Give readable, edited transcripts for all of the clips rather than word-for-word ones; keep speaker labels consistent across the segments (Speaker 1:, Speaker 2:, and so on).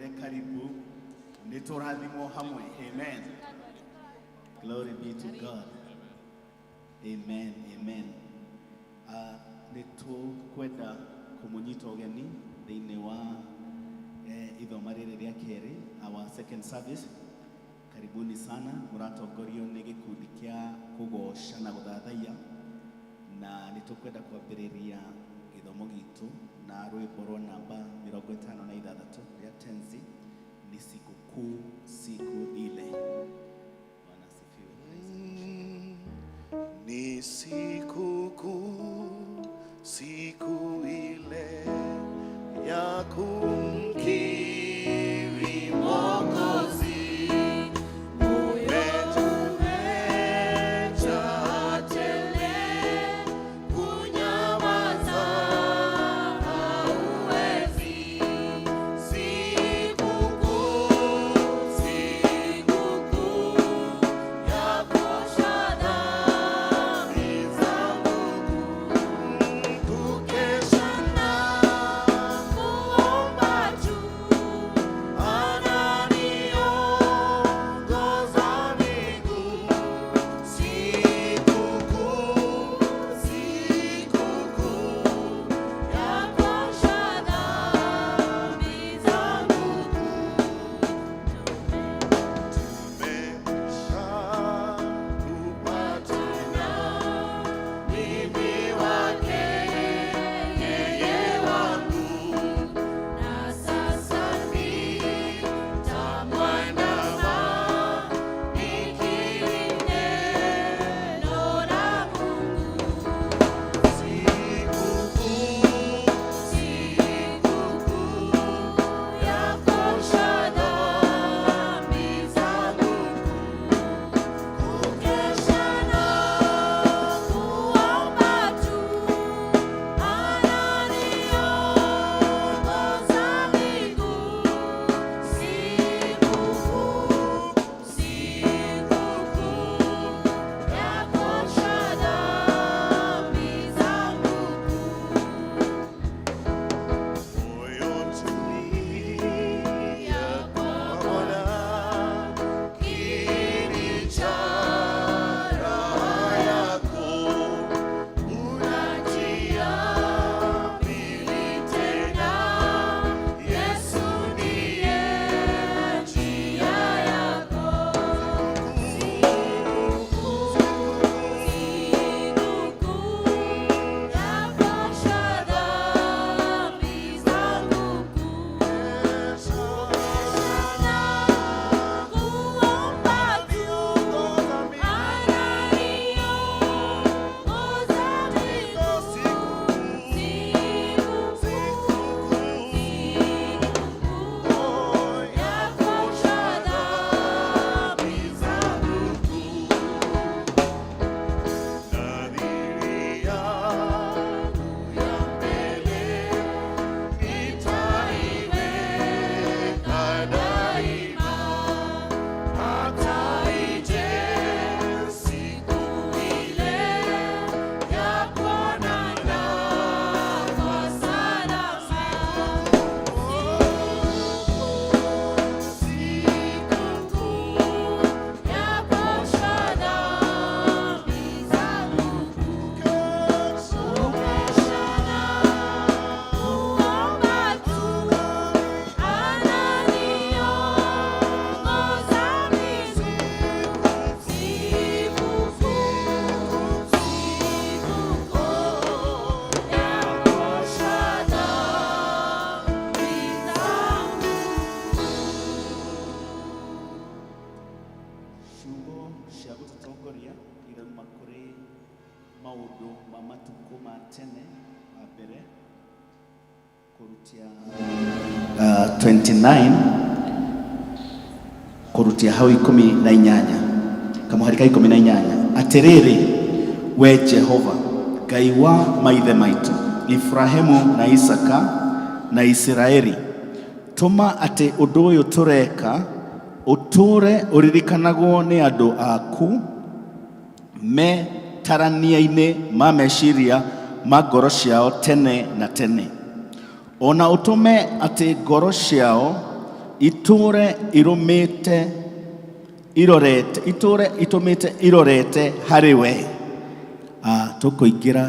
Speaker 1: mwire karibu nitorathimo hamwe. Amen. Glory be to God. Amen. Amen. Nitukwenda kumunyita ugeni thiini wa ithoma riri ria keri, our second service. Karibuni sana, muratongorio ni gikundi kia kugoca na guthathaiya, na nitukwenda kwambiriria githomo gitu na rwimbo rwa namba 56 ya tenzi ni sikukuu, siku ile. Bwana asifiwe.
Speaker 2: Ni sikukuu, siku ile ya kumkiri Mwokozi.
Speaker 1: maundu ma matuko ma tene ma mbere kurutia 29 kurutia hau 18 kama harika 18 atiriri we Jehova Ngai wa maithe maitu Ibrahimu na Isaka na Israeli tuma ati undu uyu tureka uture uririkanagwo ni andu aku me tarania-ini ma meciria ma ngoro ciao tene na tene. Ona utume ati ngoro ciao iture irumite irorete iture itumite irorete hariwe. Tukuingira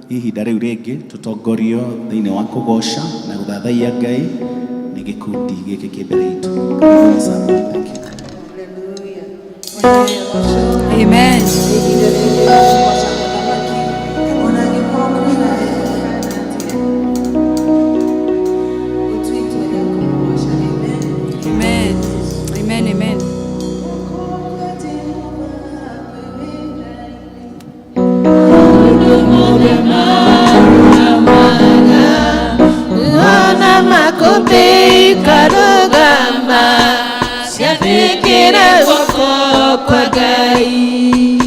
Speaker 1: ihinda riu ringi tutongorio thiini wa kugoca na guthathaia Ngai ni gikundi giki kimbere itu. Thank you.
Speaker 3: Amen. Amen. Amen.
Speaker 4: Lona makope karugama siafikira wako kwa Ngai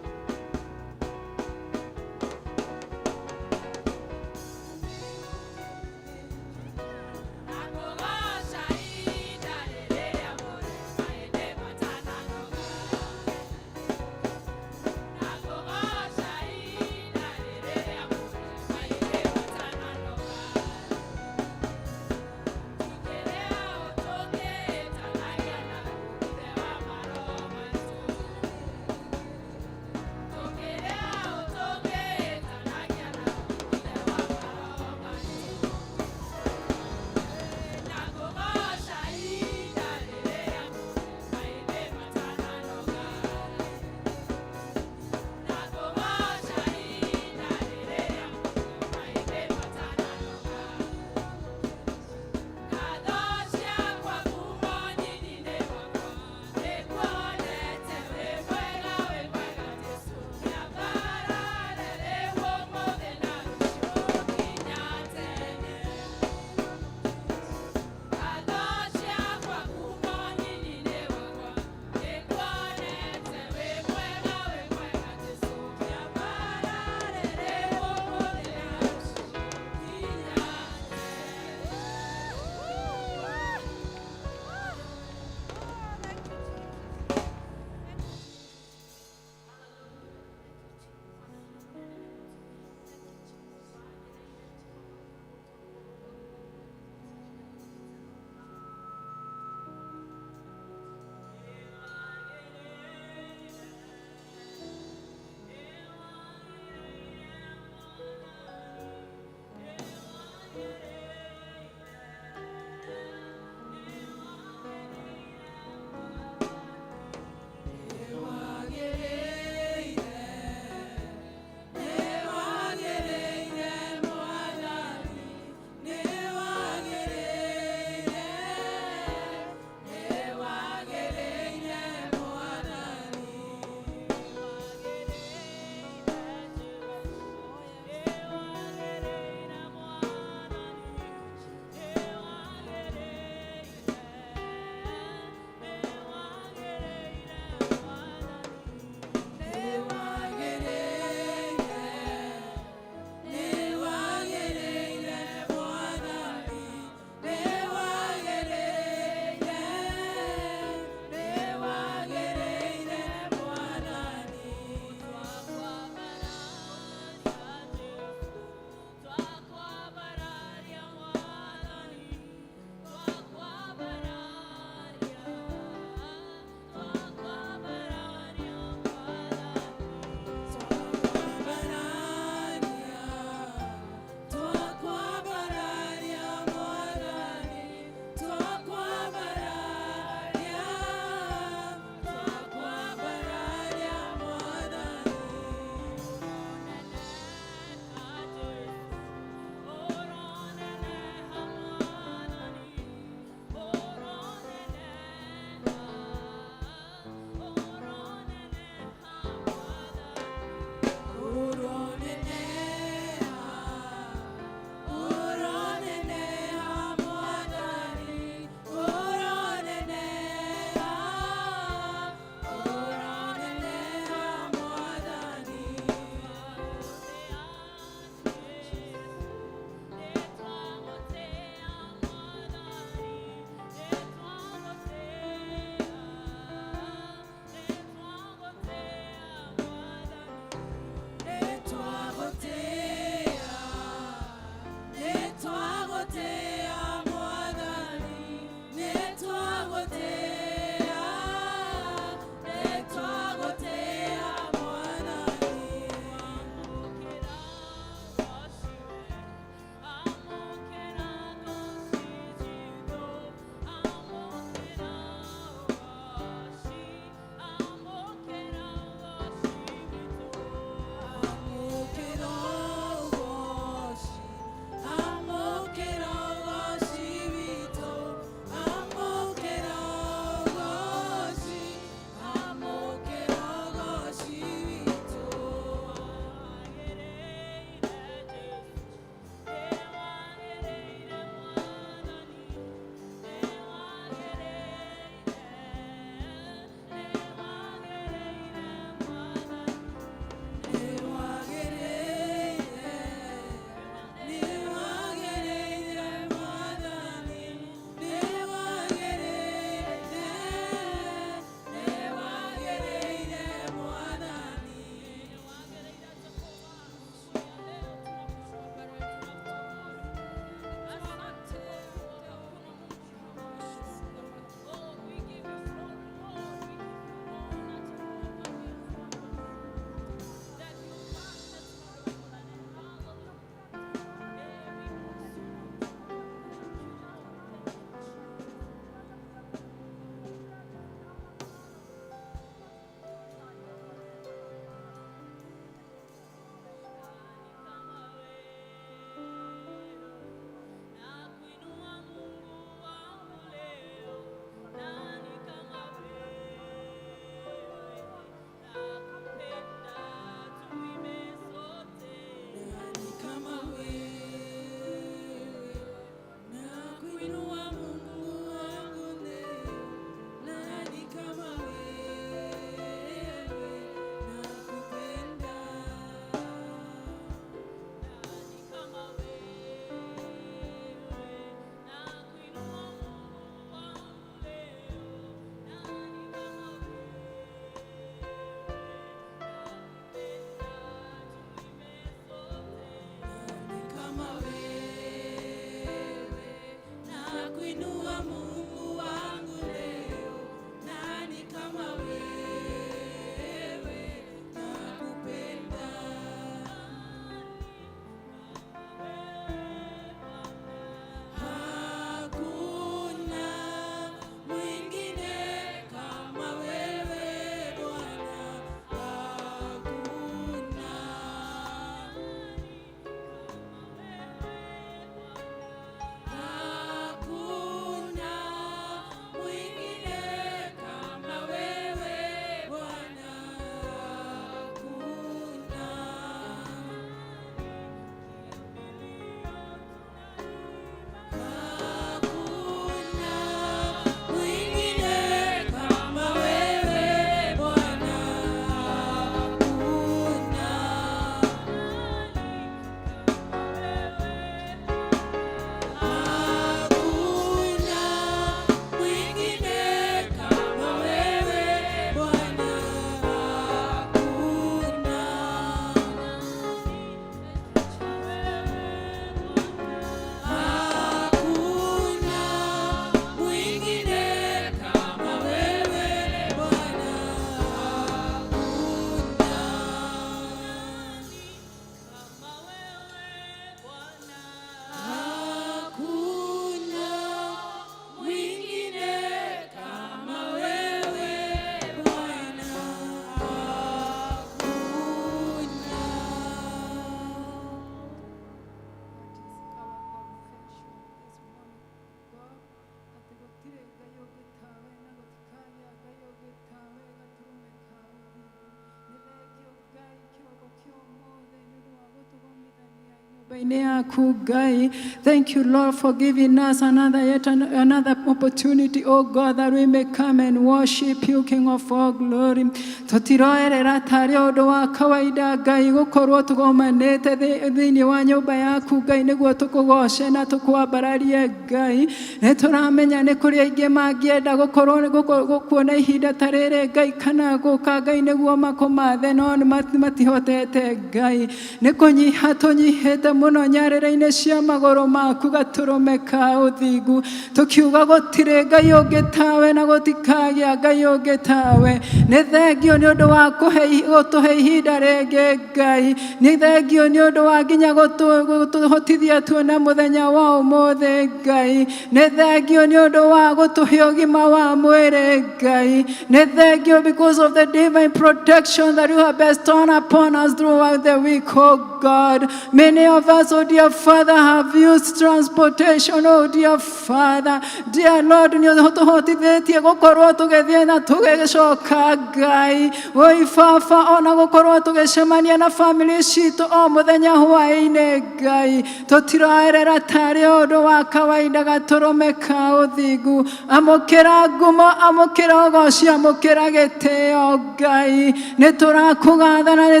Speaker 5: Thank you, Lord, for giving us another opportunity, oh God, that we may come and worship you, King of all glory. Tutiroerera tario doa kawaida gai gukorwo tugomanete thini wa nyumba yaku Ngai niguo tukugoce na tukwambararie Ngai. Nituramenya ni kuri aingi mangienda gukorwo kuona ihinda ta riri Ngai kana guka Ngai niguo makumathe no matihotete Ngai. Ni kunyiha tunyihite muno nyarĩra-inĩ cia magũrũ maku gatũrũme ka ũthingu tukiuga gũtirĩ Ngai ũngĩ tawe na gũtikagĩa Ngai ũngĩ tawe. Nĩ thengio nĩ ũndũ wa gũtũhe ihinda rĩngĩ Ngai. Nĩ thengio nĩ ũndũ wa nginya gũtũhotithia tuone mũthenya wa ũmũthĩ Ngai. Nĩ thengio nĩ ũndũ wa gũtũhe ũgima wa mwĩrĩ Ngai. Nĩ thengio because of the divine protection that you have bestowed upon us throughout the week, oh God. Many of us, oh dear Father, have used transportation, oh dear Father. Dear Lord, nĩ ũtũhotithĩtie gũkorwo tũgĩthiĩ na tũgĩcoka Ngai. Oi Baba, ona gũkorwo tũgĩcemania na family citũ o mũthenya hwaĩ-inĩ Ngai. Tũtiroerera tarĩ ũndũ wa kawaida gatũrũme ka ũthingu. Amũkĩra ngumo, amũkĩra ũgoci, amũkĩra gĩtĩo Ngai. Nĩ tũrakũgatha na nĩ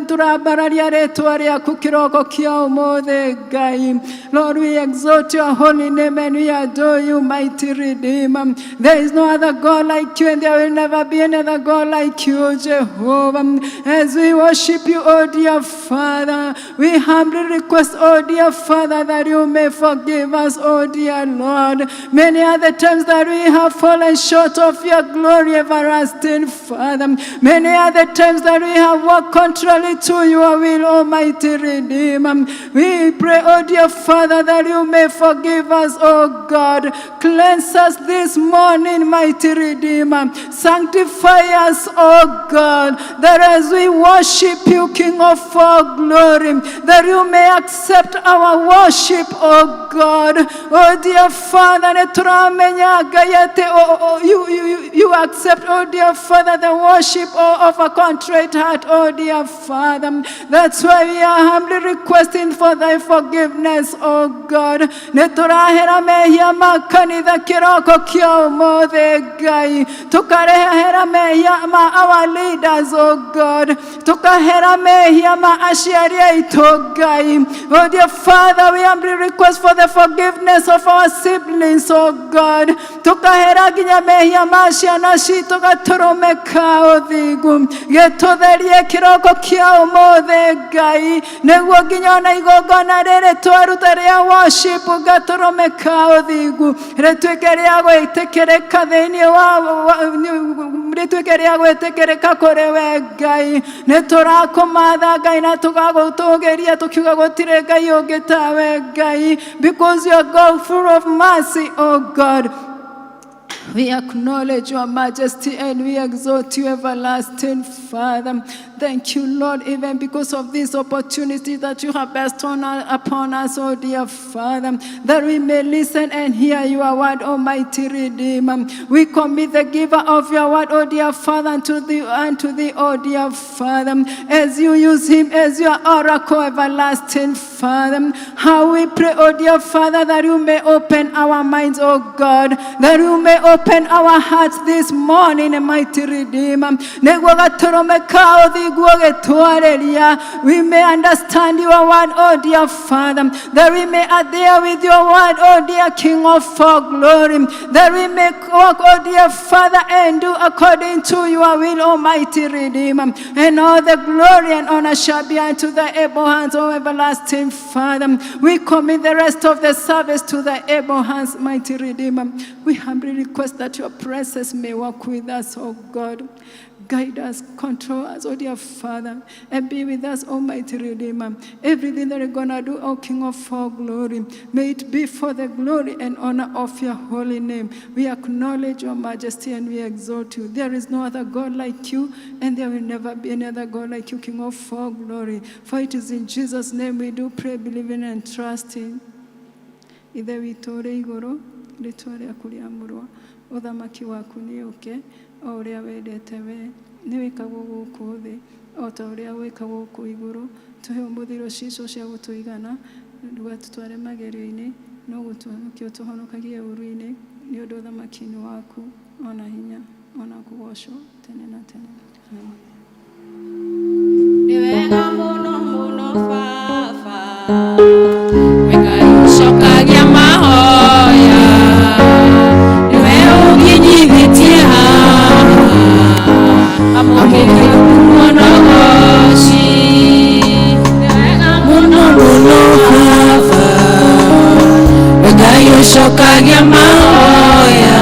Speaker 5: tũrambararia rĩtwa rĩaku kĩroko kĩa ũmũthĩ Ngai. Lord, we exalt your holy name and we adore you, mighty Redeemer. There is no other God like you and there will never be another God like you, Jehovah. As we worship you, oh dear Father, we humbly request, oh dear Father, that you may forgive us, oh dear Lord. Many are the times that we have fallen short of your glory, everlasting Father. Many are the times that we have walked contrary to your will, almighty Redeemer. We pray, oh dear Father, that you may forgive us, oh God. Cleanse us this morning, mighty Redeemer. Sanctify us, oh God, that as we worship you, King of all glory, that you may accept our worship, oh God. Oh dear Father, you accept, oh dear Father, the worship of a contrite heart, oh dear Father. That's why we are humbly requesting for thy forgiveness, oh God. Neturahera mehia makanitha kiroko kĩa ũmũthĩ Ngai. Tukarehera mehia ma our leaders, oh God. Tukahera mehia ma aciari aitũ Ngai. Oh dear Father, we humbly request for the forgiveness of our siblings, oh God. Tukahera nginya mehia ma ciana citũ gatũrũme ka ũthingu. Gĩtũtherie kĩroko kĩa ũmũthĩ Ngai. Ngai nĩguo nginya ona igongona rĩrĩ twaruta rĩa worship ngatoromeka ũthingu rĩtuĩke rĩa gwĩtĩkĩrĩka thĩinĩ wa rĩtuĩke rĩa gwĩtĩkĩrĩka kũrĩ we Ngai nĩtũrakũmatha Ngai na tũgagũtũgĩria tũkiuga gũtirĩ Ngai ũngĩ tawe Ngai because you are God full of mercy, oh God. We acknowledge your majesty and we exalt you, everlasting Father. Thank you, Lord, even because of this opportunity that you have bestowed upon us, oh dear Father, that we may listen and hear your word, Almighty Redeemer. We commit the giver of your word, oh dear Father, unto thee, oh dear Father, as you use him as your oracle, everlasting Father. How we pray, oh dear Father, that you may open our minds, oh God, that you may open our hearts this morning, mighty Redeemer. We may understand your word, oh dear Father, that we may adhere with your word, oh dear King of all glory, that we may walk, oh dear Father, and do according to your will, almighty Redeemer. And all the glory and honor shall be unto the able hands, oh everlasting Father. We commit the rest of the service to the able hands, mighty Redeemer. We humbly request that your presence may walk with us, oh God. Guide us, control us, oh dear Father, and be with us, almighty Redeemer. Everything that we're going to do, oh King of all glory, may it be for the glory and honor of your holy name. We acknowledge your majesty and we exalt you. There is no other God like you, and there will never be any other God like you, King of all glory. For it is in Jesus' name we do pray, believing and trusting. Ithe witũ ũrĩ igũrũ, rĩĩtwa rĩaku rĩamũrwo, ũthamaki waku nĩũke, o ũrĩa wendete we, nĩ wĩkagwo gũkũ thĩ, o ta ũrĩa wĩkagwo gũkũ igũrũ. Tũhe ũmũthĩ ciicio cia gũtũigana, ndũgatũtware magerio-inĩ, no gũtũhonokia ũtũhonokagie ũũru-inĩ, nĩ ũndũ ũthamaki-inĩ waku, ona hinya, ona kũgocwo tene na tene.
Speaker 4: Nĩ wega mũno mũno Baba, Ngai ũcokagia mahoya, nĩwe ũnginyithĩtie haha, amũkĩria mũnogoci. Nĩ wega mũno mũno Baba, Ngai ũcokagia mahoya,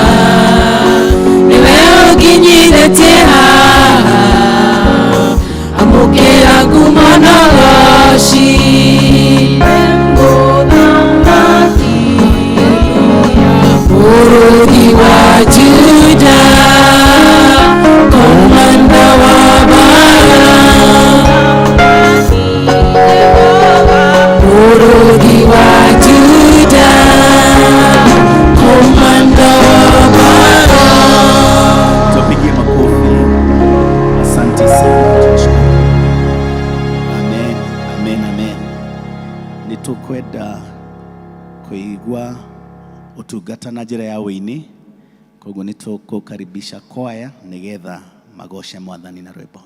Speaker 4: nĩwe ũnginyithĩtie haha, amũkĩria mũnogoci. Bũrũri wa Juda, komanda wa bara. Bũrũri wa Juda, komanda wa bara.
Speaker 1: Tupigie makofi. Asante sana Joshua. Amen, amen, amen. Nitukwenda kuigua utungata na njĩra ya wĩini, koguo nĩtũkũkaribisha kwaya nĩgetha magoshe Mwathani na rwĩmbo.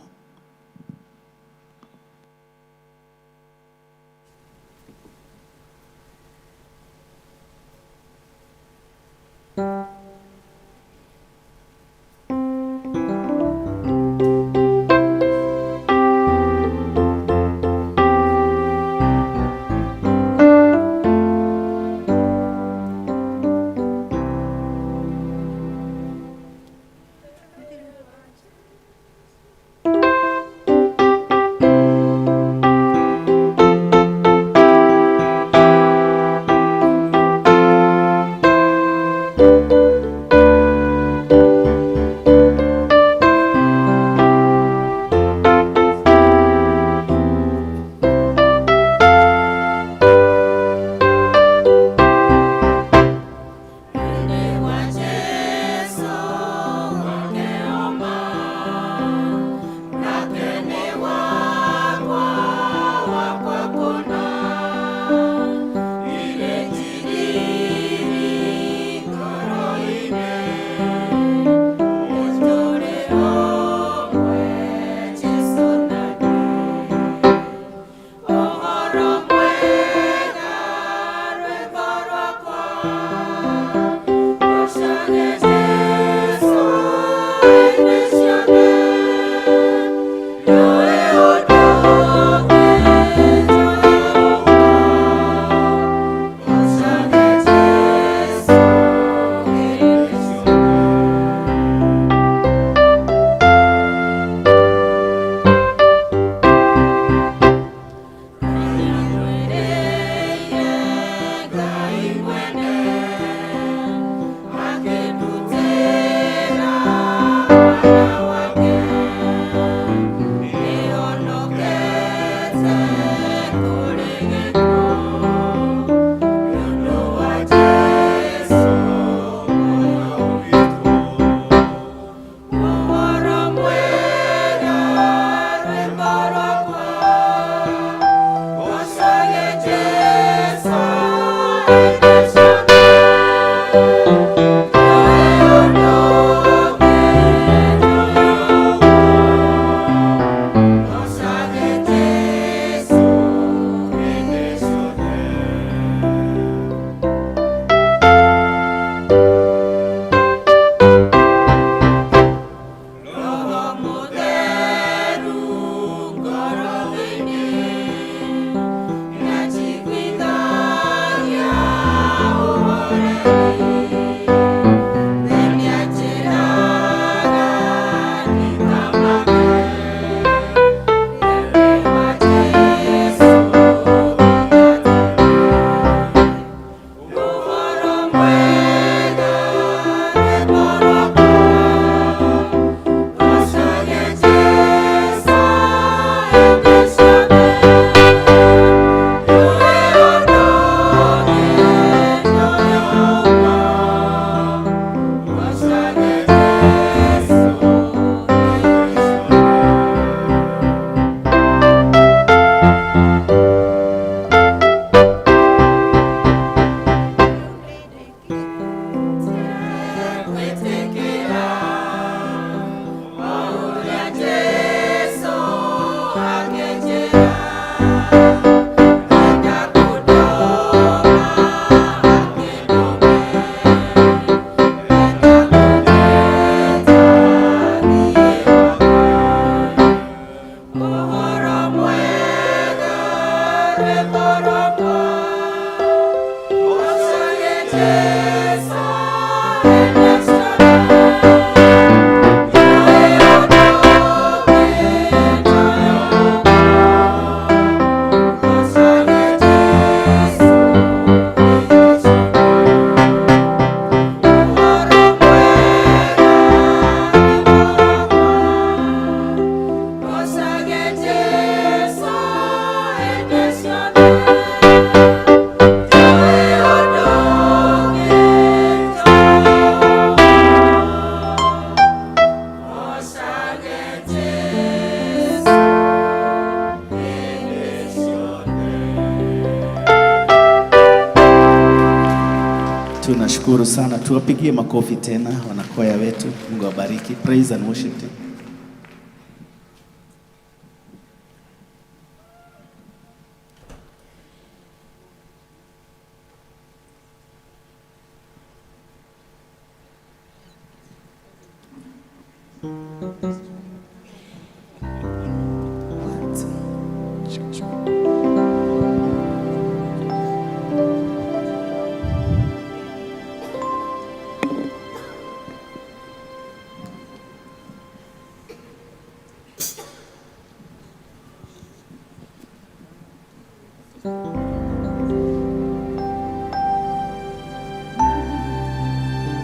Speaker 1: Tunashukuru sana, tuwapigie makofi tena wanakwaya wetu. Mungu awabariki. Praise and worship team.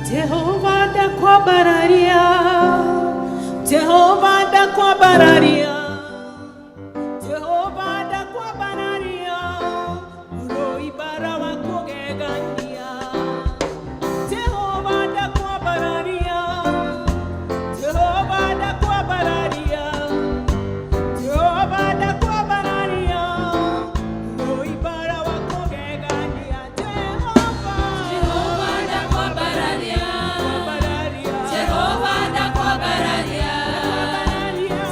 Speaker 4: Jehovah ndakwambararia, Jehovah ndakwambararia, Jehovah ndakwambararia, uroibara wa kugegania. Jehovah ndakwambararia, Jehovah ndakwambararia, Jehovah ndakwambararia, uroibara wa kugegania. Jehovah ndakwambararia, Jehovah ndakwambararia,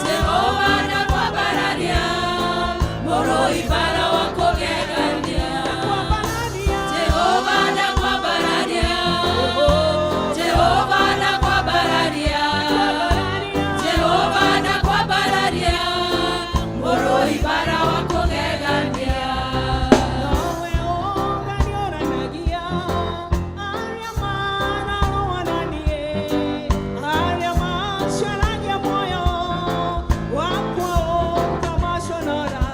Speaker 4: Jehovah ndakwambararia, uroibara wa kugegania. Jehovah ndakwambararia, Jehovah ndakwambararia, Jehovah ndakwambararia, uroibara wa kugegania. Nowe onganyoranagia, aria mana roananie, aria masharagia moyo, wakwa okamashonora.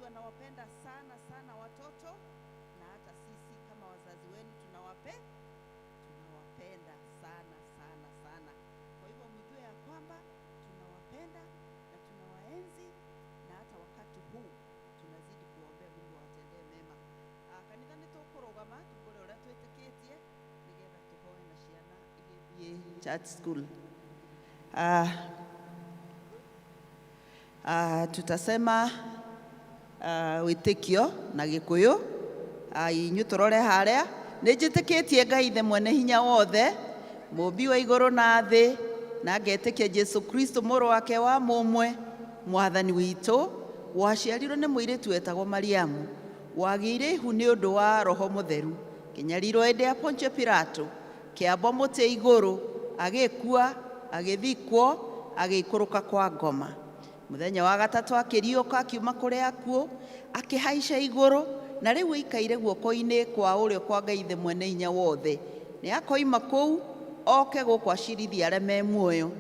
Speaker 6: Anawapenda sana sana watoto, na hata sisi kama wazazi wenu tunawapenda sana sana sana. Kwa hivyo mjue ya kwamba tunawapenda na tunawaenzi, na hata wakati huu tunazidi kuombea Mungu awatendee mema. Kanitha nitukurugama tukore uria twitikitie nigetha tuhoe na ciana igithie church school. Tutasema witikio na gikuyu inyu turore haria nijitikitie Ngai the mwene hinya wothe mumbi wa iguru na thi, na ngetikia Jesu Kristo muru wake wa mumwe mwathani witu, waciarirwo ni muiritu wetagwo Mariamu, wagiire ihu ni undu wa Roho Mutheru, kinyarirwo indi ya Poncio Pilato, kiambo muti iguru, agikua, agithikwo, agikuruka kwa ngoma. Muthenya wa gatatu akiriuka akiuma kuri akuo, akihaica iguru, na riu ikaire guoko-ini kwa urio kwa Ngai the mwene hinya wothe. Ni akoima kuu oke gukwacirithia aria me muoyo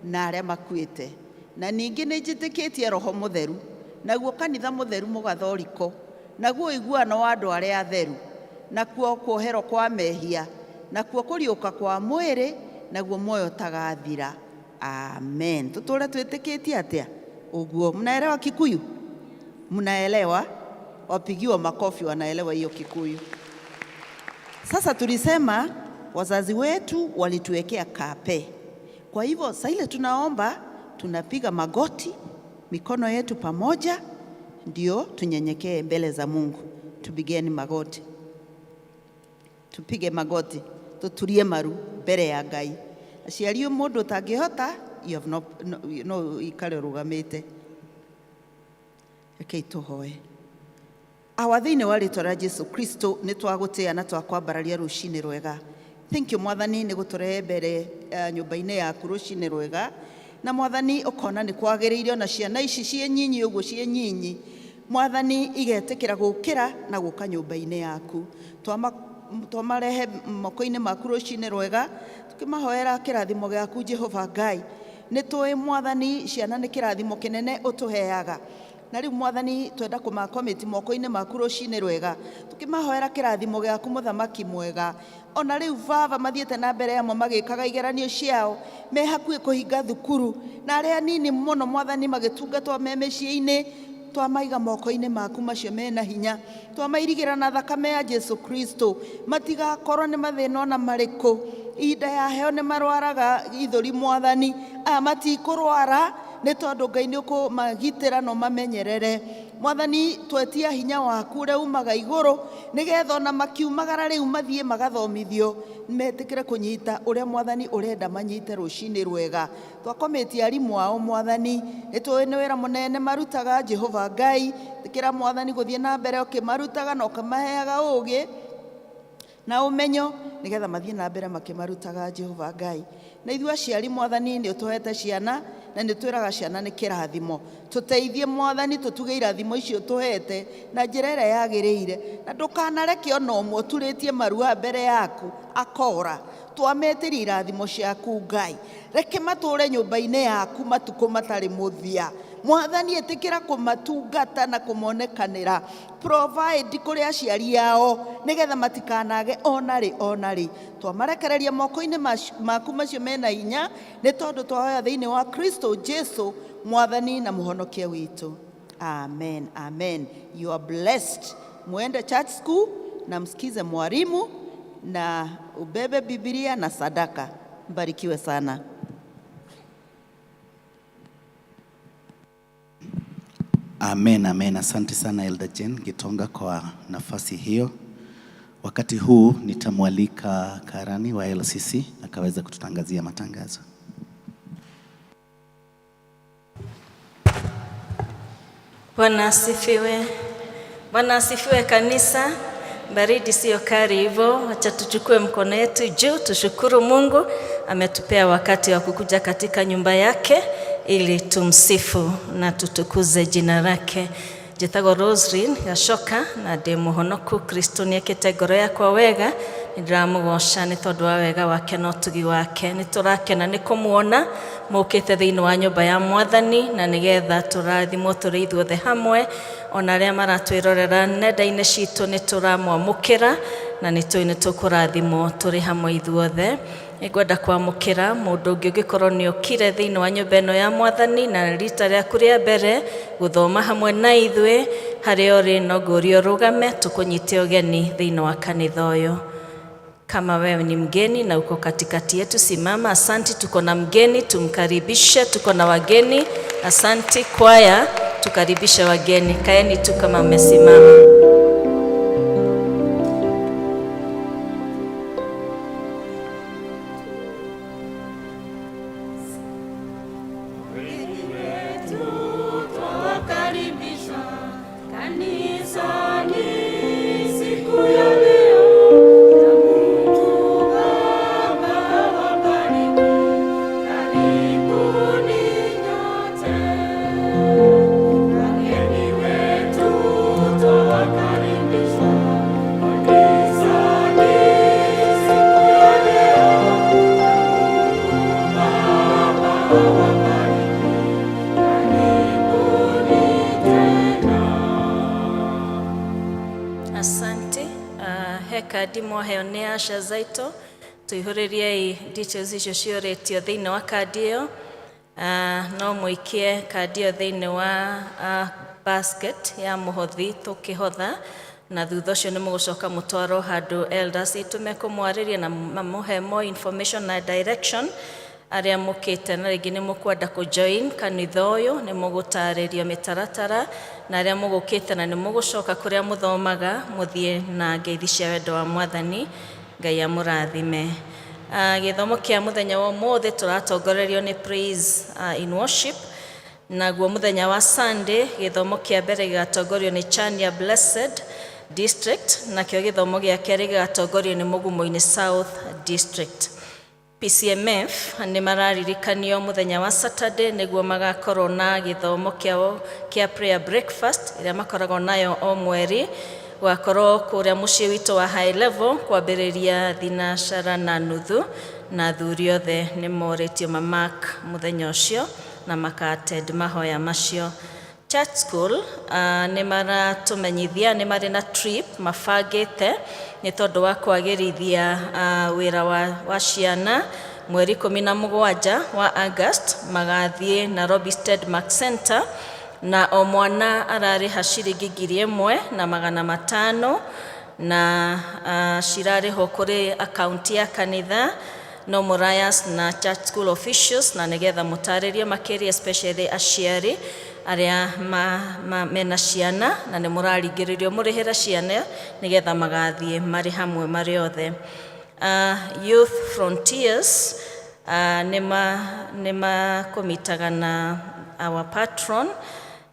Speaker 6: na aria makuite. Na ningi ni njitikitie Roho Mutheru, naguo kanitha mutheru mugathoriko, naguo iguano wa andu aria atheru, nakuo kuohero kwa mehia, nakuo kuriuka kwa mwiri, naguo moyo tagathira. Amen. Tuture twitikitie atia uguo? Mnaelewa Kikuyu? Mnaelewa? Wapigiwa makofi wanaelewa hiyo Kikuyu. Sasa tulisema wazazi wetu walituwekea kape. Kwa hivyo sasa ile tunaomba, tunapiga magoti, mikono yetu pamoja, ndio tunyenyekee mbele za Mungu. Tupigeni magoti, tupige magoti, tutulie maru mbere ya Ngai. Aciari mundu tangihota, you have no ikare rugamite. Rekei tuhoe. Awa thĩinĩ wa rĩĩtwa rĩa Jesu Kristo nĩ twagũtĩa na twakwambararia rũcinĩ rwega. Thank you Mwathani nĩ gũtũrehe mbere nyũmba-inĩ yaku rũcinĩ rwega. Na Mwathani ũkona nĩ kwagĩrĩire ona ciana ici ciĩ nyinyi ũguo ciĩ nyinyi, Mwathani igetĩkĩra gũkĩra na gũka nyũmba-inĩ yaku. Twamarehe moko-inĩ maku rũcinĩ rwega, tũkĩmahoera kĩrathimo gĩaku Jehova Ngai. Nĩ tũĩ Mwathani ciana nĩ kĩrathimo kĩnene ũtũheaga. Na rĩu Mwathani twenda kũmakomiti moko-inĩ maku rũcinĩ rwega, tũkĩmahoera kĩrathimo gĩaku Mũthamaki mwega. Ona rĩu Baba mathiĩte na mbere yamo magĩkaga igeranio ciao, me hakuhĩ kũhinga thukuru, na arĩa anini mũno Mwathani magĩtungatwo me mĩciĩ-inĩ, twamaiga moko-inĩ maku macio mena hinya, twamairigĩra na thakame ya Jesu Kristo, matigakorwo nĩ mathĩna ona marĩkũ. Ihinda ya heho nĩ marwaraga ithũri Mwathani, aya matikũrwara nĩ tondũ Ngai nĩ ũkũmagitĩra na ũmamenyerere. Mwathani twetia hinya waku ũrĩa umaga igũrũ, nĩgetha ona makiumagara rĩu mathiĩ magathomithio, metĩkĩre kũnyita ũrĩa Mwathani ũrenda manyite rũcinĩ rwega. Twakomĩtie arimũ ao Mwathani, nĩ tũĩ nĩ wĩra mũnene marutaga Jehova Ngai, tĩkĩra Mwathani gũthiĩ na mbere ũkĩmarutaga na ũkamaheaga ũũgĩ na ũmenyo, nĩgetha mathiĩ na mbere makĩmarutaga Jehova Ngai. Na ithuĩ aciari Mwathani nĩ ũtũhete ciana, na nĩ twĩraga ciana nĩ kĩrathimo. Tũteithie Mwathani tũtuge irathimo icio tũhete na njĩra ĩrĩa yagĩrĩire, na ndũkanareke ona ũmwe ũturĩtie marua mbere yaku akora. Twametĩria irathimo ciaku Ngai, reke matũre nyũmba-inĩ yaku matukũ matarĩ mũthia. Mwathani ĩtĩkĩra kũmatungata na kũmonekanĩra, provide kũrĩ aciari ao, nĩgetha matikanage onarĩ. Twamarekereria moko-inĩ maku macio mena hinya, nĩ tondũ twahoya thĩinĩ wa Kristo Jesu Mwathani na mũhonokia witũ. Amen, amen. You are blessed. Muende church school na msikize mwalimu na ubebe Biblia na sadaka. Mbarikiwe sana.
Speaker 1: Amen, amen. Asante sana Elder Jane Gitonga kwa nafasi hiyo. Wakati huu nitamwalika karani wa LCC akaweza kututangazia matangazo.
Speaker 7: Bwana asifiwe. Bwana asifiwe kanisa. Baridi sio kali hivyo, acha tuchukue mkono yetu juu, tushukuru Mungu ametupea wakati wa kukuja katika nyumba yake ili tumsifu na tutukuze jina lake. Njĩtagwo Roslyn Gacoka na ndĩ mũhonoku. Kristo nĩekĩte ngoro yakwa wega, nĩndĩramũgoca nĩ tondũ wa wega wake na ũtugi wake. Nĩtũrakena nĩ kũmuona mũkĩte thĩinĩ wa nyũmba ya Mwathani, na nĩgetha tũrathimwo tũrĩ ithuothe hamwe. Ona arĩa maratwĩrorera nenda-inĩ citũ nĩtũramwamũkĩra na nĩtũĩ nĩtũkũrathimwo tũrĩ hamwe ithuothe. Nĩngwenda kwamũkĩra mũndũ ũngĩ ũngĩkorwo nĩokire thĩinĩ wa nyũmba ĩno ya Mwathani na rita rĩaku rĩa mbere gũthoma hamwe na ithuĩ, harĩa ũrĩ no ngũria ũrũgame tũkũnyite ũgeni thĩinĩ wa kanitha ũyũ. Kama wewe ni mgeni na uko katikati yetu, simama. Asanti, tuko na mgeni, tumkaribishe. Tuko na wageni. Asanti kwaya, tukaribishe wageni. Kaeni tu kama mmesimama. Kadi mwaheo nĩ Asha Zaito, tuihũrĩriei details icio ciũrĩtio thĩinĩ wa kadi ĩyo. No mũikie kadi ĩyo thĩinĩ wa basket ya mũhothi tũkĩhotha, na thutha ũcio nĩ mũgũcoka mũtwarwo handũ elders itume kũmwarĩria na mamũhe more information na direction. Arĩa mũkĩte na rĩngĩ nĩ mũkwenda kũjoin kanitha ũyũ nĩ mũgũtarĩrio mĩtaratara, na arĩa mũgũkĩte na nĩ mũgũcoka kũrĩa mũthomaga mũthiĩ na ngeithi cia wendo wa Mwathani. Ngai amũrathime. Gĩthomo kĩa mũthenya wa ũmũthĩ tũratongorerio nĩ praise in worship, naguo mũthenya wa Sunday gĩthomo kĩa mbere gĩgatongorio nĩ Chania Blessed District, nakĩo gĩthomo gĩa kerĩ gĩgatongorio nĩ Mugumo-inĩ South District. PCMF nĩ mararirikanio mũthenya wa Saturday nĩguo magakorwo na gĩthomo kĩa prayer breakfast ĩrĩa makoragwo nayo o mweri, gwakorwo kũrĩa mũciĩ witũ wa High Level kwambĩrĩria thinacara na nuthu, na athuri othe nĩ morĩtio mamark mũthenya ũcio na maka-attend mahoya macio. Church School nĩ maratũmenyithia nĩ marĩ na trip mabangĩte nĩ tondũ wa kwagĩrithia wĩra wa ciana. Mweri 17 wa August magathiĩ Nairobi Stedmark Center, na o mwana ararĩha ciringi 1,500 na cirarĩhwo kũrĩ akaunti ya kanitha no Morayas na Church School officials, na nĩgetha mũtarĩrie makĩria especially aciari arĩa mena ciana na nĩ mũraringĩrĩrio mũrĩhĩra ciana nĩgetha magathiĩ marĩ hamwe marĩ othe. Youth Frontiers nĩ makũmitaga na our patron,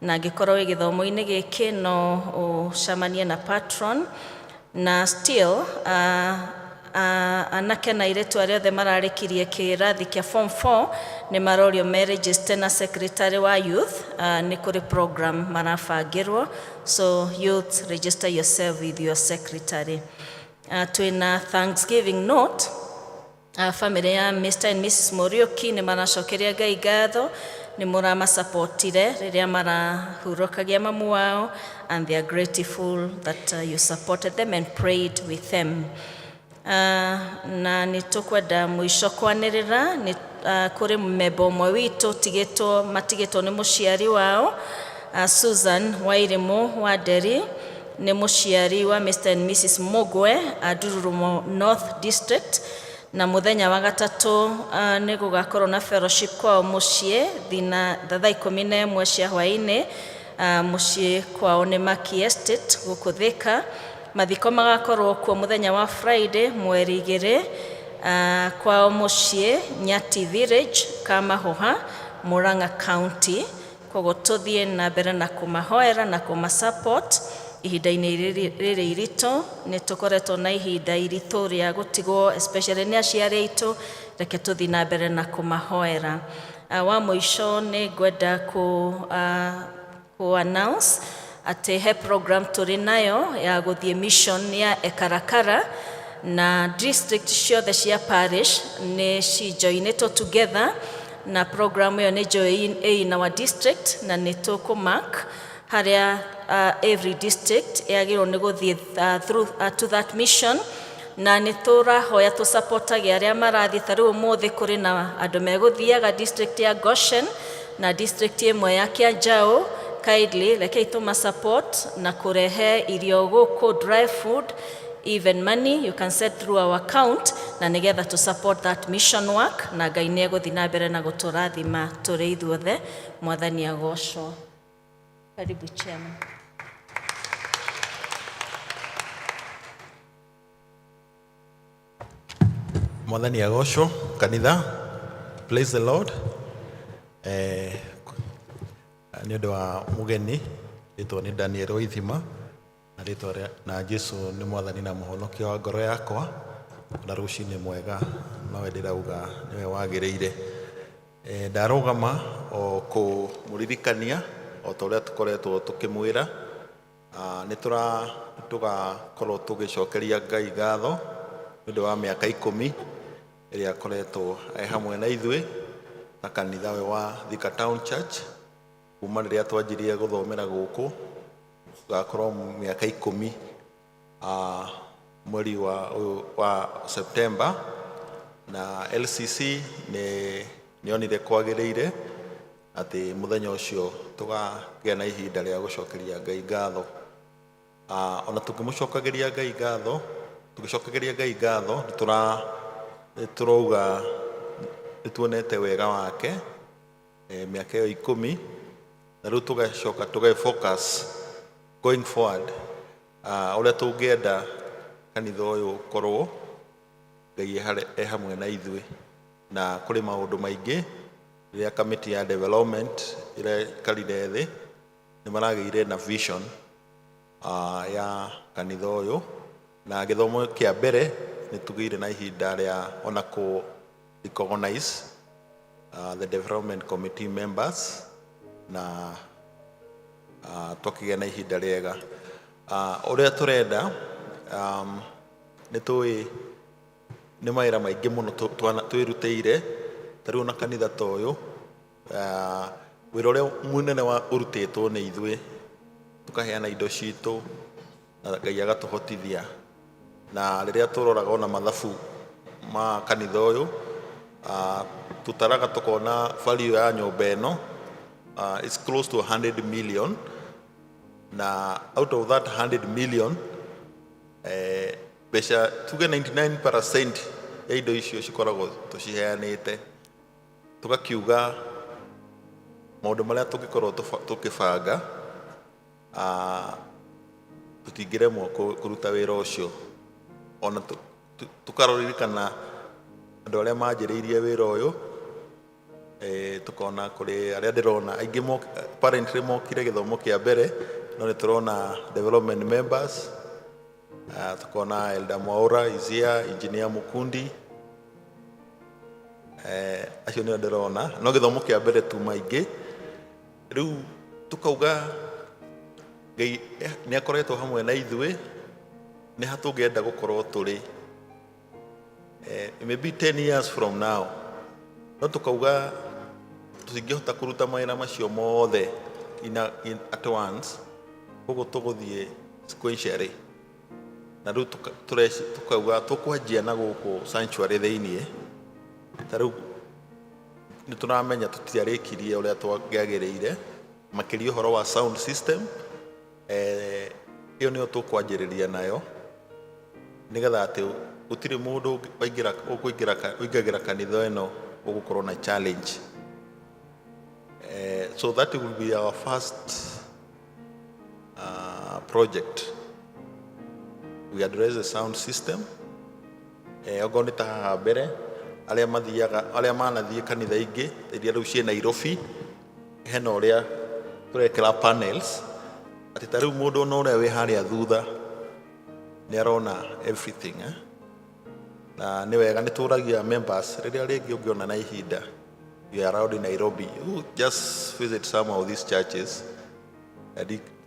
Speaker 7: na angĩkorwo gĩthomo-inĩ gĩkĩ no ũcemanie na patron, na still anake na airĩtu arĩa othe mararĩkirie kĩrathi kĩa form 4 nĩ marorio meregister na secretary wa youth. Nĩ kũrĩ program marabangĩrwo, so youth register yourself with your secretary. Twĩna Thanksgiving note. Family ya Mr. and Mrs. Morioki nĩ maracokeria Ngai ngatho nĩ mũramasupportire rĩrĩa marahurũkagia mamu wao, and they are grateful that you supported them and prayed with them. Na nĩ tũkwenda mũico kwanĩrĩra kũrĩ mmemba ũmwe witũ matigĩtwo nĩ mũciari wao, Susan Wairimu wa Nderi, nĩ mũciari wa Mr. and Mrs. Mugwe Ndururumo North District, na mũthenya wa gatatũ nĩ gũgakorwo na fellowship kwao mũciĩ thaa 11 cia hwaĩ-inĩ mũciĩ kwao nĩ Maki Estate gũkũ Thika. Mathiko magakorwo kuo mũthenya wa Friday mweri 2 kwao mũciĩ Nyati Village Kamahoha, Murang'a County. Koguo tũthiĩ na mbere na kũmahoera na kũmasupport ihinda-inĩ rĩrĩ iritũ. Nĩ tũkoretwo na ihinda iritũ rĩa gũtigwo especially nĩ aciari aitũ, reke tũthiĩ na mbere na kũmahoera. Wa mũico nĩ ngwenda announce atĩ he program tũrĩ nayo ya gũthiĩ mission ya Ekarakara, na district ciothe cia parish nĩ cijoinĩtwo together, na program ĩyo nĩ join in our district, na nĩ tũkũmark harĩa every district yagĩrĩirwo nĩ gũthiĩ to that mission, na nĩ tũrahoya tũsupportage arĩa marathiĩ. Ta rĩu ũmũthĩ kũrĩ na andũ megũthiaga district ya Goshen na district ĩmwe ya Kianjao. Kindly rekei tũmasupport na kũrehe irio gũkũ, dry food, even money you can send through our account, na nĩgetha to support that mission work, na Ngai nĩ egũthiĩ na mbere na gũtũrathima tũrĩ ithuothe. Mwathani agocwo. Karibu chairman.
Speaker 8: Mwathani agocwo. Kanitha, praise the Lord. Nĩ ũndũ wa mũgeni rĩtwa nĩ Daniel Waithima, na rĩtwa na Jesu nĩ Mwathani na mũhonokia wa ngoro yakwa, na rũcinĩ mwega nowe ndĩrauga nĩwe wagĩrĩire. Ndarũgama o kũmũririkania o ta ũrĩa tũkoretwo tũkĩmwĩra, nĩ tũgakorwo tũgĩcokeria Ngai ngatho nĩ ũndũ wa mĩaka 10 ĩrĩa akoretwo hamwe na ithuĩ na kanitha wa Thika Town Church. Kuma rĩrĩa twanjirie gũthomera gũkũ gakorwo mĩaka 10 mweri wa September, na LCC nĩ onire kwagĩrĩire atĩ mũthenya ũcio tũgagĩa na ihinda rĩa gũcokeria Ngai ngatho. ona tukimucokageria Ngai ngatho turauga nituonete wega wake miaka iyo 10 na riu tugacoka focus going forward uria tungienda kanitha uyu korwo Ngai hamwe na ithui na kuri maundu maingi riria committee ya development ira karire thi ni marageire na vision ya kanitha uyu na githomo kia mbere ni tugeire na ihinda ria ona ku recognize the development committee members na twakigia na ihinda riega uria turenda ni tui ni maira maingi muno twirutĩire tariu na kanitha ta uyu wira uria munene wa urutĩtwo ni ithui tukaheana indo citu na Ngai agatuhotithia na riria turoraga ona mathabu ma kanitha uyu tutaraga tukona value ya nyumba ino it's close to 100 million na out of that 100 million besha tuge 99% ya indo icio cikoragwo tuciheanite tugakiuga maundu maria tungikorwo tukibanga tutingiremwo kuruta wira ucio ona tukaroririkana andu aria manjiriirie wira uyu tukona kuri aria ndirona aingi apparently mokire githomo kia mbere no ni turona development members tukona Elda Mwaura Izia engineer Mukundi acio ni ndirona no githomo kia mbere tu maingi riu tukauga Ngai ni akoretwo hamwe na ithui ni hatungienda gukorwo turi maybe 10 years from now no tukauga tutingihota kuruta mawira macio mothe at once koguo tuguthie sequentially na riu tukauga tukwanjia na guku sanctuary thiini tariu ni turamenya tutiarikirie uria twangiagiriire makiria horo wa sound system iyo niyo tukwanjiriria nayo nigetha ati gutiri mundu uingagira kanitha ino ugukorwo na challenge so that will be our first project. We address the sound system ogoni ta mbere aria manathie kanitha ingi iria riu cie Nairobi hena uria turekera panels ati tariu mundu no uria wi haria thutha ni arona everything na ni wega ni turagia members riria ringi ungiona na ihinda you are around in Nairobi you just visit some of these churches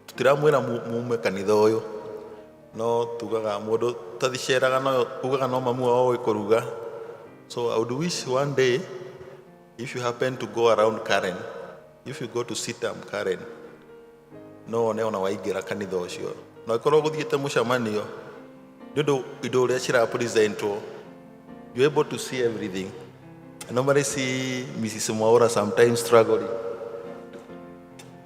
Speaker 8: tutiramwira mume kanitha uyu no tugaga mundu tathiceraga no ugaga no mamu wao ikuruga so I would wish one day if you happen to go around Karen if you go to Sitam Karen no ne ona waigira kanitha ucio no ikorwo guthiete mucamanio ndu indo uria cira presentwo you able to see everything. I normally see Mrs. Mwaura sometimes struggling.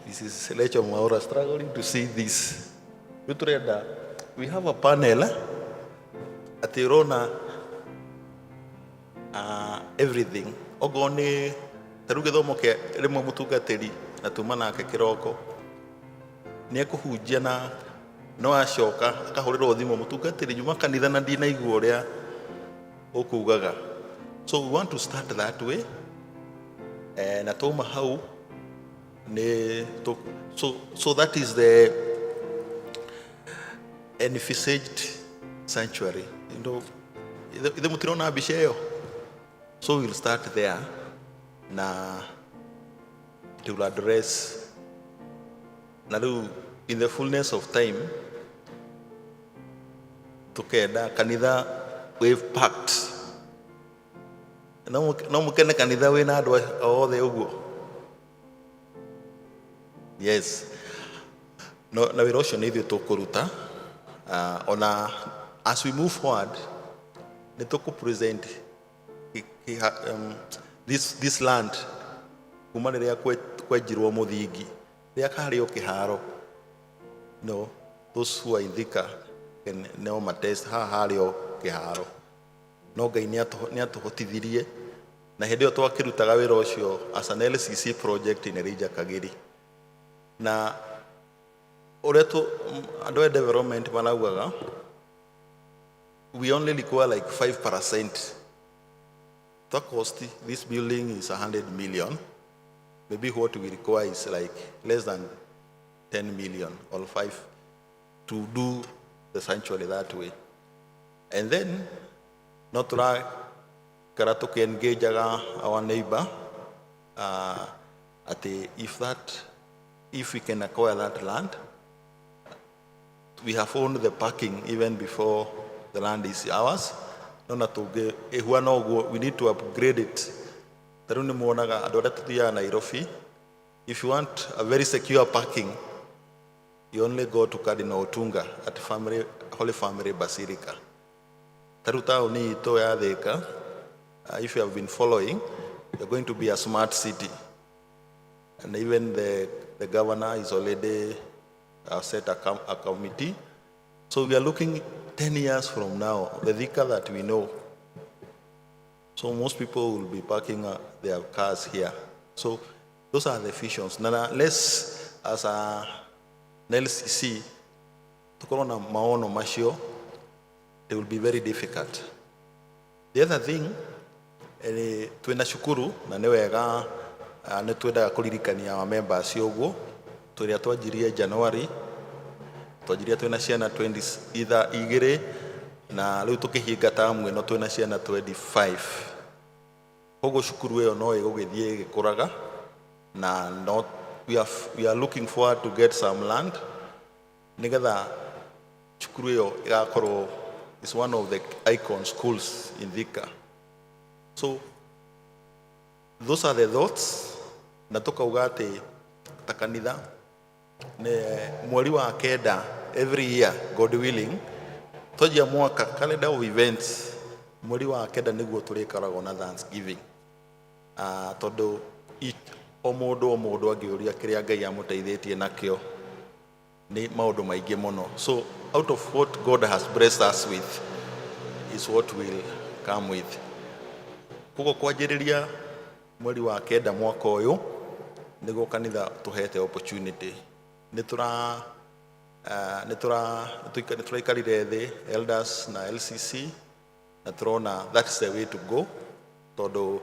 Speaker 8: Mrs. Lecho Mwaura struggling to see this. We have a panel at Irona everything. Ogoni tarugithomo ke rimwe mutungatiri na tumana ke kiroko. Ni akuhujia na no acoka akahurirwo thimo mutungatiri juma kanitha na ndina igwo ria okugaga. So we want to start that way. Na toma how ne so that is the envisaged sanctuary. You know, the mutirona abisheyo. So we'll start there. Na it will address naru in the fullness of time tukenda kanitha we've packed no mukene kanitha wina andu othe uguo yes no na wira ucio ni ithuĩ tukuruta ona as we move forward ni tukupresent this land kuma riria kwenjirwo muthingi riria kario kiharo no those who are in Thika can know my test hario kiharo no Ngai nĩ atũhotithirie na hĩndĩ ĩyo twakĩrutaga wĩra ũcio as an LCC project in Elijah Kagiri na ũrĩa andũ a development maraugaga we only require like 5%. The cost this building is 100 million. Maybe what we require is like less than 10 million or 5 to do the sanctuary that way. And then not like Karato can engage our neighbor if we can acquire that land. We have owned the parking even before the land is ours. We need to upgrade it. If you want a very secure parking, you only go to Cardinal Otunga at Holy Family Basilica. If you have been following, you're going to be a smart city. And even the governor is already set a committee. So we are looking 10 years from now, the Thika that we know. So most people will be parking their cars here. So those are the visions. Let's, as a LCC, it will be very difficult. The other thing, tunashukuru na nĩ wega nĩ twendaga kũririkania wa members ũguo tũrĩa twanjirie January twanjirie twĩna ciana 20 either igĩrĩ na rĩu tũkĩhinga tamu ĩno twĩna ciana 25. Koguo cukuru ĩyo no ĩgũgĩthiĩ ĩgĩkũraga na we are looking forward to get some land nĩgetha cukuru ĩyo ĩgakorwo is one of the icon schools in Thika. So those are the thoughts. Na tukauga ati takanitha mweri wa kenda every year, God willing, tojia mwaka calendar of events mweri wa kenda niguo tũrĩkoragwo na Thanksgiving. Tondũ o mũndũ angĩũria kĩrĩa Ngai amũteithĩtie nakĩo nĩ maũndũ maingĩ mũno. So out of what God has blessed us with is what will come with. Koguo kwanjĩrĩria mweri wa kenda mwaka ũyũ nĩguo kanitha tũhete opportunity. Nĩtũraikarire thĩ elders na LCC na tũrona that's the way to go. Tondũ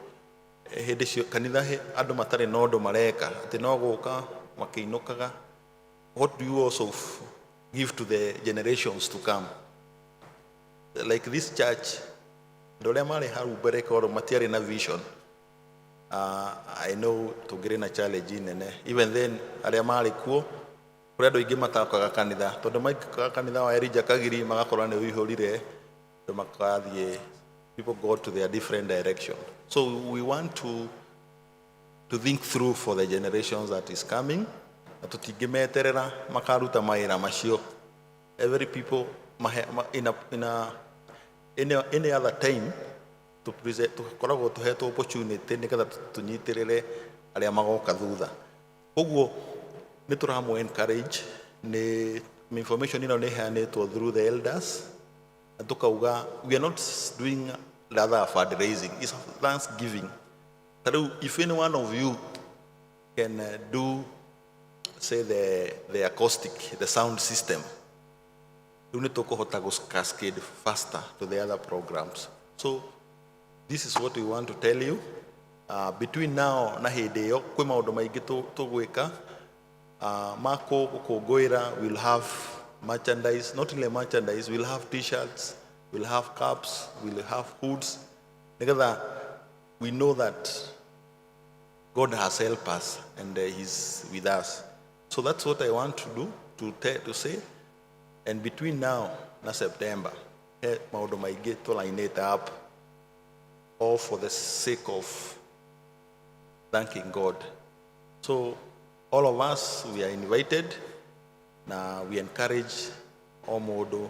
Speaker 8: hĩndĩ cio kanitha andũ matarĩ na ũndũ mareka atĩ no gũka makĩinũkaga. What do you also give to the generations to come? Like this church, ndore mari hau mbere korwo matiarĩ na vision. I know tũngĩrĩ na challenge nene. Even then arĩa marĩ kuo kũrĩ andũ aingĩ matakaga kanitha tondũ maikaga kanitha wa Elijah Kagiri magakorwo nĩ wĩihũrire makathiĩ. People go to their different direction. So we want to think through for the generations that is coming. Na tũtingĩmeterera makaruta mawĩra macio. Every people in any other time tũkoragwo tũhetwo opportunity nĩgetha tũnyitĩrĩre arĩa magoka thutha. Koguo nĩ tũramũ encourage nĩ information ĩno nĩ ĩheanĩtwo through the elders na tũkauga we are not doing rather fundraising, it's Thanksgiving. If any one of you can do say the acoustic, the sound system, you need to cascade faster to the other programs. So this is what we want to tell you. Between now na hĩndĩ ĩyo kwĩ maũndũ maingĩ tũgwĩka. Mako gũkũngũĩra, we'll have merchandise, not only merchandise, we'll have t-shirts, we'll have caps, we'll have hoods. Together, we know that God has helped us and He's with us. So that's what I want to do, to say. And between now and September, maũndũ maingĩ tũline it up, all for the sake of thanking God. So all of us, we are invited. Now we encourage all mũndũ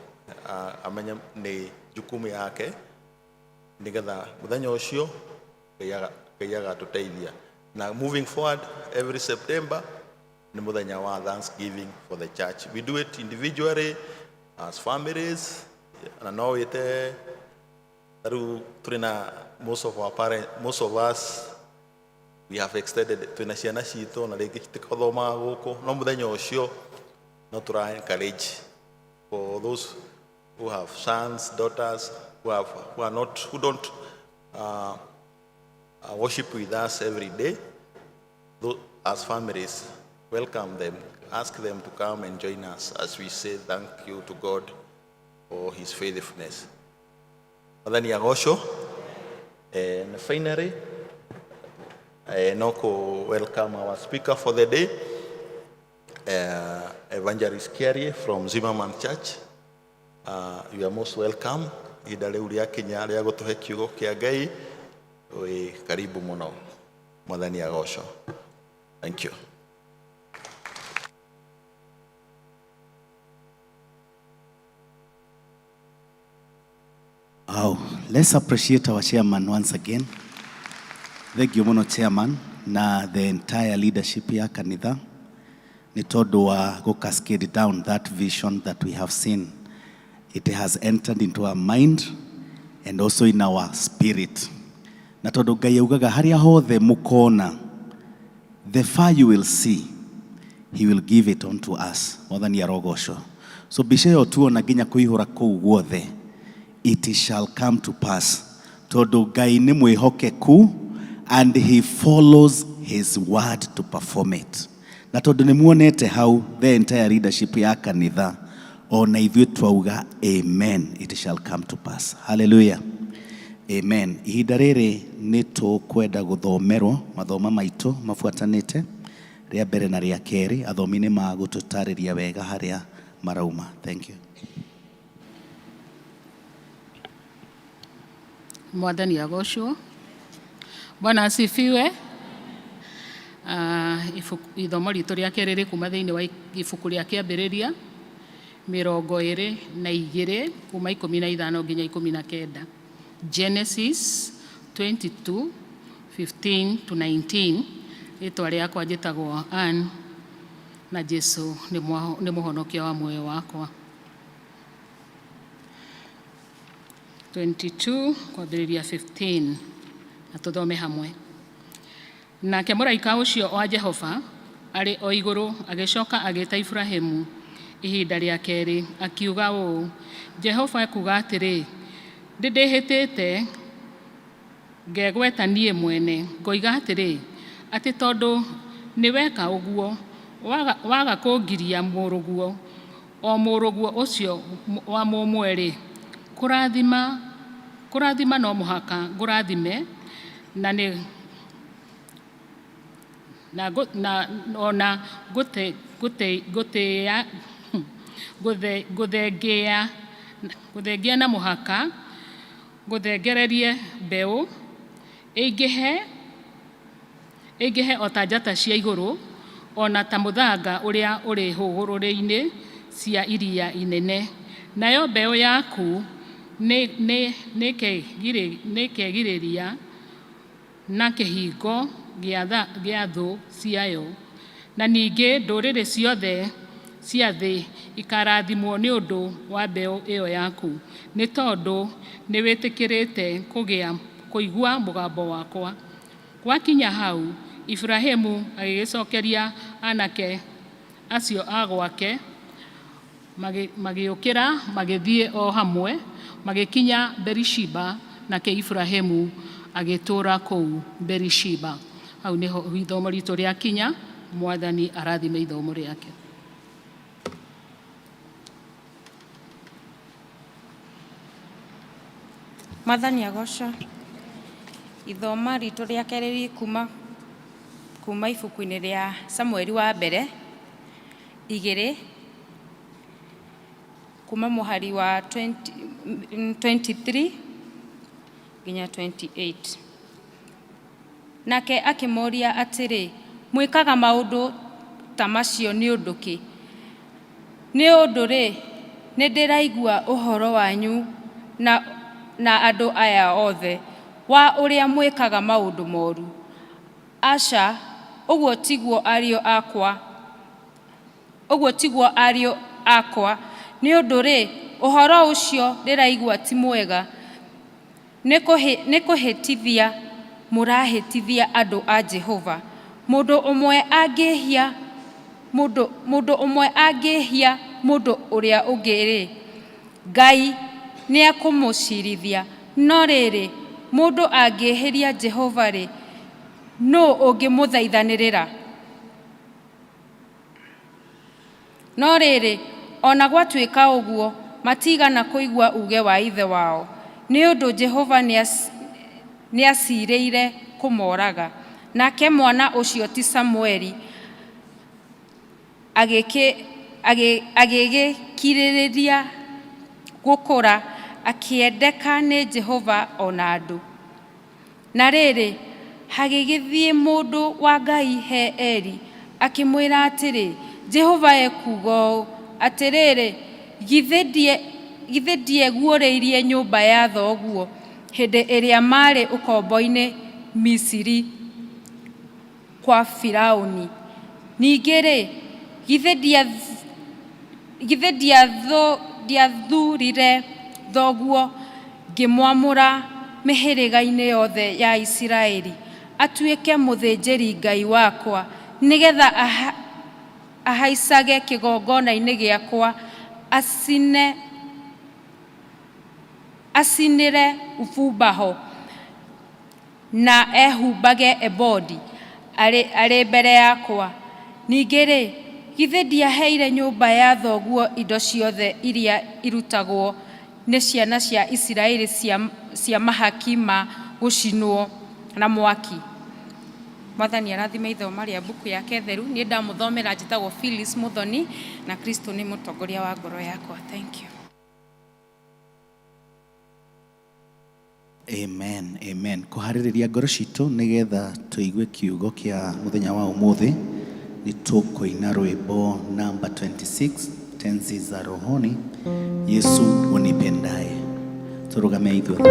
Speaker 8: amenye nĩ jukumu yake nĩgetha mũthenya ũcio Ngai agatũteithia. Now moving forward, every September nĩ mũthenya wa Thanksgiving for the church. We do it individually as families, na no wĩte rĩu tũrĩ na most of us we have extended twĩna ciana citũ na rĩngĩ citikathomaga gũkũ, no mũthenya ũcio no tũra encourage for those who have sons, daughters, who don't worship with us every day. As families, welcome them, ask them to come and join us as we say thank you to God for His faithfulness. Mwathani agocwo. And finally, no welcome our speaker for the day, Evangelist Kiarie from Zimmerman Church. You are most welcome. Ihinda rĩu rĩa Kenya rĩa gũtũhe kiugo kĩa Ngai, karibu mũno. Mwathani agocwo. Thank you.
Speaker 1: Wow, let's appreciate our chairman once again. Thank you muno chairman na the entire leadership ya kanitha ni tondu wa go cascade down that vision that we have seen. It has entered into our mind and also in our spirit. Na tondu Ngai augaga haria hothe mukona, the far you will see, He will give it unto us. Mwathani arogocwo. So bica yo tuona nginya kuihura kuu guothe, it shall come to pass. Tondu Ngai ni mwihokeku and He follows His word to perform it. Na tondu ni muonete hau the entire leadership ya kanitha, ona ithuĩ twauga amen, it shall come to pass. Hallelujah. Amen. Ihinda rĩrĩ nĩ tũkwenda gũthomerwo mathoma maitũ mabuatanĩte, rĩa mbere na rĩa kerĩ. Athomi nĩ magũtũtarĩria wega harĩa marauma. Thank you.
Speaker 4: Mwathani agocwo. Bwana asifiwe. Ithomo ritũ rĩa kerĩ rĩ kuma thĩinĩ wa ibuku rĩa Kĩambĩrĩria 22 kuma 15 nginya 19. Genesis 22:15 to 19. Rĩtwa rĩakwa njĩtagwo Ann na Jesu nĩ mũhonokia wa muoyo wakwa. 22 kwambĩrĩria 15 na tũthome hamwe. Nake mũraika ũcio wa Jehova arĩ o igũrũ agĩcoka agĩĩta Iburahĩmu ihinda rĩa kerĩ akiuga ũũ: Jehova ekuuga atĩrĩ, ndĩhĩtĩte ngegweta niĩ mwene, ngoiga atĩrĩ, atĩ tondũ nĩ weka ũguo, waga kũngiria mũrũguo, o mũrũguo ũcio wa mũmwe-rĩ, kũrathima no mũhaka ngũrathime, ona gũthengia na mũhaka ngũthengererie mbeũ ĩingĩhe o ta njata cia igũrũ, ona ta mũthanga ũrĩa ũrĩ hũgũrũrũ-inĩ cia iria inene. Nayo mbeũ yaku nĩkegirĩria na kĩhingo gĩa thũ ciayo, na ningĩ ndũrĩrĩ ciothe cia thĩ ikarathimwo nĩ ũndũ wa mbeũ ĩyo yaku, nĩ tondũ nĩ wĩtĩkĩrĩte kũigua mũgambo wakwa. Gwakinya hau, Iburahĩmu agĩgĩcokeria anake acio a gwake, magĩũkĩra magĩthiĩ o hamwe, magĩkinya Berishiba, nake Iburahĩmu agĩtũũra kũu Berishiba. Hau nĩho ithomo ritũ rĩakinya. Mwathani arathime ithomo rĩake.
Speaker 3: Mwathani agocwo. Ithoma ritũ rĩa kerĩ kuma ibuku-inĩ rĩa Samueli wa mbere 2 kuma mũhari wa 23 nginya 28. Nake akĩmoria atĩrĩ, mwĩkaga maũndũ ta macio nĩ ũndũ kĩ? Nĩ ũndũ-rĩ, nĩ ndĩraigua ũhoro wanyu na andũ aya othe wa ũrĩa mwĩkaga maũndũ moru. Aca, ũguo tiguo ariũ akwa, Ũguo tiguo ariũ akwa, nĩ ũndũ rĩ, ũhoro ũcio ndĩraigua ti mwega. Nĩ kũhĩtithia mũrahĩtithia andũ a Jehova. Mũndũ ũmwe angĩhia mũndũ ũrĩa ũngĩ rĩ, Ngai nĩ ekũmũcirithia. No rĩrĩ, mũndũ angĩhĩria Jehova rĩ, nũ ũngĩmũthaithanĩrĩra? No rĩrĩ, ona gwatuĩka ũguo, matigana kũigua uge wa ithe wao, nĩ ũndũ Jehova nĩ acirĩire kũmoraga. Nake mwana ũcio ti Samueli agĩgĩkirĩrĩria gũkũra, akĩendeka nĩ Jehova ona andũ. Na rĩrĩ, hagĩgĩthiĩ mũndũ wa Ngai he Eli, akĩmwĩra atĩrĩ, Jehova ekuuga ũũ, atĩrĩrĩ, githĩ ndieguũrĩirie nyũmba ya thoguo hĩndĩ ĩrĩa marĩ ũkombo-inĩ Misiri kwa Firaũni? Ningĩ rĩ, githĩ ndiathurire thoguo ngĩmwamũra mĩhĩrĩga-inĩ yothe ya Isiraeli atuĩke mũthĩnjĩri Ngai wakwa, nĩgetha ahaicage kĩgongona-inĩ gĩakwa, acinĩre ũbumba ho, na ehumbage ebodi arĩ mbere yakwa. Ningĩ rĩ, githĩ ndiaheire nyũmba ya thoguo indo ciothe iria irutagwo nĩ ciana cia Isiraeli cia mahaki ma gũcinwo na mwaki? Mwathani arathime ithoma rĩa mbuku yake theru. Niĩ ndamũthomera njĩtagwo Phyllis Muthoni, na Kristo nĩ mũtongoria wa ngoro yakwa. Thank you.
Speaker 1: Amen, amen. Kuharĩrĩria ngoro citũ nĩgetha tũigue kiugo kĩa mũthenya wa ũmũthĩ, nĩ tũkũina rwĩmbo namba 26, tenzi za rohoni, Yesu unipendaye. Tũrũgame ithuothe.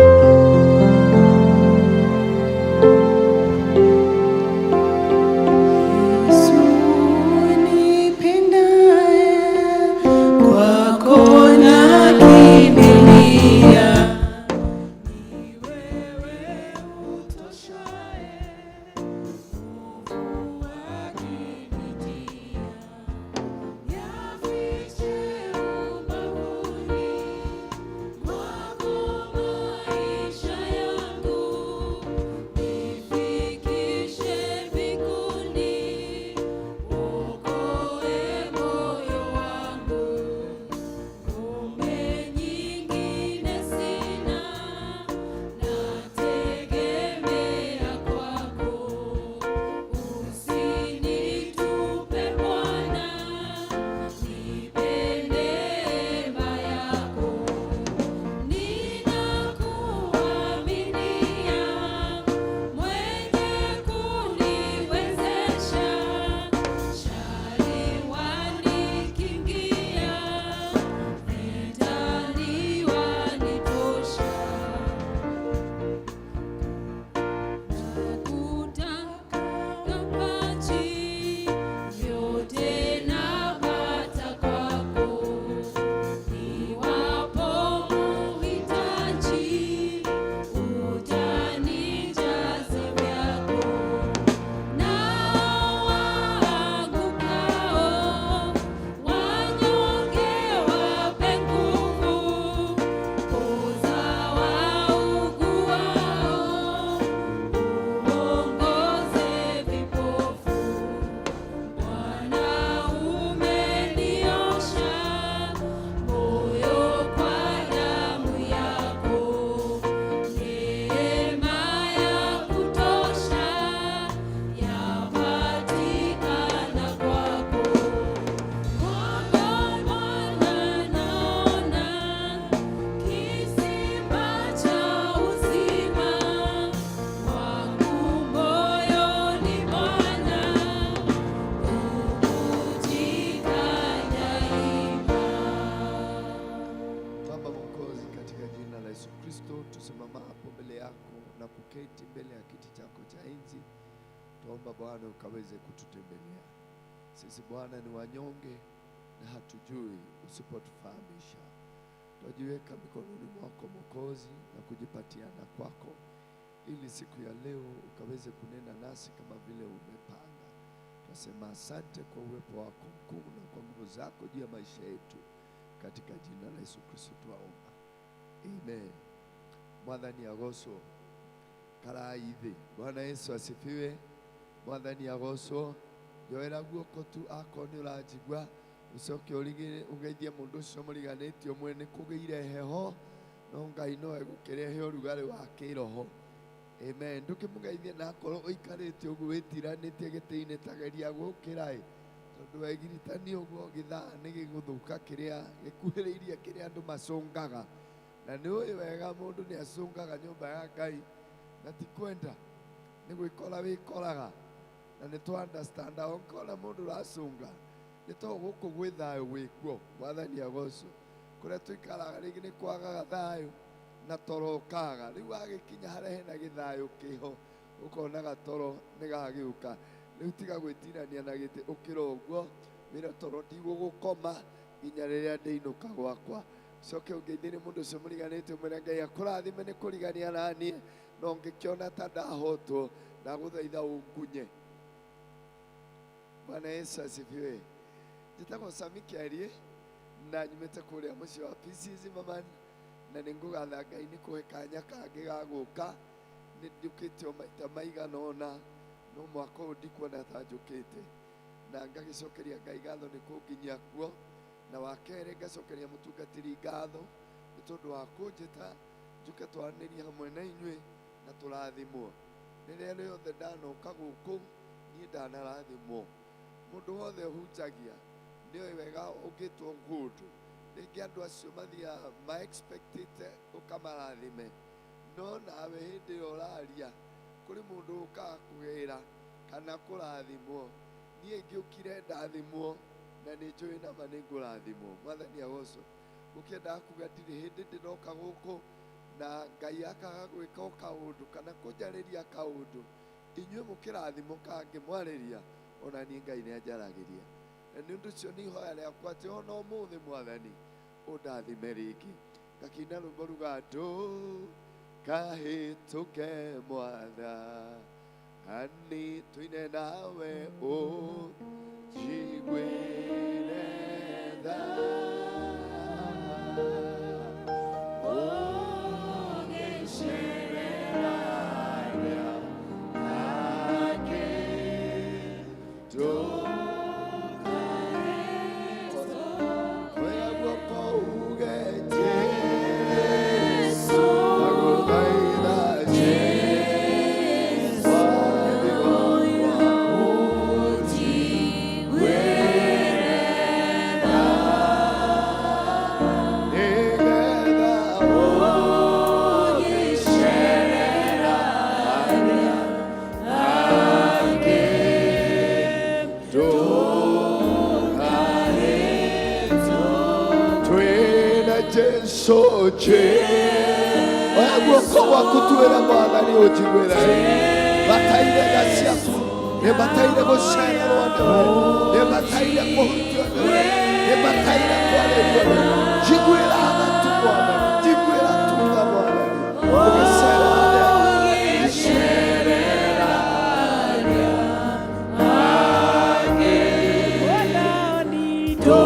Speaker 9: Tuomba Bwana ukaweze kututembelea sisi. Bwana ni wanyonge, na hatujui usipotufahamisha. Tujiweka mikononi mwako Mwokozi na kujipatiana kwako, ili siku ya leo ukaweze kunena nasi kama vile umepanga. Tunasema asante kwa uwepo wako mkuu na kwa nguvu zako juu ya maisha yetu, katika jina la Yesu Kristo tunaomba, amen. Mwathani agoco karaithi. Bwana Yesu asifiwe. Mwathani agoco. Njoera guoko tu ako ni urajigua, ucoke urigire ugeithie mundu ucio muriganitio mwene kugeire heho, no Ngai no egukirehe urugari wa kiroho. Amen. Ndukimugeithie na korwo uikarite uguo witiranetie giti-ini tageria gukirai, tondu wegiritani uguo githaa ni giguthuka kiria gikuhiriirie kiria andu macungaga, na ni uyu wega mundu ni acungaga nyumba ya Ngai na ti kwenda ni gwikora wikoraga, na ni tu understand onkora mundu racunga ni to guku gwi thayo gwikuo. Mwathani agoco. Kuria tuikaraga ringi ni kwagaga thayo na toro ukaga. Riu agikinya haria hena githayo kiho ukonaga toro ni gagiuka. Riu tiga gwitirania na giti ukira uguo wira toro ndigugukoma nginya riria ndiinuka gwakwa. Coke ungeithie mundu ucio muriganite mwene Ngai akurathime ni kurigania nanie, no ngikiona ta ndahotwo ndaguthaitha ungunye. Bwana Yesu asifiwe. Njĩtagwo Sami Kĩarie na nyumĩte kũrĩa mũciĩ wa PCs Mamani, na nĩ ngũgatha Ngai nĩ kũhe kanya kangĩ ga gũka. Nĩ njũkĩte maita maigana ũna, no mwaka ũyũ ndikuona ta njũkĩte, na ngagĩcokeria Ngai ngatho nĩ kũnginyia kuo, na wa kerĩ ngacokeria mũtungatĩri ngatho nĩ tondũ wa kũnjĩta njũke twaranĩrie hamwe na inyuĩ na tũrathimwo. Rĩrĩa rĩothe ndanoka gũkũ niĩ ndanarathimwo. Mũndũ wothe ũhunjagia nĩ wega ũngĩtwo ngũndũ, rĩngĩ andũ acio mathiaga ma-expectĩte ũkamarathime, no nawe hĩndĩ ĩyo ũraria kũrĩ mũndũ ũkaga kũgĩra kana kũrathimwo. Niĩ ngĩũkire ndathimwo na nĩ njũĩ nama nĩ ngũrathimwo. Mwathani agoco. Ũkĩendaga kuga ndirĩ hĩndĩ ndĩroka gũkũ na Ngai akaga gwĩka o kaũndũ kana kũnjarĩria kaũndũ, inyuĩ mũkĩrathimo kangĩmwarĩria, ona niĩ Ngai nĩ anjaragĩria. Na nĩ ũndũ ũcio nĩ ihoya rĩakwa atĩ ona ũmũthĩ Mwathani ũndathime rĩngĩ. Ngakĩina rwĩmbo ruga ndũkahĩtũke Mwathani, tũine nawe ũnjiguĩre tha. Guoko gwaku twĩra Mwathani ũnjiguĩre. Bataire tha ciaku, nĩ bataire gũcererwo nĩwe, nĩ bataire kũhutio nĩwe, nĩ bataire kwarĩrio nĩwe. Njiguĩra tha tu Mwathani, njiguĩra tu tha Mwathani, ũgĩcerera do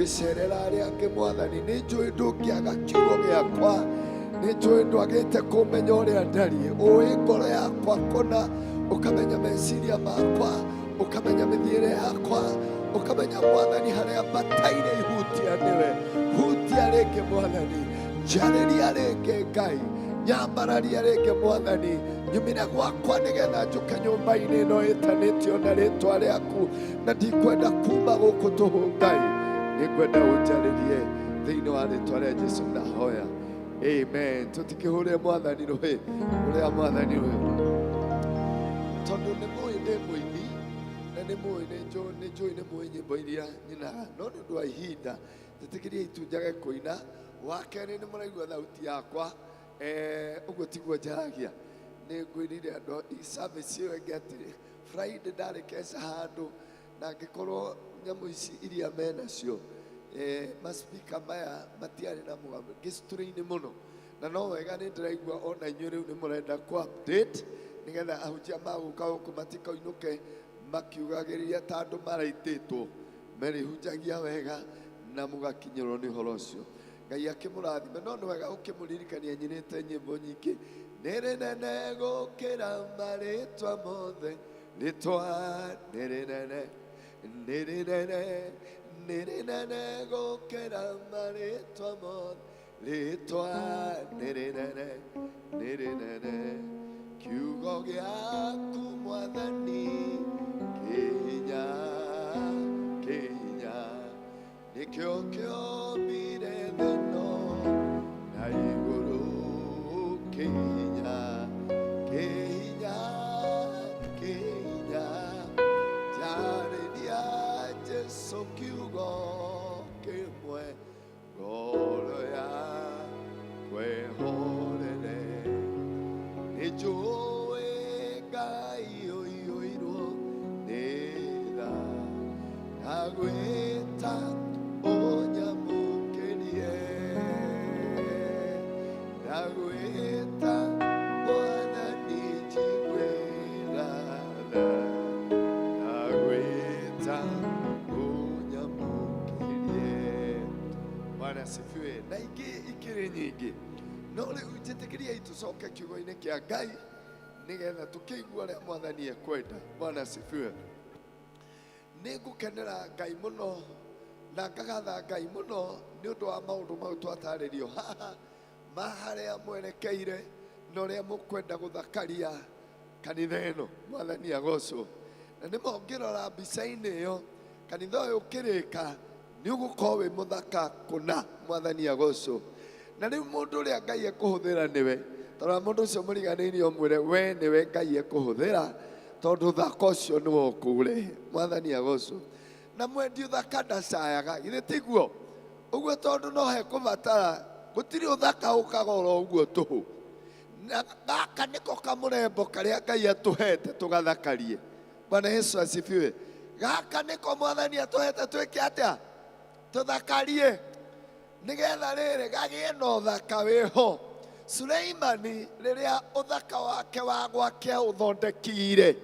Speaker 9: gũgĩcerera arĩa angĩ Mwathani. Nĩ njũĩ ndũngĩaga kiugo gĩakwa, nĩ njũĩ ndwagĩte kũmenya ũrĩa ndariĩ. Ũĩ ngoro yakwa kũna, ũkamenya meciria makwa, ũkamenya mĩthiĩre yakwa, ũkamenya Mwathani harĩa mataire ihutia nĩwe. Hutia rĩngĩ Mwathani, njarĩria rĩngĩ Ngai, nyambararia rĩngĩ Mwathani, nyumire gwakwa nĩgetha njũke nyũmba-inĩ ĩno ĩtanĩtio na rĩtwa rĩaku, na ndikwenda kuma gũkũ tũhũ Ngai, nĩngwenda ũnjarĩrie thĩinĩ wa rĩtwa rĩa Jesũ ndahoya, amen. Tũtikĩhũre Mwathani rũhĩ, ũrĩa Mwathani ũyũ, tondũ nĩ mũĩ ndĩ mũini na nĩ mũĩ nĩ mũĩ nyĩmbo iria nyinaga, no nĩ ũndũ wa ihinda tũtikĩrie itunjage kũina. Wa kerĩ nĩ mũraigua thauti yakwa, ũguo tiguo njaragia. Nĩ ngwĩrire andũ service ĩyo ĩngĩ atĩrĩ, Friday ndarĩ keca handũ na ngĩkorwo nyamũ ici iria menacio, maspika maya matiarĩ na mũgambo, ngĩcitũrĩ-inĩ mũno, na no wega nĩ ndĩraigua ona inyuĩ rĩu nĩ mũrenda ku update nĩgetha ahunjia magũka gũkũ matikoinũke makiugagĩrĩria ta andũ maraitĩtwo, merĩhunjagia wega na mũgakinyĩrwo nĩ ũhoro ũcio. Ngai akĩmũrathime. No nĩ wega ũkĩmũririkania nyinĩte nyĩmbo nyingĩ. Nĩ rĩnene gũkĩra marĩtwa mothe, rĩtwa nĩ rĩnene, nĩ rĩnene, nĩ rĩnene gũkĩra marĩtwa mothe, rĩtwa nĩ rĩnene, nĩ rĩnene. Kiugo gĩaku Mwathani kĩhinya, kĩhinya, nĩkĩo kĩombire thĩ ĩno na igũrũ. Kĩhinya, kĩhinya, kĩhinya, njarĩria Jesũ kiugo kĩmwe, ngoro yakwa ĩhorere. Nĩ njũĩ Ngai ũiyũirwo nĩ tha, ndagwĩta ũnyamũkĩrie, ndagwĩta Mwathani njiguĩra tha, ndagwĩta ũnyamũkĩrie. Bwana asifiwe. Na ingĩ ikĩrĩ nyingĩ, no rĩu njĩtĩkĩriai tũcoke kiugo-inĩ kĩa Ngai nĩgetha tũkĩigua ũrĩa Mwathani ekwenda. Bwana asifiwe. Nĩ ngũkenera Ngai mũno na ngagatha Ngai mũno nĩ ũndũ wa maũndũ mau twatarĩrio haha, harĩa mwerekeire na ũrĩa mũkwenda gũthakaria kanitha ĩno. Mwathani agocwo. Na nĩ mongĩrora mbica-inĩ ĩyo, kanitha ũyũ ũkĩrĩka nĩ ũgũkorwo wĩ mũthaka kũna. Mwathani agocwo. Na rĩu mũndũ ũrĩa Ngai ekũhũthĩra nĩwe, tondũ mũndũ ũcio mũriganĩirie ũmwĩre we nĩwe Ngai ekũhũthĩra, tondũ thaka ũcio nĩ wokũũre. Mwathani agocwo. Na mwendi ũthaka ndacayaga, githĩ tiguo? Ũguo tondũ no hekũbatara, gũtirĩ ũthaka ũkaga oro ũguo tũhũ. Na gaka nĩko kamũrembo karĩa Ngai atũhete tũgathakarie. Bwana Yesu asifiwe. Gaka nĩko Mwathani atũhete twĩke atĩa? Tũthakarie. Nĩgetha rĩrĩ gagĩe na ũthaka wĩho. Suleimani rĩrĩa ũthaka wake wa gwake ũthondekire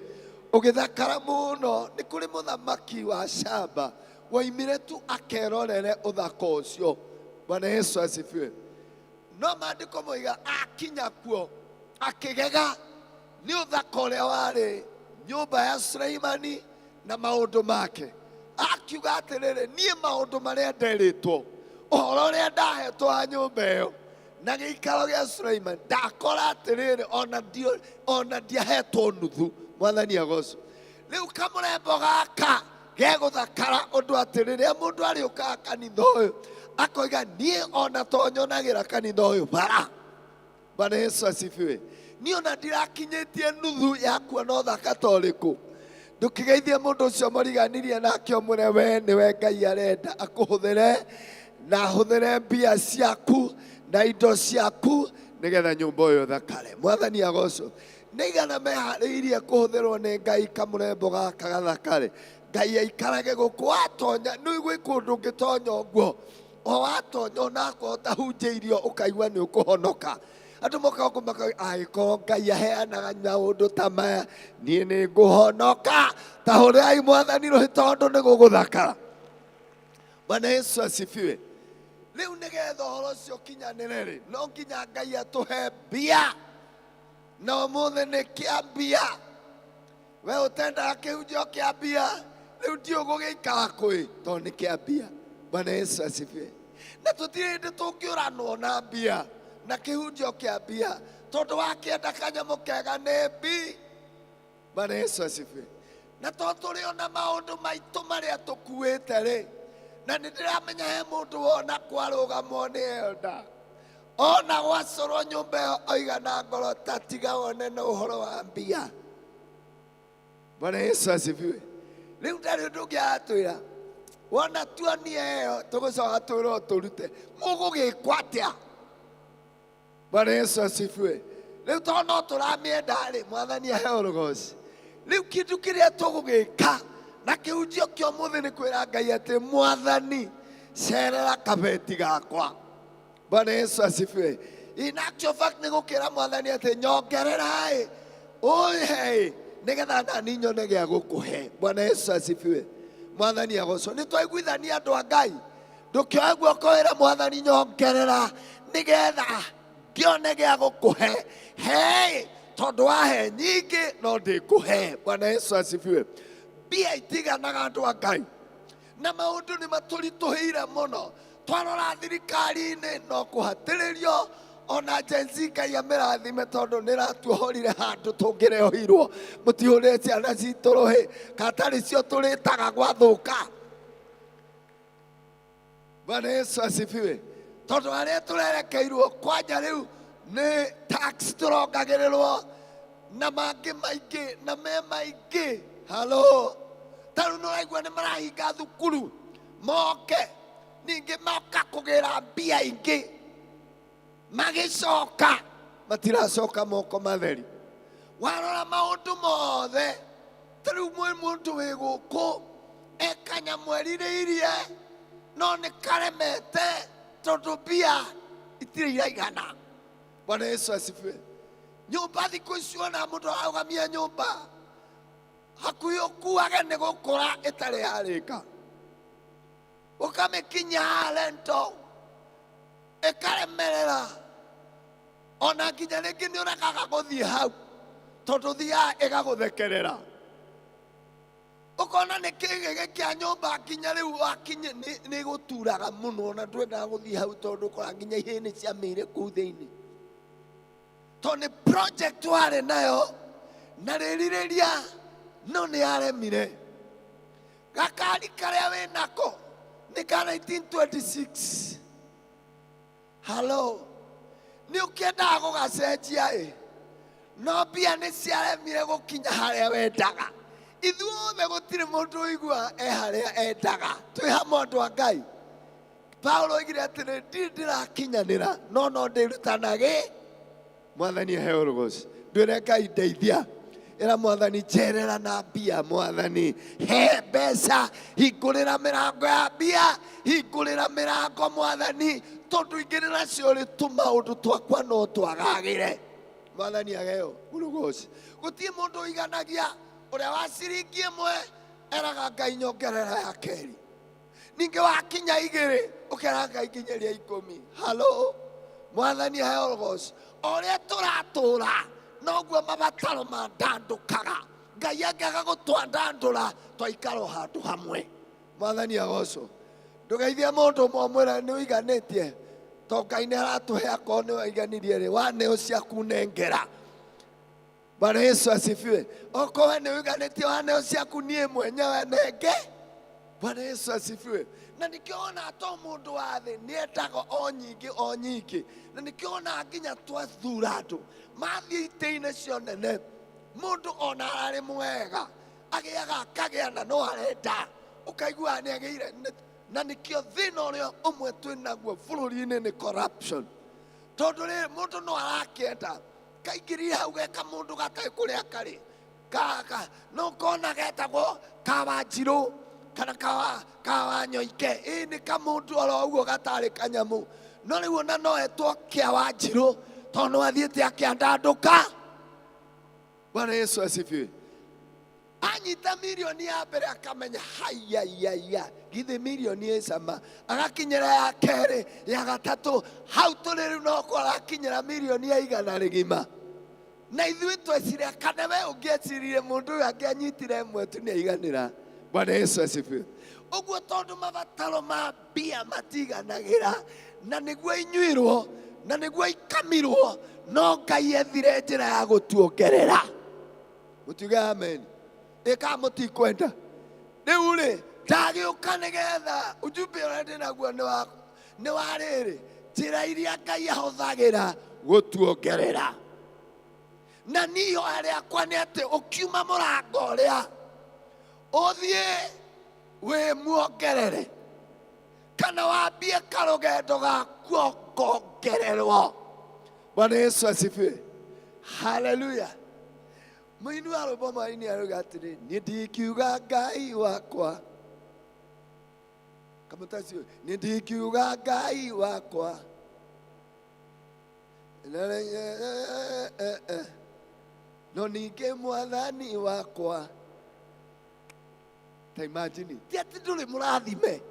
Speaker 9: ũgĩthakara mũno, nĩ kũrĩ mũthamaki wa Shaba waimire tu akerorere ũthaka ũcio. Bwana Yesu asifiwe. No maandĩko moiga akinya kuo akĩgega nĩ ũthaka ũrĩa warĩ nyũmba ya Suleimani na maũndũ make. Akiuga atĩrĩrĩ, niĩ maũndũ marĩa nderĩtwo, ũhoro ũrĩa ndahetwo wa nyũmba ĩyo na gĩikaro gĩa Suleimani, ndakora atĩrĩrĩ ona ndiahetwo nuthu. Mwathani agocwo. Rĩu kamũrembo gaka gegũthakara ũndũ atĩ rĩrĩa mũndũ arĩũkaga kanitha ũyũ akoiga niĩ ona to nyonagĩra kanitha ũyũ bara. Bwana Yesu asifiwe. Niĩ ona ndirakinyĩtie nuthu ya kuona ũthaka ta ũrĩkũ. Ndũkĩgeithie mũndũ ũcio mũriganirie nake ũmwĩre we nĩwe Ngai arenda akũhũthĩre, na ahũthĩre mbia ciaku na indo ciaku nĩgetha nyũmba ũyũ thakare. Mwathani agocwo. Nĩ igana meharĩirie kũhũthĩrwo nĩ Ngai kamũrembo gaka gathakare. Ngai aikarage gũkũ watonya, nĩ gwĩ kũndũ ũngĩtonya ũguo, o watonya onakorwo ũtahunjĩirio ũkaigua nĩ ũkũhonoka. Andũ moka gũkũ makauga angĩkorwo Ngai aheanaga maũndũ ta maya niĩ nĩ ngũhonoka. Ta hũrĩrai Mwathani rũhĩ tondũ nĩ gũgũthakara. Bwana Yesu asifiwe. Leo nigetha horo ucio kinyanire no nginya Ngai atuhe mbia na umuthi ni kiambia we utenda kihunjio kia mbia riu ndi ugugiikara kui to ni kiambia. Bwana Yesu asifiwe. Na tutirinde tungiuranwo na mbia na kihunjio kia mbia tondu wakienda kanyamu kega ni mbi. Bwana Yesu asifiwe. Na to turi ona maundu maitu maria tukuite ri na nindiramenya he mundu wona kwarugamwo ni elda ona gwacoro nyumba ĩyo oigana ngoro tatiga wone na ũhoro wa mbia. Bwana Yesu asifiwe. Rĩu ndarĩ ũndũ ũngĩ atwĩra wona tuonie ĩyo tũgũcoka twĩrwo tũrute mũgũgĩkwo atĩa. Bwana Yesu asifiwe. Rĩu tondũ no tũramĩenda-rĩ Mwathani aheo ũrogoci. Rĩu kĩndũ kĩrĩa tũgũgĩka na kĩhunjio kĩa ũmũthĩ nĩ kwĩra Ngai atĩ Mwathani cerera kabeti gakwa. Bwana Yesu asifiwe. In actual fact nĩ gũkĩra Mwathani atĩ nyongerera-ĩ ũhe nĩgetha nani nyone gĩa gũkũhe. Bwana Yesu asifiwe. Mwathani agocwo. Nĩ twaiguithania andũ a Ngai ndũkĩoe guoko wĩra Mwathani nyongerera nĩgetha ngĩone gĩa gũkũhe. He tondu wahe nyingĩ no ndĩkũhe. Bwana Yesu asifiwe. Mbia itiganaga andũ a Ngai na maũndũ nĩ matũritũhĩire mũno. Twarora thirikari-inĩ no kũhatĩrĩrio ona Gen Z Ngai amĩrathime tondu nĩratuohorire handũ tũngĩreohirwo. Mũtihũrĩre ciana citũ rũhĩ katarĩ cio tũrĩtaga gwathũka. Bwana Yesu asifiwe. Tondu arĩa tũrerekeirwo kwanja rĩu nĩ tax tũrongagĩrĩrwo na mangĩ maingĩ na me maingĩ. Halo, tarĩu nĩũraigua nĩ marahinga thukuru moke ningĩ moka kũgĩra mbia ingĩ magĩcoka matiracoka moko matheri. Warora maũndũ mothe tarĩu mũndũ wĩ gũkũ ekanyamũ erirĩirie no nĩ karemete tondu mbia itirĩ iraigana. Bwana Yesu asifiwe. Nyũmba thikũ ici ona mũndũ araugamia nyũmba hakuhĩ ũkuage nĩ gũkũra ĩtarĩ yarĩka. Ũkamĩkinya rento ĩkaremerera ona nginya rĩngĩ nĩ ũrekaga gũthiĩ hau tondu thiaga ĩgagũthekerera. Ũkona nĩ kĩgĩgĩ kĩa nyũmba nginya rĩu wakinye nĩ gũturaga mũno na ndwendaga gũthiĩ hau tondu ũkora nginya ihĩĩ nĩ ciamĩire kũu thĩinĩ. Tondũ nĩ project warĩ nayo na rĩrirĩria no nĩ yaremire. Gakari karĩa wĩ nako nĩ ka 1926. Halo, nĩ ũkĩendaga gũgacenjia-ĩ no mbia nĩ ciaremire gũkinya harĩa wendaga. Ithuothe gũtirĩ mũndũ ũigua harĩa endaga. Twĩ hamwe andũ a Ngai. Paulo oigire atĩrĩ ndirĩ ndĩrakinyanĩra no ndĩrutanage. Mwathani aheo ũrogoci. Ndwĩre Ngai ndeithia. Ĩra Mwathani njerera na mbia. Mwathani he mbeca hingũrĩra mĩrango ya mbia hingũrĩra mĩrango Mwathani tondu ingĩ nacio rĩ tũmaũndũ twakwa no twagagĩre. Mwathani aheo ũrogoci. Gũtirĩ mũndũ ũiganagia ũrĩa wa ciringi ĩmwe eraga Ngai nyongerera ya kerĩ. Ningĩ wakinya igĩrĩ ũkera Ngai nginyĩria 10. Halo, Mwathani aheo ũrogoci. Ũrĩa tũratũra noguo mabataro mandandũkaga. Ngai angĩaga gũtwandandũra twaikara handũ hamwe. Mwathani agocwo. Ndũgeithie mũndũ ũmwĩre nĩ ũiganĩtie to Ngai nĩ aratũhe akorwo nĩ waiganirie rĩ waneo ciaku nengera. Bwana Yesu asifiwe. Okorwo nĩ ũiganĩtie waneo ciaku niĩ mwenyewe nenge. Bwana Yesu asifiwe. Na nikiona to mũndũ wa thĩ nĩ endaga o nyingĩ na nikiona nginya twathura andũ mathiĩ itĩ-inĩ cio nene mũndũ ona arĩ mwega agĩaga akagĩa na no arenda ũkaigua nĩ agĩire. Na nikĩo thĩna ũrĩa ũmwe twĩ naguo bũrũri-inĩ nĩ corruption. Tondu rĩ mũndũ no arakĩenda kaingĩrire hau geka mũndũ gatarĩ kũrĩa karĩ no kona getagwo Kawanjirũ kana Kawanyoike. Ĩĩ nĩ kamũndũ oro ũguo gatarĩ kanyamũ no rĩu ona no etwo Kĩawanjirũ tondũ athiĩte akĩandandũka. Bwana Yesu asifiwe. anyita mirioni ya mbere akamenya hayayaya githe mirioni ĩcama, agakinyĩra ya kerĩ, ya gatatũ, hau tũrĩ rĩu no kũrakinyĩra mirioni ya 100 rĩgima. Na ithuĩ twecire kana we ũngĩecirire mũndũ ũyũ angĩanyitire ĩmwe tu nĩaiganĩra. Bwana Yesu asifiwe. Ũguo tondũ mabataro ma mbia matiganagĩra, na nĩguo inyuĩrwo, na nĩguo ikamirwo, no Ngai ethire njĩra ya gũtuongerera. Mũtuge amen. Ĩka mũtikwenda. Rĩu rĩ, ndagĩũka nĩgetha ujumbe ũrĩa ndĩ naguo nĩ wa rĩrĩ, njĩra iria Ngai ahũthagĩra gũtuongerera. Na niyo arĩakwa nĩ atĩ ũkiuma mũrango ũrĩa ũthiĩ wĩ muongerere, kana wambie karũgendo gaku ũkongererwo. Bwana Yesu asifiwe. Haleluya. Mũini wa rwĩmbo mwaini arauga atĩrĩ, niĩ ndikiuga Ngai wakwa, kamũtaci ũyũ, niĩ ndikiuga Ngai wakwa, no ningĩ mwathani wakwa. Ta imagine, ti atĩ ndũrĩ mũrathime,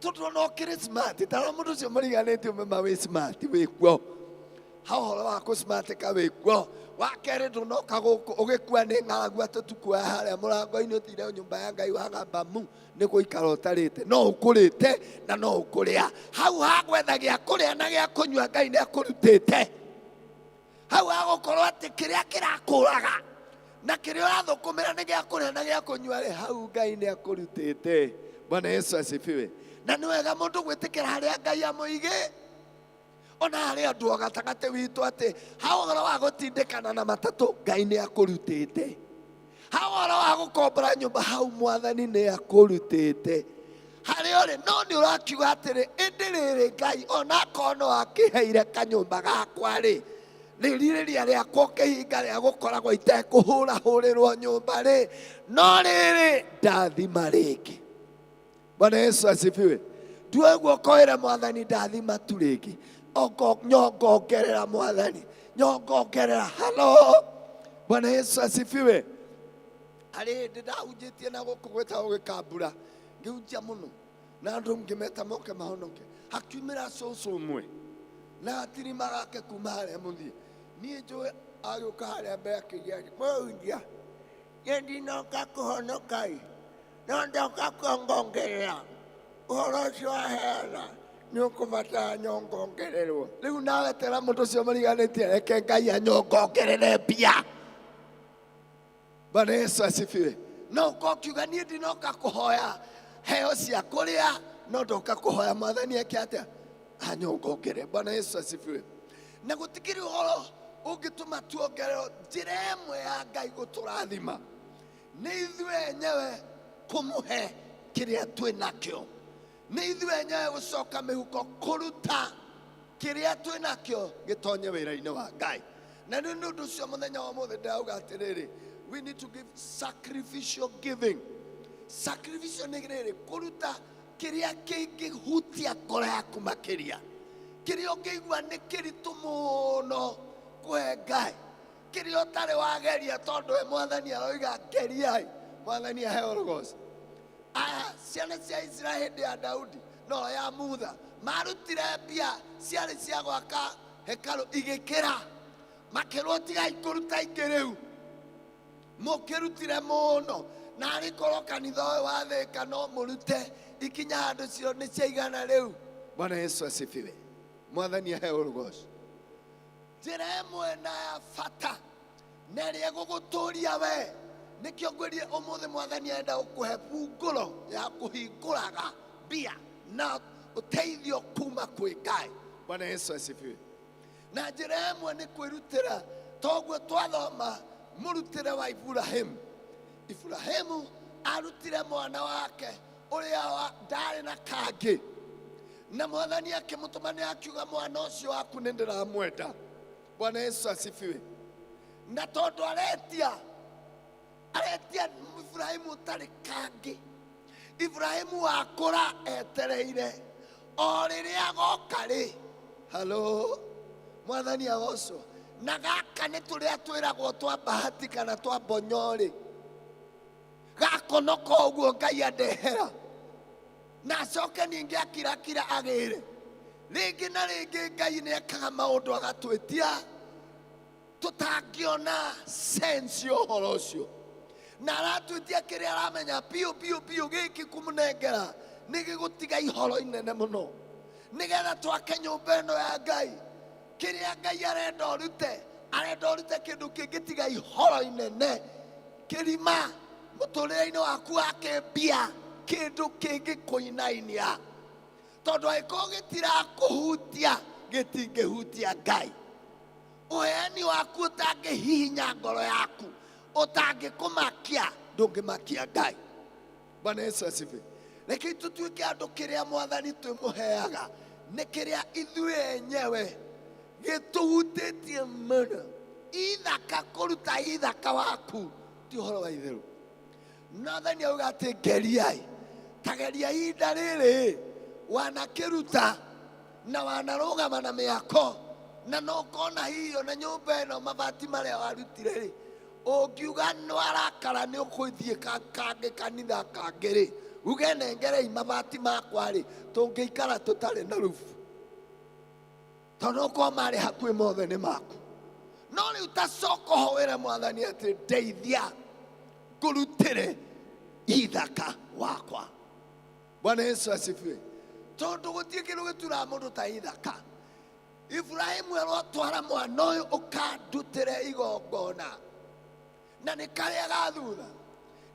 Speaker 9: tondũ no kĩrĩ smart, ta mũndũ ũcio mũriganĩtie ũmema wĩ smart wĩkuo. Ha ũhoro wa kũsmartĩka wĩkuo. Wa kerĩ ndũnoka gũkũ ũgĩkua nĩ ng'aragu atĩ tukuoya harĩa mũrango-inĩ ũtire nyũmba ya Ngai wagamba mu nĩ gũikara ũtarĩte. No ũkũrĩte na no ũkũrĩa. Hau hagwetha gĩa kũrĩa na gĩa kũnyua Ngai nĩ akũrutĩte. Hau hagũkorwo atĩ kĩrĩa kĩrakũraga na kĩrĩa ũrathũkũmĩra nĩ gĩa kũrĩa na gĩa kũnyua rĩ, hau Ngai nĩ akũrutĩte. Bwana Yesu asifiwe. Na nĩ wega mũndũ gwĩtĩkĩra harĩa Ngai amũigĩ. Ona harĩa andũ gatagatĩ witũ atĩ ha ũhoro wa gũtindĩkana na matatũ Ngai nĩ akũrutĩte. Ha ũhoro wa gũkombora nyũmba hau Mwathani nĩ akũrutĩte. Harĩa ũrĩ no nĩ ũrakiuga atĩrĩ, ĩndĩ rĩrĩ Ngai ona akorwo no akĩheire kanyũmba gakwa rĩ, rĩrirĩria rĩakwa ũkĩhinga rĩa gũkoragwo itekũhũrahũrĩrwo nyũmba rĩ, no rĩrĩ ndathima rĩngĩ. Bwana Yesu asifiwe. Nduĩ guoko ĩre Mwathani ndathima tu rĩngĩ. Nyongongerera Mwathani, nyongongerera. Halo. Bwana Yesu asifiwe. Harĩ hĩndĩ ndahunjĩtie na gũkũ gwĩtagwo Gĩkambura, ngĩhunjia mũno na andũ ngĩmeta moke mahonoke. Hakiumĩra cũcũ ũmwe na gatirima gake kuma harĩa mũthia. Niĩ njũĩ agĩũka harĩa mbere akĩgia mũhunjia, niĩ ndinoka kũhonoka ĩ, no ndoka kuongongerera ũhoro ũcio waheana. Nĩ ũkũbatara nyongongererwo. Rĩu nawe tera mũndũ ũcio mũriganĩtie reke Ngai anyongongerere mbia. Bwana Yesu asifiwe. No ũkiuga niĩ ndinoka kũhoya heo cia kũrĩa, no ndoka kũhoya Mwathani eke atĩa anyongongere. Bwana Yesu asifiwe. Na gũtikĩrĩ ũhoro ũngĩtũma tuongererwo. Njĩra ĩmwe ya Ngai gũtũrathima nĩ ithuĩ enyewe kũmũhe kĩrĩa twĩ nakĩo. Nĩ ithuĩ enyewe gũcoka mĩhuko kũruta kĩrĩa twĩ nakĩo gĩtonye wĩra-inĩ wa Ngai. Na nĩ ũndũ ũcio mũthenya wa ũmũthĩ ndĩrauga atĩrĩrĩ, we need to give sacrificial giving. Sacrificial nĩ rĩrĩ, kũruta kĩrĩa kĩngĩhutia ngoro yaku makĩria, kĩrĩa ũngĩigua nĩ kĩritũ mũno kũhe Ngai, kĩrĩa ũtarĩ wageria tondũ we Mwathani aroiga ngeriai, Mwathani aheo ũrogoci. Aya ciana cia Israeli hĩndĩ ya Daudi no ya Mutha marutire mbia ciarĩ cia gwaka hekalu igĩkĩra, makĩrwo tigai kũruta ingĩ rĩu, mũkĩrutire mũno. Na arĩkorwo kanitha ũyũ wa Thĩka no mũrute ikinya handũ cio nĩ ciaigana rĩu. Bwana Yesu asifiwe. Mwathani aheo ũrogoci. Njĩra ĩmwe na ya bata na ĩrĩa ĩgũgũtũria we, nĩkĩo ngwĩrie ũmũthĩ Mwathani arenda gũkũhe mbungũro ya kũhingũraga mbia na ũteithio kuma kwĩ Ngai. Bwana Yesu asifiwe. Na njĩra ĩmwe nĩ kwĩrutĩra, toguo twathoma mũrutĩre wa Ibrahimu. Ibrahimu arutire mwana wake ũrĩa ndarĩ na kangĩ, na Mwathani akĩmũtũma nĩ akiuga mwana ũcio waku nĩ ndĩramwenda. Bwana Yesu asifiwe. Na tondũ aretia Ibrahimu ũtarĩ kangĩ, Ibrahimu wakũra etereire o rĩrĩa agoka rĩ. Halo. Mwathani agocwo. Na gaka nĩ tũrĩa twĩragwo twa bahati kana twa mbonyo rĩ. gakonoko uguo Ngai andehera na acoke ningĩ akirakira agĩre rĩngĩ na rĩngĩ. Ngai nĩ ekaga maũndũ agatwĩtia tũtangĩona sense ya ũhoro ũcio, na aratwĩtia kĩrĩa aramenya biũ gĩkĩ kũmũnengera nĩ gĩgũtiga ihoro inene mũno nĩgetha twake nyũmba ĩno ya Ngai. Kĩrĩa Ngai arenda ũrute kĩndũ kĩngĩtiga ihoro inene kĩrima mũtũrĩre-inĩ waku akĩmbia kĩndũ kĩngĩkũinainia, tondũ angĩkorwo gĩtirakũhutia gĩtingĩhutia Ngai. Ũheani waku ũtangĩhihinya ngoro yaku, ũtangĩkũmakia ndũngĩmakia Ngai. Bwana Yesu asifiwe. Reke tũtuĩke andũ kĩrĩa Mwathani twĩmũheaga nĩ kĩrĩa ithuĩ enyewe gĩtũhutĩtie mũno. Ithaka kũruta ithaka waku ti ũhoro wa itherũ. Mwathani auga atĩ ngeriai, ta geria ihinda rĩrĩ wanakĩruta na wanarũgama na mĩako na no kona hiyo na nyũmba ĩno mabati marĩa warutire-rĩ, ũngiuga no arakara nĩ ũgũthiĩ kangĩ kanitha kangĩ-rĩ, uge nengerei mabati makwa-rĩ, tũngĩikara tũtarĩ na rufu, tondũ okorwo marĩ hakuhĩ mothe nĩ maku. No rĩu tacoka ũhoere Mwathani atĩ ndeithia ngũrutĩre ithaka wakwa. Bwana Yesu asifiwe. Tondũ gũtirĩ kĩndũ gĩturaga mũndũ ta ithaka. Ibrahimu arotwara mwana ũyũ ũkandutĩre igongona, na nĩ karĩa gathutha.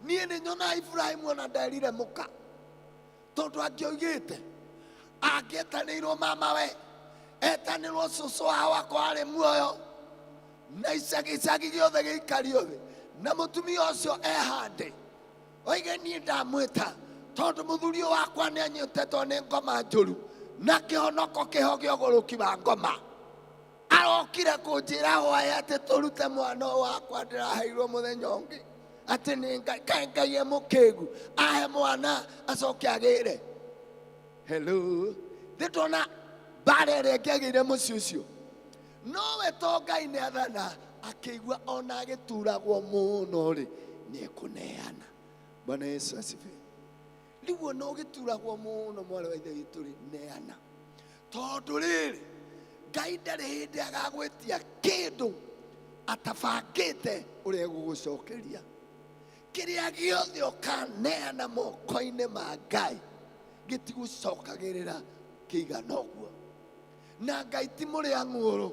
Speaker 9: Niĩ nĩ nyona Ibrahimu ona nderire mũka, tondũ angĩoigĩte angĩetanĩirwo mamawe, etanĩrwo cũcũ wao akorwo arĩ muoyo, na icagi gĩothe gĩikario thĩ, na mũtumia ũcio ehande, oige niĩ ndamwĩta tondũ mũthuri wakwa nĩ anyutetwo nĩ ngoma njũru na kĩhonoko kĩhogio ũgũrũki wa ngoma. Arokire kũnjĩra hwaĩ atĩ tũrute mwana wakwa ndĩraheirwo mũthenya ũngĩ, atĩ nĩ Ngai mũkĩgu ahe mwana acoke agĩre. Hello, ndĩtona mbara ĩrĩa ĩngĩagĩire mũciĩ ũcio. Nowe to Ngai nĩ athana akĩigua ona agĩturagwo mũno-rĩ nĩ ekũneana. Bwana Yesu asifiwe. Rĩu no gĩturagwo mũno mwarĩ wa ithe witũ-rĩ, neana, tondũ rĩrĩ Ngai ndarĩ hĩndĩ agagwĩtia kĩndũ atabangĩte ũrĩa gũgũcokeria. Kĩrĩa gĩothe ũkaneana moko-inĩ ma Ngai gĩtigũcokagĩrĩra kĩigana ũguo. Na Ngai ti mũrĩa ng'ũrũ,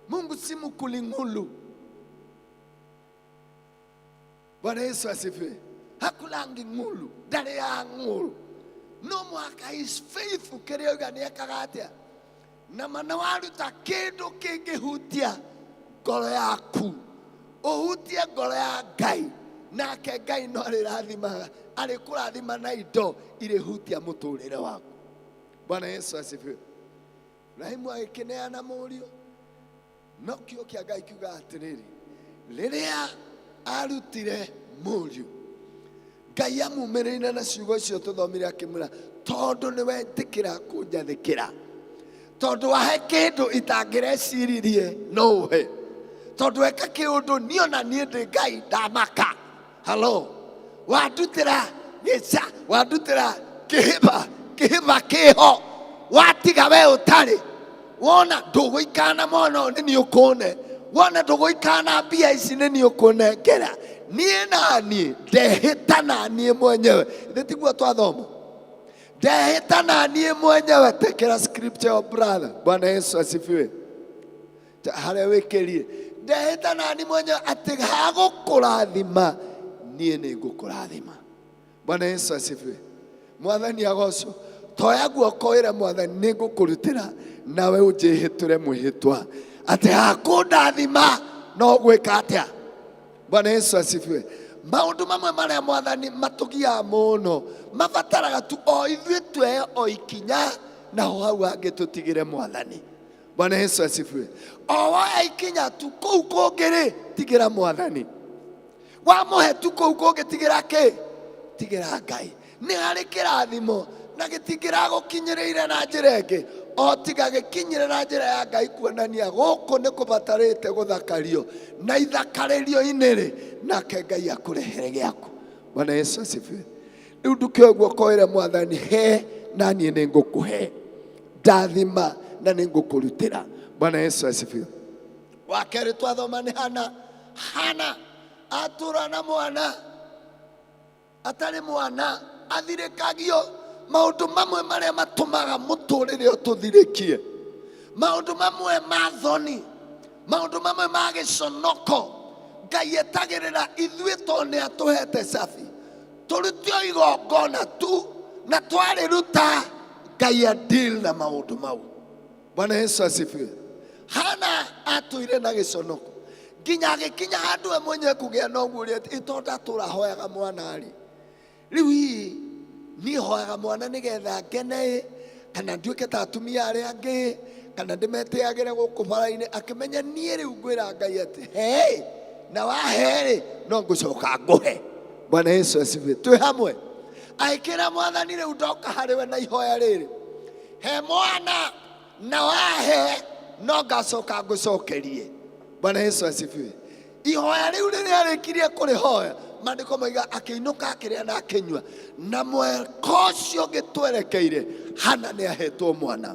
Speaker 9: Mungu si mkuling'ulu. Bwana Yesu asifiwe. Hakulangi ng'ulu, ndarĩ ya ng'ũrũ. No mwaka is faithful kĩrĩa oiga nĩ ekaga atĩa. Na mana waruta kĩndũ kĩngĩhutia ngoro yaku, ũhutie ngoro ya Ngai, nake Ngai no arĩrathimaga, arĩkũrathima na indo irĩhutia mũtũrĩre waku. Bwana Yesu asifiwe. Ibrahimu agĩkĩneana mũriũ, no kiugo kĩa Ngai kiuga atĩrĩrĩ, rĩrĩa arutire mũriũ, Ngai amumĩrĩire na ciugo icio tũthomire akĩmwĩra, tondũ nĩwetĩkĩra kũnjathĩkĩra, tondũ wahe kĩndũ itangĩreciririe no ũhe, tondũ weka kĩũndũ niĩ ona niĩ ndĩ Ngai ndamaka. Halo, wandutĩra gĩca, wandutĩra kĩhĩba kĩho, watiga we ũtarĩ, wona ndũgũikana mwana ũyũ nĩ niĩ ũkũne, wona ndũgũikana mbia ici nĩ niĩ ũkũnengera. Niĩ naniĩ ndehĩta naniĩ mwenyewe, ithe tiguo twathoma, ndehĩta naniĩ mwenyewe. Tekera scripture your brother. Bwana Yesu asifiwe. Harĩa wĩkĩrire, ndehĩta naniĩ mwenyewe atĩ hagũkũrathima niĩ nĩ ngũkũrathima. Bwana Yesu asifiwe. Mwathani agocwo. Toya guoko ĩre Mwathani nĩ ngũkũrutĩra nawe ũnjĩhĩtũre mwĩhĩtwa atĩ hakũndathima no gwĩka atĩa. Bwana Yesu asifiwe. Maũndũ mamwe marĩa Mwathani matũgiaga mũno mabataraga tu o ithuĩ tuoye o ikinya na hau hangĩ tũtigĩre Mwathani. Bwana Yesu asifiwe. O woya ikinya tu kũu kũngĩ-rĩ tigĩra Mwathani, wamũhe tu kũu kũngĩ tigĩra kĩ? Tigĩra Ngai. Nĩ harĩ kĩrathimo na gĩtingĩra gũkinyĩrĩire na njĩra ĩngĩ o tiga gĩkinyĩre na njĩra ya Ngai kuonania gũkũ nĩ kũbatarĩte gũthakario na ithakarĩrio-inĩ-rĩ, nake Ngai akũrehere gĩaku. Bwana Yesu asifiwe. Riu ndukioe guoko ire Mwathani he na niĩ nĩ ngũkũhe, ndathima na nĩ ngũkũrutĩra. Bwana Yesu asifiwe. Wa kerĩ twathoma nĩ Hana atũra na mwana atarĩ mwana, athirĩkagio maũndũ mamwe marĩa matũmaga mũtũrĩre ũtũthirĩkie, maũndũ mamwe ma thoni, maũndũ mamwe ma gĩconoko. Ngai etagĩrĩra ithuĩ tondũ nĩ atũhete cabi tũrutio igongona tu, na twarĩruta Ngai adeal na maũndũ mau. Bwana Yesu asifiwe. Hana atũire na gĩconoko nginya agĩkinya handũ we mwenyewe kũgĩa na ũguo ũrĩa tondũ ndatũrahoyaga mwana rĩ, rĩu niĩ hoyaga mwana nĩgetha ngene, kana nduĩke ta atumia arĩa angĩ, kana ndĩmetĩagĩre gũkũ bara-inĩ, akĩmenya niĩ rĩu ngwĩra Ngai atĩ hey, na wahe rĩ no ngũcoka ngũhe. Bwana Yesu asifiwe. Twĩ hamwe. Aikĩra Mwathani rĩu ndoka harĩ we na ihoya rĩrĩ, he mwana na wahe no ngacoka ngũcokerie. Bwana Yesu asifiwe. Ihoya rĩu rĩrĩa arĩkirie kũrĩhoya, maandĩko maiga akĩinũka akĩrĩa na akĩnyua, na mweko ũcio ũgĩtwerekeire Hana nĩ ahetwo mwana.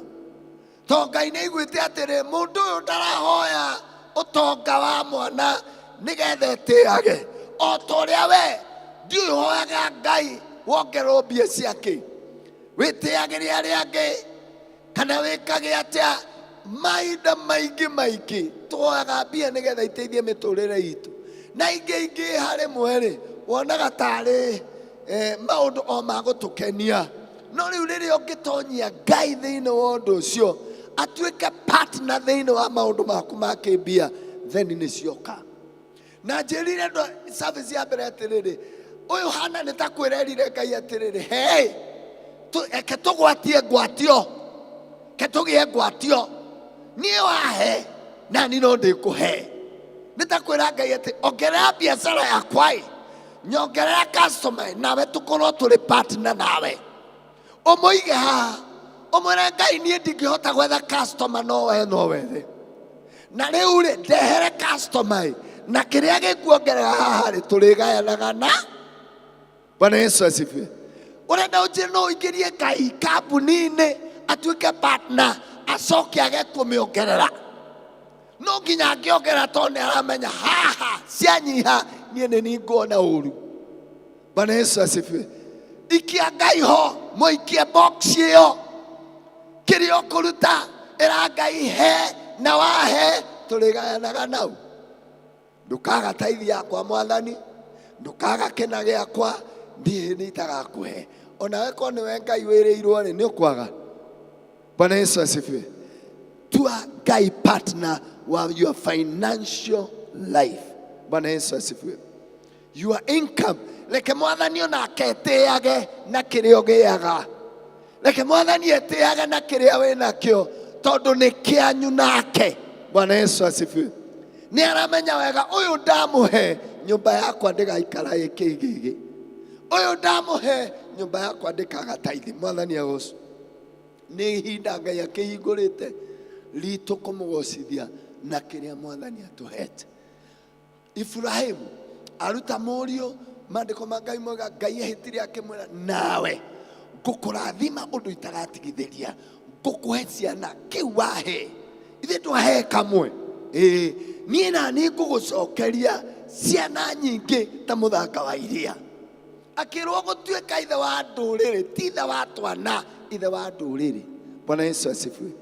Speaker 9: To Ngai nĩ aiguĩte atĩrĩ mũndũ ũyũ ndarahoya ũtonga wa mwana nĩgetha etĩage, o ta ũrĩa we ndiũhoyaga Ngai wongerwo mbia ciake wĩtĩagĩre arĩa angĩ kana wĩkage atĩa. Mahinda maingĩ twoyaga mbia nĩgetha iteithie mĩtũrĩre itũ, na ingĩ harĩ mwerĩ wonaga tarĩ maũndũ o ma gũtũkenia. No rĩu rĩrĩa ũngĩtonyia Ngai thĩinĩ wa ũndũ ũcio, atuĩke partner thĩinĩ wa maũndũ maku ma kĩmbia, then nĩ cioka. Na njĩrire andũ service ya mbere atĩrĩrĩ, ũyũ Hana nĩ ta kwĩrerire Ngai atĩrĩrĩ, hey, eke tũgwatie ngwatio, ke tũgĩe ngwatio, niĩ wahe na niĩ no ndĩkũhe. Nĩ ta kwĩra Ngai atĩ ongerera biacara yakwa, nyongerera customer, nawe tũkorwo tũrĩ partner nawe. Ũmũige haha, ũmwĩre Ngai niĩ ndingĩhota gwetha customer no wethe. Na rĩu rĩ ndehere customer, na kĩrĩa gĩkuongerera haha rĩ tũrĩgayanaga na. Bwana Yesu asifiwe. Ũrenda ũnjĩre no ũingĩrie Ngai kambuni-inĩ atuĩke partner, acoke age kũmĩongerera. No nginya angĩongerera tondũ nĩ aramenya haha cianyiha niĩ nĩ niĩ nguona ũru. Bwana Yesu asifiwe. Ikia Ngai ho, mũikie box ĩyo, kĩrĩa ũkũruta ĩra Ngai he, na wahe tũrĩgayanaga nau. Ndũkaga taithi yakwa Mwathani, ndũkaga kĩna gĩakwa, ndiĩ nĩitagakũhe. Ona we korwo nĩwe Ngai wĩrĩirwo rĩ nĩ ũkwaga. Bwana Yesu asifiwe. Tua Ngai partner wa your financial life. Bwana Yesu asifiwe. Your income, reke Mwathani ona aketĩage na kĩrĩa ũgĩaga. Reke Mwathani etĩage na kĩrĩa wĩ nakĩo, tondũ nĩ kĩanyu nake. Bwana Yesu asifiwe. Nĩ aramenya wega ũyũ ndamũhe nyũmba yakwa ndĩgaikara ĩkĩigĩgĩ, ũyũ ndamũhe nyũmba yakwa ndĩkaga taithi. Mwathani agocwo. Nĩ ihinda Ngai akĩhingũrĩte ritũ kũmũgocithia na kĩrĩa Mwathani atũhete. Ibrahimu aruta mũriũ, maandĩko ma Ngai moiga Ngai ehĩtire akĩmwĩra nawe ngũkũrathima ũndũ itagatigithĩria, ngũkũhe ciana, kĩu wahe ithe ndwahe kamwe, niĩ na niĩ ngũgũcokeria ciana nyingĩ ta mũthanga wa iria. Akĩrwo gũtuĩka ithe wa ndũrĩrĩ, ti ithe wa twana, ithe wa ndũrĩrĩ. Bwana Yesu asifiwe.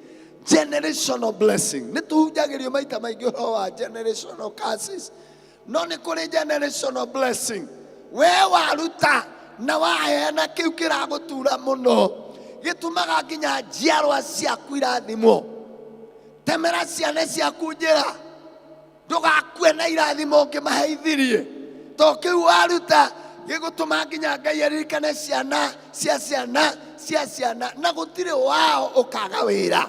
Speaker 9: Generational blessing. Nĩ tũhunjagĩrio maita maingĩ ũhoro wa generational curses, no nĩ kũrĩ generational blessing. We waruta na waheana kĩu kĩragũtura mũno, gĩtũmaga nginya njiarwa ciaku irathimwo. Temera ciana ciaku njĩra, ndũgakue na irathimo ũkĩmaheithirie, to kĩu waruta gĩgũtũma nginya Ngai aririkane ciana cia ciana cia ciana, na gũtirĩ wao ũkaga wĩra,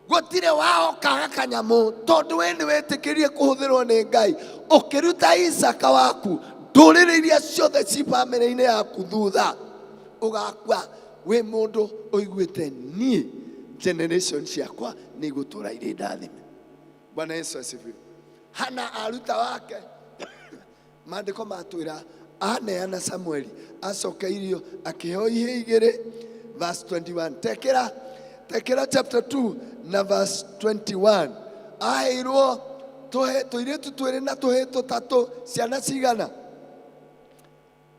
Speaker 9: gũtirĩ wao ũkaga kanyamũ, tondũ we nĩ wĩtĩkĩrie kũhũthĩrwo nĩ Ngai. Ũkĩruta Isaka waku, ndũrĩrĩ iria ciothe ci bamĩrĩ-inĩ yaku thutha ũgakua wĩ mũndũ ũiguĩte niĩ generation ciakwa nĩ igũtũra irĩ ndathime. Bwana Yesu asifiwe. Hana aruta wake maandĩko matwĩra aneana Samueli acokeirio akĩheo ihe igĩrĩ. Verse 21. Tekera chapter 2 na verse 21. Aheirwo tũirĩtu twĩrĩ na tũhĩĩ tũtatũ, ciana cigana?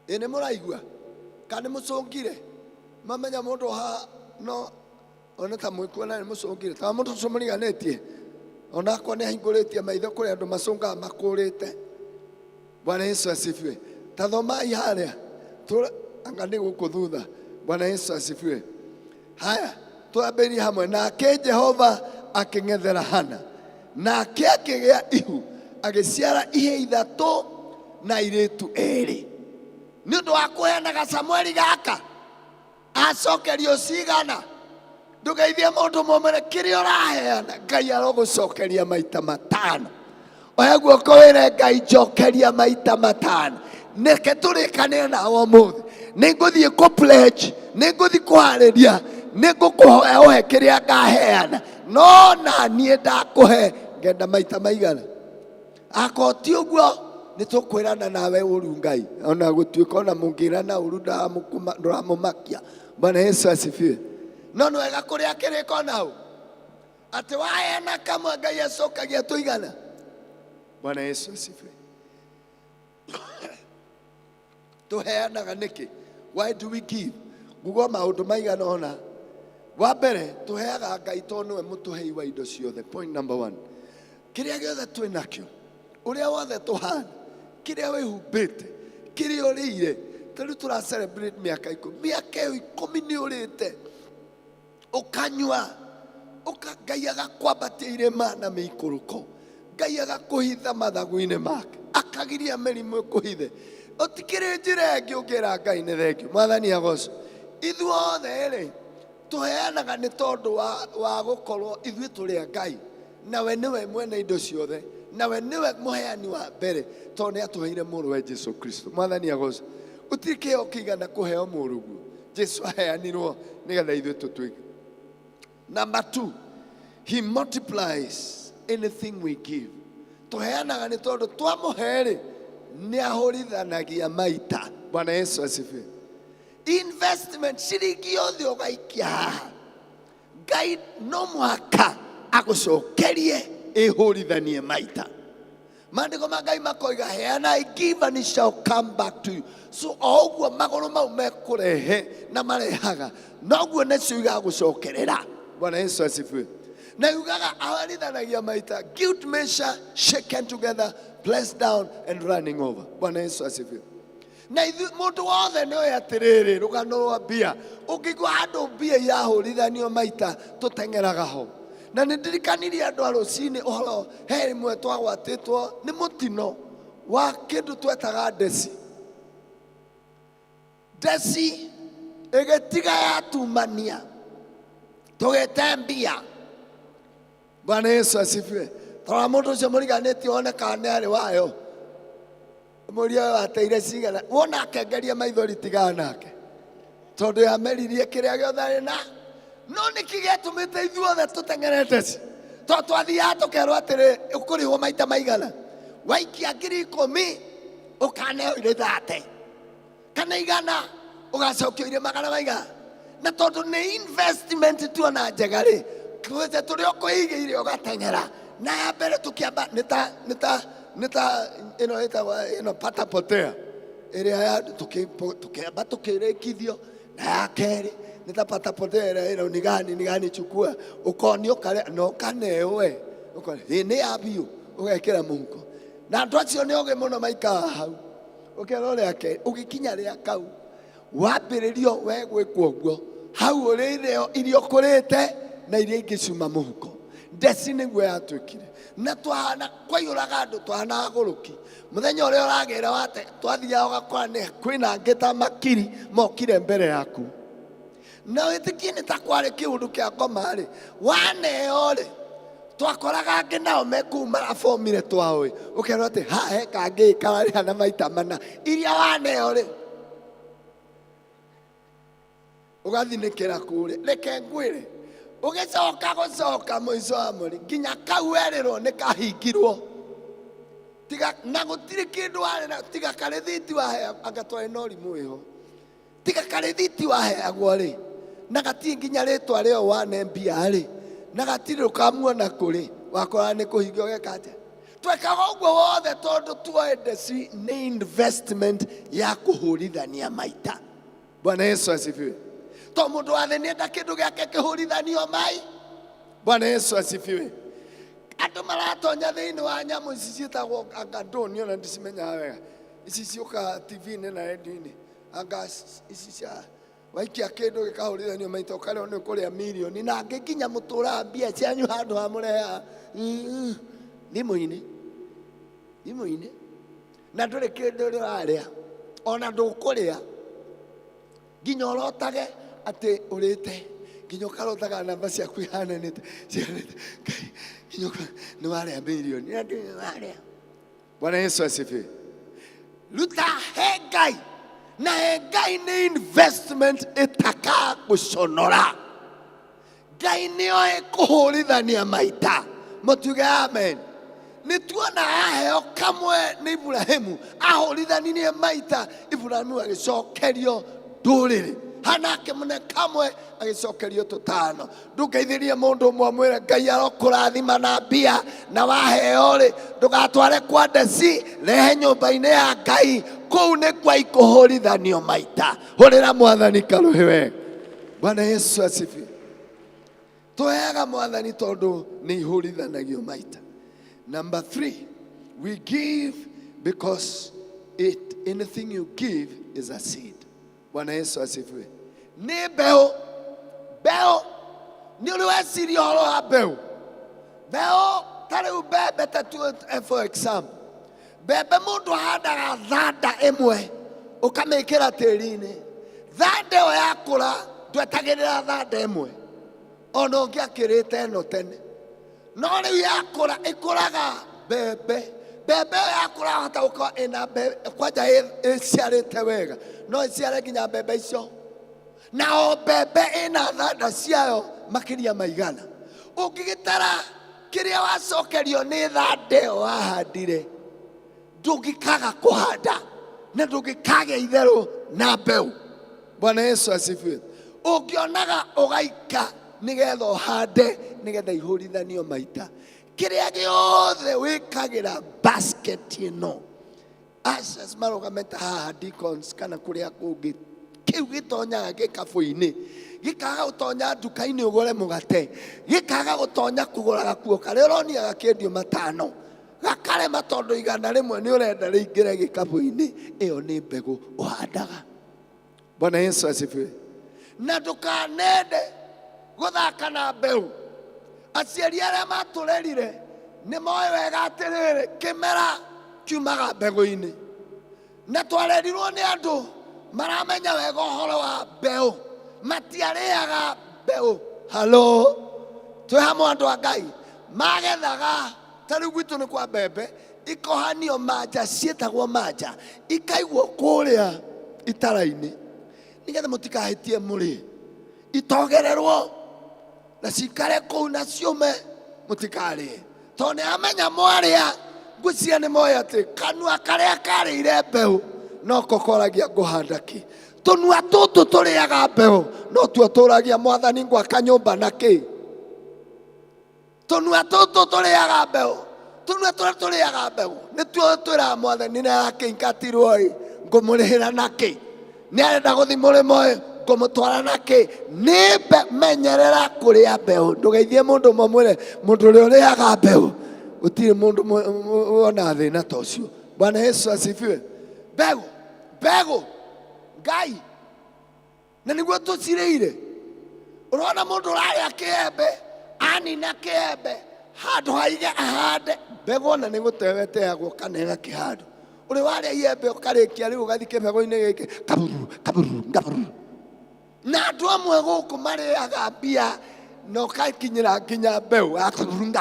Speaker 9: Nĩ mũraigua kana nĩ mũcũngire? Mamenya mũndũ ha no ona ta mwĩkuona nĩ mũcũngire ta mũndũ ũcio mũriganĩtie, ona akwa nĩ ahingũrĩtie maitho kũrĩ andũ macũngaga makũrĩte. Bwana Yesu asifiwe. Ta thomai harĩa anga nĩ gũkũ thutha. Bwana Yesu asifiwe. Haya, twambĩrĩrie hamwe. Nake Jehova akĩng'ethera Hana, nake akĩgĩa ihu, agĩciara ihe ithatũ na airĩtu erĩ. Nĩ ũndũ wa kũheanaga Samueli gaka acokerio cigana? Ndũgeithie mũndũ mũmwe kĩrĩa ũraheana Ngai arogũcokeria maita matano. Oya guoko wĩre Ngai njokeria maita matano. Nĩke tũrĩkanĩre nawe ũmũthĩ. Nĩngũthiĩ kũ-pledge, nĩngũthiĩ kũharĩria, nĩngũkũhoya ũhe kĩrĩa ngaheana, no na niĩ ndakũhe ngenda maita maigana. Akorwo ti ũguo nĩtũkwĩrana nawe ũru Ngai, ona gũtuĩka ona mũngĩrana ũru ndũramũmakia. Bwana Yesu asifiwe. No nĩ wega kũrĩa kĩrĩko nao atĩ waheana kamwe Ngai acokagia tũigana. Bwana Yesu asifiwe. Tũheanaga nĩkĩ? Why do we give? Ngugo maũndũ maigana ona. Wa mbere tũheaga Ngai tondũ nĩwe mũtũhei wa indo ciothe. Point number 1. Kĩrĩa gĩothe twĩ nakĩo, ũrĩa wothe tũhana, kĩrĩa wĩhumbĩte, kĩrĩa ũrĩire. Tũrĩ tũra celebrate mĩaka 10. Mĩaka 10 nĩ ũrĩte ũkanyua, Ngai agakwambatia irĩma na mĩikũrũko, Ngai agakũhitha mathagu-inĩ make, akagiria mĩrimũ ĩkũhithe. Ũtikĩrĩ njĩra ĩngĩ ũngĩra Ngai nĩ thengio. Mwathani agocwo. Ithuothe rĩ tũheanaga nĩ tondũ wa gũkorwo ithuĩ tũrĩ Ngai, nawe nĩwe mwene indo ciothe, nawe nĩwe mũheani wa mbere tondũ nĩ atũheire mũrũwe Jesu Kristo. Mwathani agocwo. Utikĩheo kĩigana kũheo mũrũguo. Jesu aheanirwo nĩgetha ithuĩ tũtuĩke. Number 2, he multiplies anything we give. Tũheanaga nĩ tondũ twamũhe rĩ nĩ ahũrithanagia maita. Bwana Yesu asifiwe. Investment ciringi yothe ũgaikia haha, Ngai no mũhaka agũcokerie ĩhũrithanie maita. Maandĩko ma Ngai makoiga heana, give and it shall come back to you. So o ũguo magũrũ mau mekũrehe na marehaga, noguo nĩcio igagũcokerera. Bwana Yesu asifiwe. Na yugaga ahũrithanagia maita, guilt measure shaken together, pressed down and running over. Bwana Yesu asifiwe. Na mũndũ wothe nĩoĩ atĩrĩrĩ, rũgano rwa mbia, ũngĩigua handũ mbia irahũrithanio maita tũteng'eraga ho. Na nĩ ndirikanirie andũ a rũcinĩ ũhoro he rĩmwe twagwatĩtwo nĩ mũtino wa kĩndũ twetaga ndeci. Ndeci ĩgĩtiga yatumania tũgĩte mbia. Bwana Yesu asifiwe. Tondũ mũndũ ũcio mũriganĩtie onekaga nĩ arĩ wayo. Mũria wateire cigana, wona akengeria maithori tigaga nake tondũ yameririe kĩrĩa gĩothe arĩ na. No nĩkĩ gĩatũmĩte ithuothe tũteng'erete ci? Tondũ twathiaga tũkerwo atĩrĩ ũkũrĩhwo maita maigana. Waikia 10,000 ũkaneo irĩ 30 kana igana ũgacokio irĩ magana maigana. Na tondũ nĩ investment tuona njega rĩ, twĩte tũrĩ ũkũigĩire ũgateng'era. Na ya mbere tũkĩamba nĩ ta ĩno ĩtagwo pata potea ĩrĩa tũkĩamba tũkĩrĩkithio. Na ya kerĩ nĩ ta pata potea ĩno nigani chukua ũkonio kare no kanewe nĩ ya biũ ũgekĩra mũhuko. Na andũ acio nĩ ogĩ mũno maikaga hau. Ũkĩrora ũrĩa kerĩ ũgĩkinya rĩa kau wambĩrĩrio we gwĩkwo ũguo, hau ũrĩ irio kũrĩte na iria ingĩ ciuma mũhuko. Ndeci nĩguo yatwĩkire na twahana kwaiyũraga andũ twahana agũrũki. Mũthenya ũrĩa ũragĩra wate twathiaga ũgakora kwĩna angĩ ta makiri mokire mbere yaku. Na wĩtĩkie nĩ ta kwarĩ kĩũndũ kĩa ngoma rĩ, waneo rĩ twakoraga angĩ nao mekuu marabomire twaũĩ. Ũkerwo atĩ haha he kangĩ kararĩha na maita mana iria waneo rĩ, ũgathinĩkĩra kũrĩa. Reke ngwĩre ũgĩcoka mũico wa mweri nginya kau werĩrwo nĩ kahingirwo. tiga na gutiri kindu ari na tiga karethiti wahe angatware no rimu iho tiga karethiti wahe agwori na gati nginya ritwa rio wane mbia ri na gati rukamuona kuri wakora ni kuhingio gekate twekaga uguo wothe tondu tuende si ni investment ya kuhurithania maita. Bwana Yesu asifiwe. To mundu wathe nienda kindu giake kihurithanio mai. Bwana Yesu asifiwe. Andu maratonya thiini wa nyamu ici cietagwo angandoni ona ndicimenya wega ici ciuka TV-ini na radio-ini anga ici cia waikia kindu gikahurithanio maita ukareo ni kuria milioni na angi nginya mutura mbia cianyu handu ha mureha thimu-ini na nduri kindu uraria ona ndukuria nginya urotage ati urite nginya ukarotaga namba ciaku ihananite nginya ni waria milioni na ndi waria. Bwana Yesu asifiwe. Ruta Hegai na Hegai ni investment itaka guconora. Ngai nio ikuhurithania maita. Mutuge amen. Nituona aheo kamwe ni Ibrahimu ahurithanirie maita Ibrahimu agicokerio nduriri hanake mune kamwe agicokerio tutano. Ndugeithirie mundu umwe mwire Ngai arokurathima na mbia na waheo ri ndugatware kwa ndeci rehe nyumba-ini ya Ngai kuu ni kwa ikuhurithanio maita. Hurira mwathani karuhiwe. Bwana Yesu asifiwe. Tuheaga mwathani tondu ni ihurithanagio maita. Number 3, we give because anything you give is a seed. Bwana Yesu asifiwe. Ni beo ni uliwesiria horo ha beo tari ubebe tatu for example bebe mundu handaga thanda imwe ukamikira tiri-ini thanda iyo yakura ndwetagirira thanda imwe ona ungi akirite eno tene no riu yakura ikuraga bebe yakura hata uko ina bebe kwaja iciarite wega no iciare nginya bebe icio na o bebe ina thanda ciayo makiria maigana ungigitara kiria wacokerio ni thanda iyo wahandire ndungikaga kuhanda na ndungikaga itheru na mbeu. Bwana Yesu asifiwe. Ungionaga ugaika nigetha uhande nigetha ihurithanio maita kiria giothe wikagira basket ino ashes marugameta haha deacons kana kuria kungi kiu gitonyaga gikabu-ini gikaga gutonya nduka-ini ugure mugate gikaga gutonya kugura gakuo karia uronia gakendio matano gakarema tondu igana rimwe ni urenda riingire gikabu-ini iyo ni mbegu uhandaga. Bwana Yesu asifiwe. Na ndukanende guthaka na mbeu. Aciari aria maturerire ni moe wega atiriri kimera kiumaga mbegu-ini na twarerirwo ni andu maramenya wega uhoro wa mbeu matiariaga mbeu. Halo, twi hamwe andu a Ngai magethaga tariu gwitu ni kwa mbembe ikohanio manja cietagwo manja ikaigwo kuria itara-ini nigetha mutikahitie muri itogererwo na cikare kuu na ciume mutikarie tondu amenya mwaria ngwiciria ni moya ati kanua karia karire mbeu no kokoragia nguhanda ki tunua tutu turiaga mbeu no tuo turagia mwathani ngwaka nyumba na ki tunua tutu turiaga mbeu turiaga mbeu ni tuo twira mwathani na yake inkatirwo ngumurihira na ki ni arenda guthi murimo ngumutwara naki ni menyerera kuria mbeu ndugeithie mundu mwire mundu uria uriaga mbeu utiri mundu wona thina ta ucio. Bwana Yesu asifiwe. Mbegu Ngai na niguo tucireire urona mundu uraria kiembe anina kiembe handu haige ahande mbegu na niguteweteagwo kanega kihandu uri waria iembe ukarikia riu ugathike mbegu-ini giki kaburu na andu amwe guku mariaga mbia na ukakinyira nginya mbeu akaburu.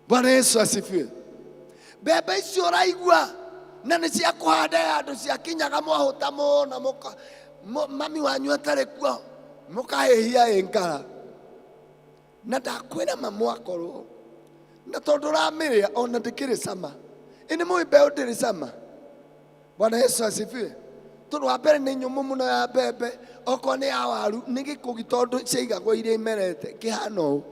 Speaker 9: Bwana Yesu asifiwe. Mbembe icio uraigua na nĩ cia kũhanda andũ ciakinyaga mwahuta mũno mami wanyu atarĩ kuo mũkahĩhia ngara na ndakwĩra mamu akorwo na tondũ ũramĩrĩa ona ndĩkĩrĩ cama Ini mui mbeũ ndĩrĩ cama. Bwana Yesu asifiwe. Tondũ wa mbere nĩ nyũmũ mũno ya mbembe, okorwo nĩ ya waru nĩ gĩkũgi tondũ ciaigagwo iria imerete kĩhana ũũ.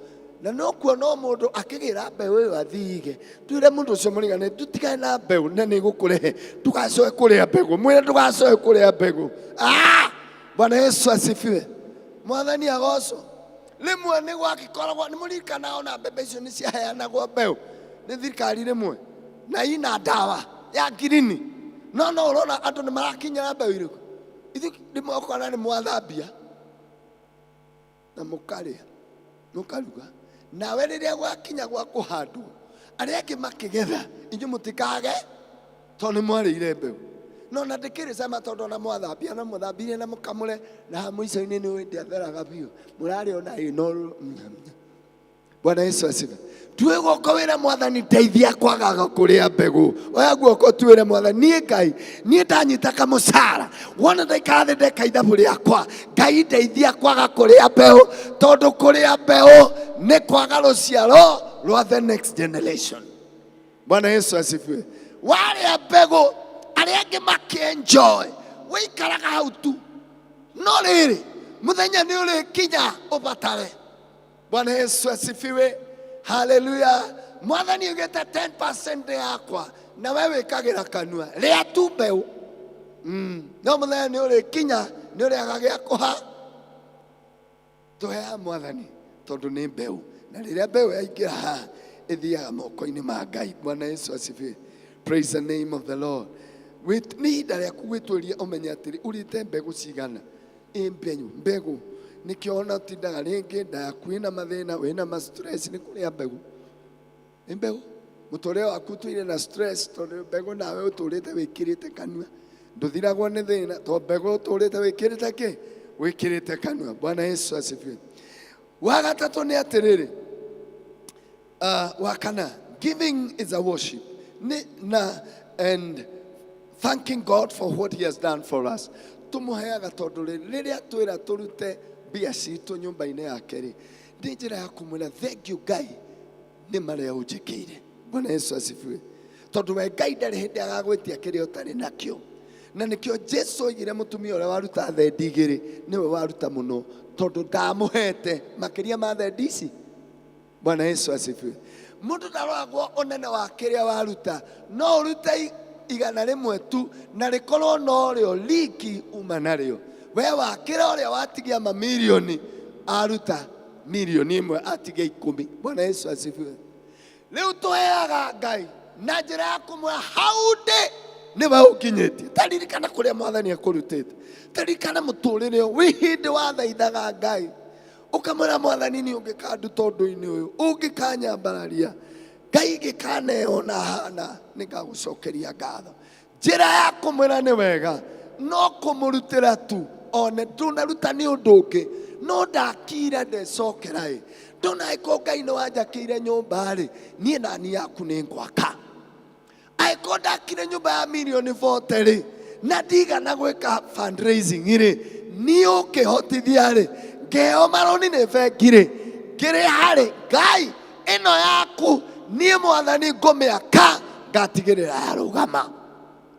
Speaker 9: Na no kuona mũndũ akĩgĩra mbeũ ĩyo athige. Twĩre mũndũ ũcio mũrigane tutigane na mbeũ na nĩ gũkũrehe. Tugacoke kũrĩa mbegũ. Mwĩre tugacoke kũrĩa mbegũ. Bwana Yesu asifiwe. Mwathani agocwo. Rĩmwe nĩ gwagĩkoragwo nĩ mũririkana ona mbembe icio nĩ ciaheanagwo mbeũ nĩ thirikari rĩmwe na ina ndawa ya ngirini. No ũrona andũ nĩ marakinyĩra mbeũ irĩkũ. Ithuĩ rĩmwe ũkona nĩ mwathambia na mũkarĩa mũkaruga. Nawe rĩrĩa gwakinya gwa kũhandwo arĩa angĩ makĩgetha inyuĩ mũtikage tondũ nĩ mwarĩire mbeũ. No na ndĩkĩrĩ cama tondũ na mwathambia na mũthambirie na mũkamũre na mũico-inĩ nĩ wĩndĩ atheraga biũ mũrarĩ ona ĩno. Bwana Yesu asifiwe. Twĩgũka wĩra Mwathani ndeithia kwagaga kũrĩa mbegũ. Oya guoko twĩre Mwathani niĩ Ngai niĩ ndanyita kamũcara wona ndaikara thĩ ndeka ithabu rĩakwa Ngai ndeithia kwaga kũrĩa mbeũ tondũ kũrĩa mbeũ nĩ kwaga rũciaro rwa the next generation. Bwana Yesu asifiwe. Warĩa mbegũ arĩa angĩ makĩenjoy wĩikaraga hau tu. No rĩrĩ mũthenya nĩ ũrĩkinya ũbatare. Bwana Yesu asifiwe. Hallelujah. Mwathani ugeta 10% yakwa na wewe wĩkagĩra kanua rĩa tu mbeũ. No mũthenya nĩ ũrĩkinya nĩ ũrĩaga gĩa kũha. Tũhea Mwathani tondũ nĩ mbeũ na rĩrĩa mbeũ yaingĩra haha ĩthiaga moko-inĩ ma Ngai. Bwana Yesu asifiwe. Praise the name of the Lord. Nĩ ihinda rĩaku gwĩtũria ũmenye atĩrĩ ũrĩte mbegũ cigana. Mbegũ nikio ona tindaga rĩngĩ nda yaku ĩna mathĩna wĩna ma stress nĩ kũrĩa mbegũ. Mbegũ mũtũrĩre waku tũire na stress tondũ mbegũ nawe ũtũrĩte wĩkĩrĩte kanua ndũthiragwo nĩ thĩna tondũ mbegũ ũtũrĩte wĩkĩrĩte kĩ wĩkĩrĩte kanua. Bwana Yesu asifiwe. Wa gatatũ nĩ atĩrĩrĩ wa kana giving is a worship and thanking God for what he has done for us. Tumuheaga tondũ rĩrĩa twĩra tũrute mbia citũ nyũmba-inĩ yake rĩ nĩ njĩra ya kũmwĩra thank you Ngai nĩ marĩa ũnjĩkĩire. Bwana Yesu asifiwe. Tondũ we Ngai ndarĩ hĩndĩ agagwĩtia kĩrĩa ũtarĩ nakĩo. Na nĩkĩo Jesu oigire mũtumia ũrĩa waruta thendi igĩrĩ nĩwe waruta mũno tondũ ndamũhete makĩria ma thendi ici. Bwana Yesu asifiwe. Mũndũ ndaroragwo ũnene wa kĩrĩa waruta no ũrute igana rĩmwe tu na rĩkorwo no rĩo liki uma narĩo. We wakĩra ũrĩa watigia mamirioni aruta milioni ĩmwe atigia 10. Bwana Yesu asifiwe. Rĩu tũheaga Ngai na njĩra ya kũmwĩra hau ndĩ nĩwe ũkinyĩtie. Taririkana kũrĩa Mwathani akũrutĩte. Taririkana mũtũrĩre wĩ hĩndĩ wathaithaga Ngai ũkamwĩra Mwathani nĩ ũngĩkanduta ũndũ-inĩ ũyũ ũngĩkanyambararia Ngai gĩkaneona hana nĩngagũcokeria ngatho. Njĩra ya kũmwĩra nĩ wega no kũmũrutĩra tu one ndũnaruta nĩ ũndũ ũngĩ no ndakira ndecokera ĩ ndona ĩko Ngai nĩ wanjakĩire nyũmba-rĩ niĩ nani yaku nĩ ngwaka. Aĩko ndakire nyũmba ya milioni 40-rĩ na ndigana gwĩka fundraising-rĩ niĩ ũkĩhotithia-rĩ ngeo maroni nĩ bengi-rĩ ngĩrĩha-rĩ Ngai ĩno yaku niĩ Mwathani ngũmĩaka ngatigĩrĩra yarũgama.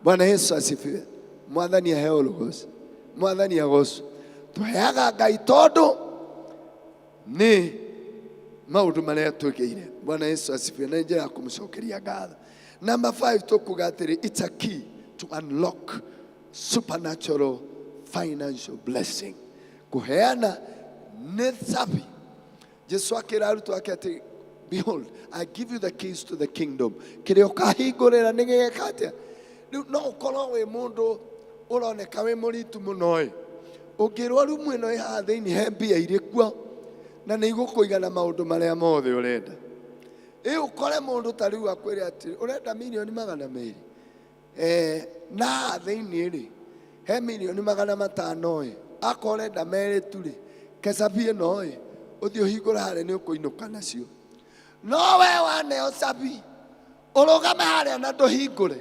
Speaker 9: Bwana Yesu asifiwe. Mwathani aheo ũrogoci. Mwathani agocwo. Tũheaga Ngai tondũ nĩ maũndũ marĩa twĩkĩire. Bwana Yesu asifiwe. Na njĩra ya kũmũcokeria ngatho. Number 5 tũkuga atĩrĩ it's a key to unlock supernatural financial blessing. Kũheana nĩ thabi. Jesu akĩra arutwo ake atĩ behold, I give you the keys to the kingdom. Kĩrĩa ũkahingũrĩra nĩ gĩgeka atĩa. Rĩu no ũkorwo wĩ mũndũ ũroneka wĩ mũritũ mũno ĩ ũngĩrwo rĩu mwĩno ĩ haha thĩinĩ he mbia irĩ kuo na nĩ igũkũigana maũndũ marĩa mothe ũrenda. Ũkore mũndũ ta rĩu akwĩre atĩ ũrenda milioni 200 na thĩinĩ rĩ he milioni 500 akorwo ũrenda merĩ tu rĩ kecabi ĩno ĩ ũthiĩ ũhingũre harĩa nĩ ũkũinũka nacio. No we waneo cabi ũrũgame harĩa na ndũhingũre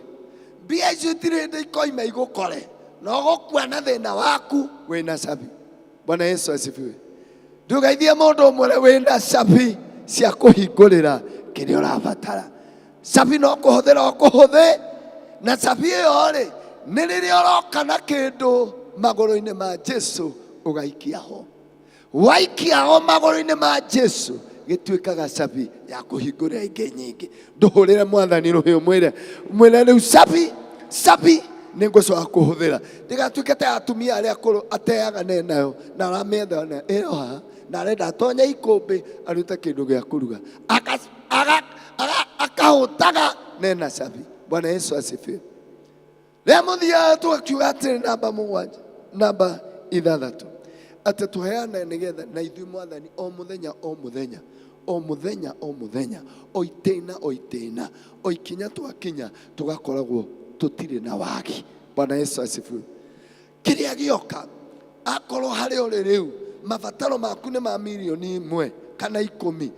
Speaker 9: mbia icio itirĩ hĩndĩ ikoima igũkore no gũkua na thĩna waku wĩna cabi. Bwana Yesu asifiwe. Ndũgeithie mũndũ ũmwe wĩna cabi cia kũhingũrĩra kĩrĩa ũrabatara. cabi no kũhũthĩra ũkũhũthĩ, na cabi ĩyo rĩ nĩ rĩrĩa ũroka na kĩndũ magũrũ-inĩ ma Jesu ũgaikia ho. Waikia ho magũrũ-inĩ ma Jesu gĩtuĩkaga cabi ya kũhingũra ingĩ nyingĩ. Ndũhũrĩre Mwathani rũhĩ mwĩre rĩu cabi nĩ ngũcoka kũhũthĩra. Ndĩgatuĩke ta atumia arĩa akũrũ ateaga nayo na aramĩetha ĩyo haha na arenda atonye ikũmbĩ arute kĩndũ gĩa kũruga akahũtaga nena cabi. Bwana Yesu asifiwe. Rĩa mũthia tũgakiuga atĩrĩ namba 6 atĩ tũheane nĩgetha na ithuĩ Mwathani o mũthenya o itĩna o ikinya twakinya tũgakoragwo tũtirĩ na wagi. Bwana Yesu asifiwe. Kĩrĩa gĩoka akorwo harĩ ũrĩ rĩu mabataro maku nĩ ma milioni 1 kana 10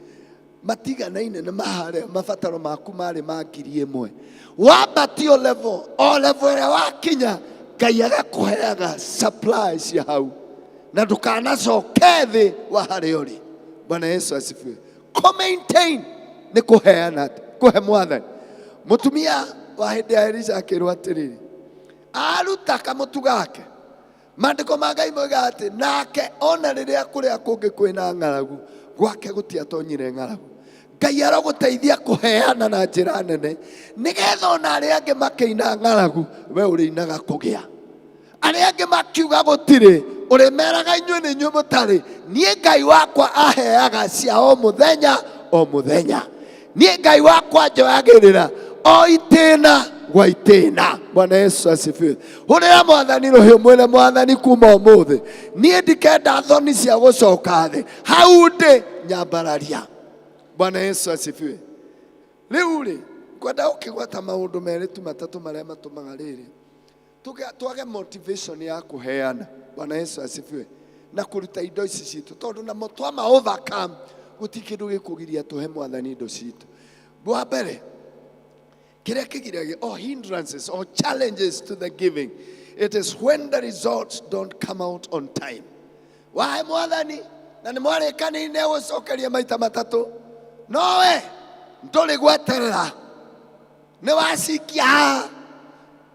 Speaker 9: matiganaine na maharĩa mabataro maku marĩ ma 1,000 wambatio level ĩrĩa wakinya Ngai agakũheaga supply cia hau na ndũkanacoke thĩ wa harĩa ũrĩ. Bwana Yesu asifiwe. Maintain nĩ kũheana kũhe Mwathani. Mũtumia wa hĩndĩ ya Elisha akĩrwo atĩrĩrĩ aruta kamũtu gake. Maandĩko ma Ngai moiga atĩ nake ona rĩrĩa kũrĩa kũngĩ kwĩna ng'aragu gwake gũtiatonyire ng'aragu. Ngai arogũteithia kũheana na njĩra nene nĩgetha ona arĩa angĩ makĩina ng'aragu we ũrĩinaga kũgĩa. Arĩa angĩ makiuga gũtirĩ ũrĩmeraga inyuĩ nĩ inyuĩ mũtarĩ. Niĩ Ngai wakwa aheaga cia o mũthenya. Niĩ Ngai wakwa njoyagĩrĩra o itĩna gwa itĩna. Bwana Yesu asifiwe. Hũrĩra Mwathani rũhĩ mwĩre Mwathani kuma ũmũthĩ niĩ ndikenda thoni cia gũcoka thĩ hau ndĩ nyambararia. Bwana Yesu asifiwe. Rĩu rĩ kwenda ũkĩgwata maũndũ merĩ tu matatũ marĩa matũmaga rĩrĩ twage motivation ya kũheana. Bwana Yesu asifiwe. Na kũruta indo ici citũ tondũ namo twama overcome gũtirĩ kĩndũ gĩkũgiria tũhe Mwathani indo citũ. Wa mbere kĩrĩa kĩgiragia or hindrances or challenges to the giving, it is when the results don't come out on time. Wahe Mwathani na nĩ mwarĩkanĩire nĩ egũcokeria maita matatũ nowe ndũrĩ gweterera nĩ wacikia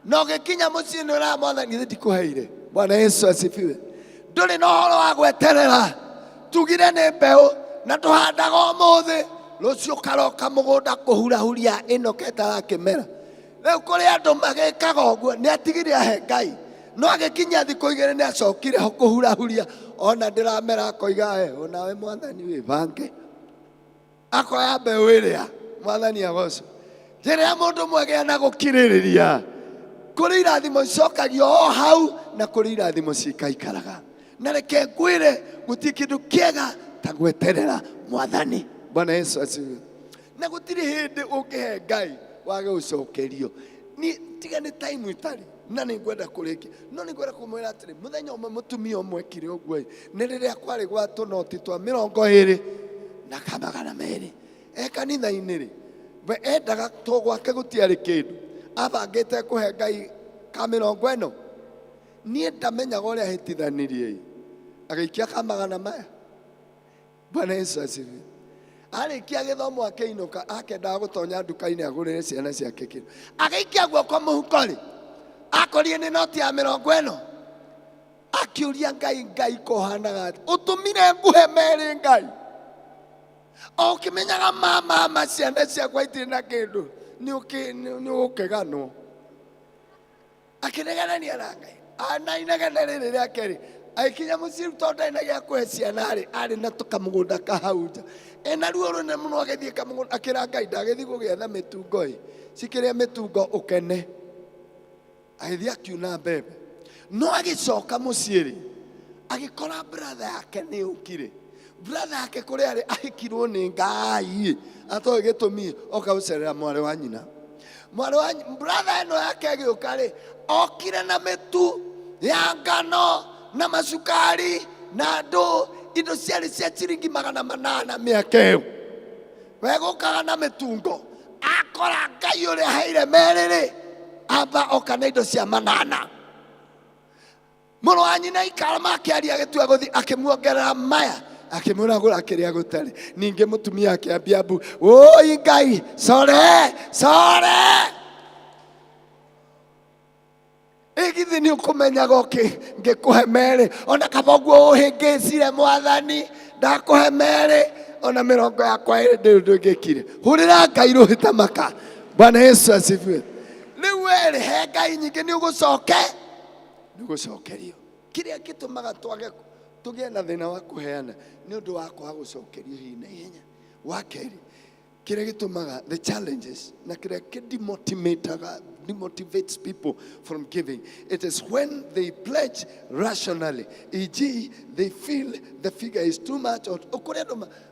Speaker 9: no gĩkinya mũciĩ nĩ ũra Mwathani ndikũheire. Bwana Yesu asifiwe. Ndũrĩ na ũhoro wa gweterera. Tugire nĩ mbeũ na tũhandaga ũmũthĩ rũciũ karoka mũgũnda kũhurahuria ĩno ketarakĩmera. Rĩu kũrĩ andũ magĩkaga ũguo nĩ atigire ahe Ngai no agĩkinya thikũ 2 nĩ acokire ho kũhurahuria ona ndĩramera akoiga onawe Mwathani wĩbange akoya mbeũ ĩrĩa Mwathani agocwo. Rĩrĩa mũndũ mwegea na gũkirĩrĩria kũrĩ irathimo icokagio o hau na kũrĩ irathimo cikaikaraga. Na reke ngwĩre gũtirĩ kĩndũ kĩega ta gweterera Mwathani. Bwana Yesu asifiwe. Na gũtirĩ hĩndĩ ũngĩhe Ngai wage gũcokerio. Tiga nĩ time itarĩ na nĩ ngwenda kũrĩkia no nĩ ngwenda kũmwĩra atĩrĩ mũthenya ũmwe mũtumia ũmwe ekire ũguo nĩ rĩrĩa kwarĩ gwa tũnoti twa 20 na kamagana merĩ kanitha-inĩ rĩ we endaga to gwake gũtiarĩ kĩndũ abangĩte kũhe Ngai ka 40. Niĩ ndamenyaga ũrĩa ahĩtithanirie agĩikia kamagana maya. Bwana Yesu asifiwe. Arĩkia gĩthomo akĩinũka akendaga gũtonya nduka-inĩ agũrĩre ciana ciake kĩndũ agĩikia guoko mũhuko rĩ akorire nĩ noti ya 40 akĩũria Ngai kũhanaga ũtũmire nguhe merĩ Ngai o ũkĩmenyaga mama ciana ciakwa itirĩ na kĩndũ nĩ ũkĩganwo akĩnegenania na Ngai ana inegene rĩrĩ rĩake rĩ aikinya mũciĩ tondũ ndaina gĩa kũhe ciana rĩ arĩ na tũkamũgũnda kahau nja ena ruo rũnene mũno agĩthiĩ kamũgũnda akĩra Ngai ndagĩthiĩ gũgĩetha mĩtungo cikĩrĩa mĩtungo ũkene agĩthiĩ akiuna mbembe no agĩcoka mũciĩ rĩ agĩkora brother yake nĩ ũkire. Brother yake kũrĩa arĩ ahikirwo nĩ Ngai atoĩ gĩtũmi oka gũcerera mwarĩ wa nyina. Brother ĩno yake agĩũka rĩ okire na mĩtu ya ngano na macukari na ndũ indo ciarĩ cia ciringi 800 mĩaka ĩyo we gũkaga na mĩtungo akora Ngai ũrĩa aheire merĩ rĩ amba oka na indo cia 800. Mũrũ wa nyina ikarama akĩaria agĩtua gũthiĩ akĩmuongerera maya akimuragura kiria gutari. Ninge mutumia akiambia mbu, oi Ngai, sore igithi ni ukumenyaga ngikuhe mere ona kaboguo uhingicire Mwathani ndakuhe mere ona mirongo yakwa ndungikire. Hurira Ngai ruhita maka. Bwana Yesu asifiwe. Riu weri he Ngai nyingi ni ugucokerio. Kiria gitumaga tugie na thina wa kuheana ni undu wa kwaga gucokerio hi na ihenya. Wa keri kiria gitumaga the challenges na kiria demotivates people from giving. It is when they pledge rationally, e.g. they feel the figure is too much or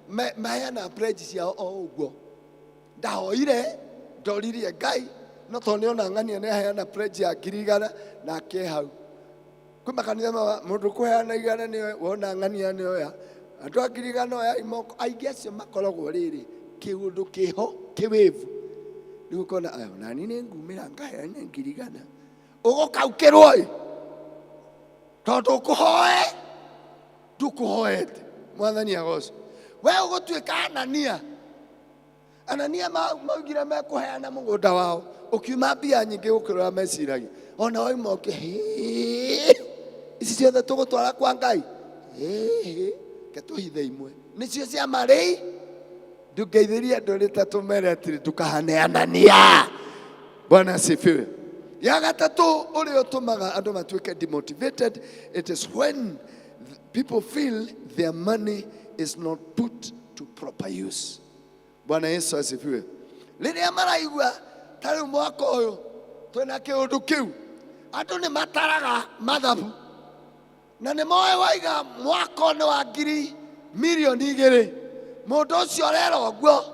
Speaker 9: maheana pledge ciao o uguo. Ndahoire ndoririe Ngai no tondu ona ng'ania ni aheana pledge ya 1,000 na ke hau. Kwi makanitha ma mundu kuheana 100 ni wona ng'ania ni oya andu a 1,000 oya imoko aingi acio makoragwo riri kiundu kiho kiwivu ni ukona ayo nani ni ngumira ngaheana 1,000 ugukaukirwo tondu kuhoe ndukuhoete. Mwathani agoco we ugutuika Anania maugire mekuheana mugunda wao ukiuma mbia nyingi gukirora meciragia ona oima ici ciothe tugutwara kwa Ngai ketuhithe imwe nicio cia mari ndungeithirie andu ritatumere atiri tukahane Anania. Bwana asifiwe. Ya gatatu uri utumaga andu matuike demotivated, it is when people feel their money is not put to proper use. Bwana Yesu asifiwe. Riria maraigua tari mwaka uyu twina kiundu kiu andu ni mataraga mathabu na ni moe waiga mwaka ni wa milioni 2 mundu ucio rero guo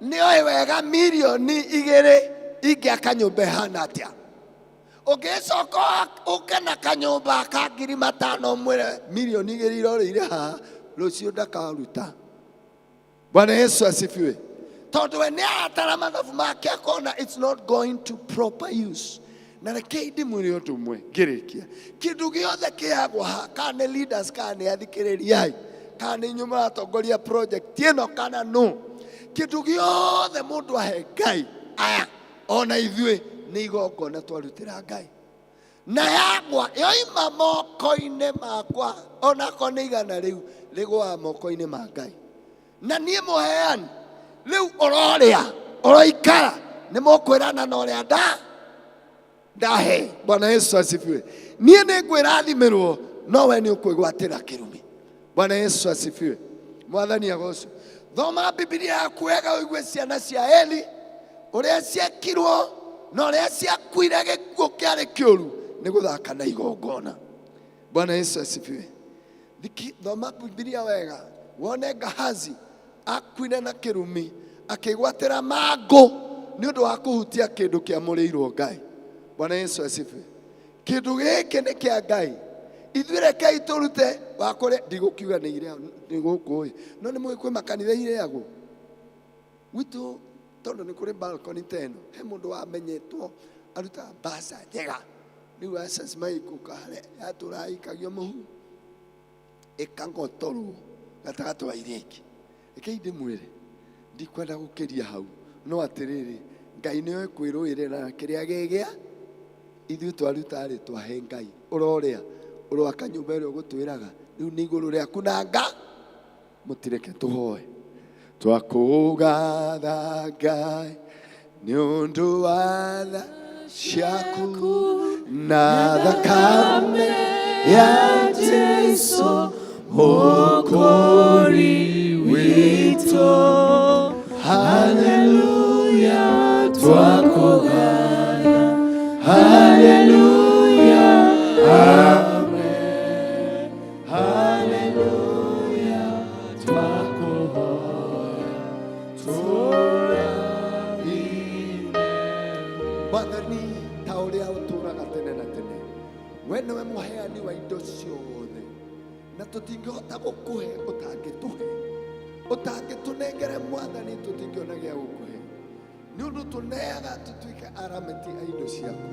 Speaker 9: ni oi wega milioni 2 ingia kanyumba hana atia ugicoka ukena kanyumba ka 5,000 mwere milioni 2 irorire ha rucio ndakaruta. Bwana Yesu asifiwe. Tondu we ni atara mathabu make akona it's not going to proper use. Na rekeidi mwiri undu mwe ngirikia kindu giothe kiagwa kana leaders kana athikiriria kana nyuma atongoria project ino kana no kindu giothe mundu ahe Ngai aya ona ithui ni igongona twarutira Ngai na yagwa yoima moko-ini makwa ona ko ni igana riu rigwa moko-ini ma Ngai na nie muheani riu uroria uroikara ni mukwirana na uria ndahe. Bwana Yesu asifiwe. Nie ni ngwirathimirwo no we ni ukwigwatira kirumi. Bwana Yesu asifiwe. Mwathani agoco thoma Biblia yaku wega uigue ciana cia Eli uria ciekirwo na uria ciakuire gikuo kiari kiuru ni guthaka na igongona. Bwana Yesu asifiwe. Thoma Biblia wega wone Gehazi akuire na kirumi akigwatira mango ni undu wa kuhutia kindu kiamuriirwo Ngai. Bwana Yesu asifiwe. Kindu giki ni kia Ngai ithuire kai turute wakore ndigukiuga ni ire ndigukui no ni mwe kwi makanitha ireagwo witu tondu ni kuri balcony teno he mundu wamenyetwo aruta basa njega riu asas maikuka hare aturaikagio muhu ikangotoru gatagati wa ireki ikeinde mwire ndikwenda gukiria hau no atiriri Ngai niwe kwiruirira na kiria gigia ithu twaruta ri twahe Ngai uroria urwaka nyumba ĩrĩa ũgũtwĩraga rĩu nĩ igũrũ rĩaku na nga mũtireke tũhoe twakũgatha Ngai nĩ ũndũ wa tha ciaku na thakame ya Jesũ mũkũri witũ. Haleluya twakũgatha haleluya amen. We niwe muheani wa indo ciothe na tutingihota gukuhe utangitunengere Mwathani tutingiona gia gukuhe ni undu tuneaga tutuike arameti a indo ciaku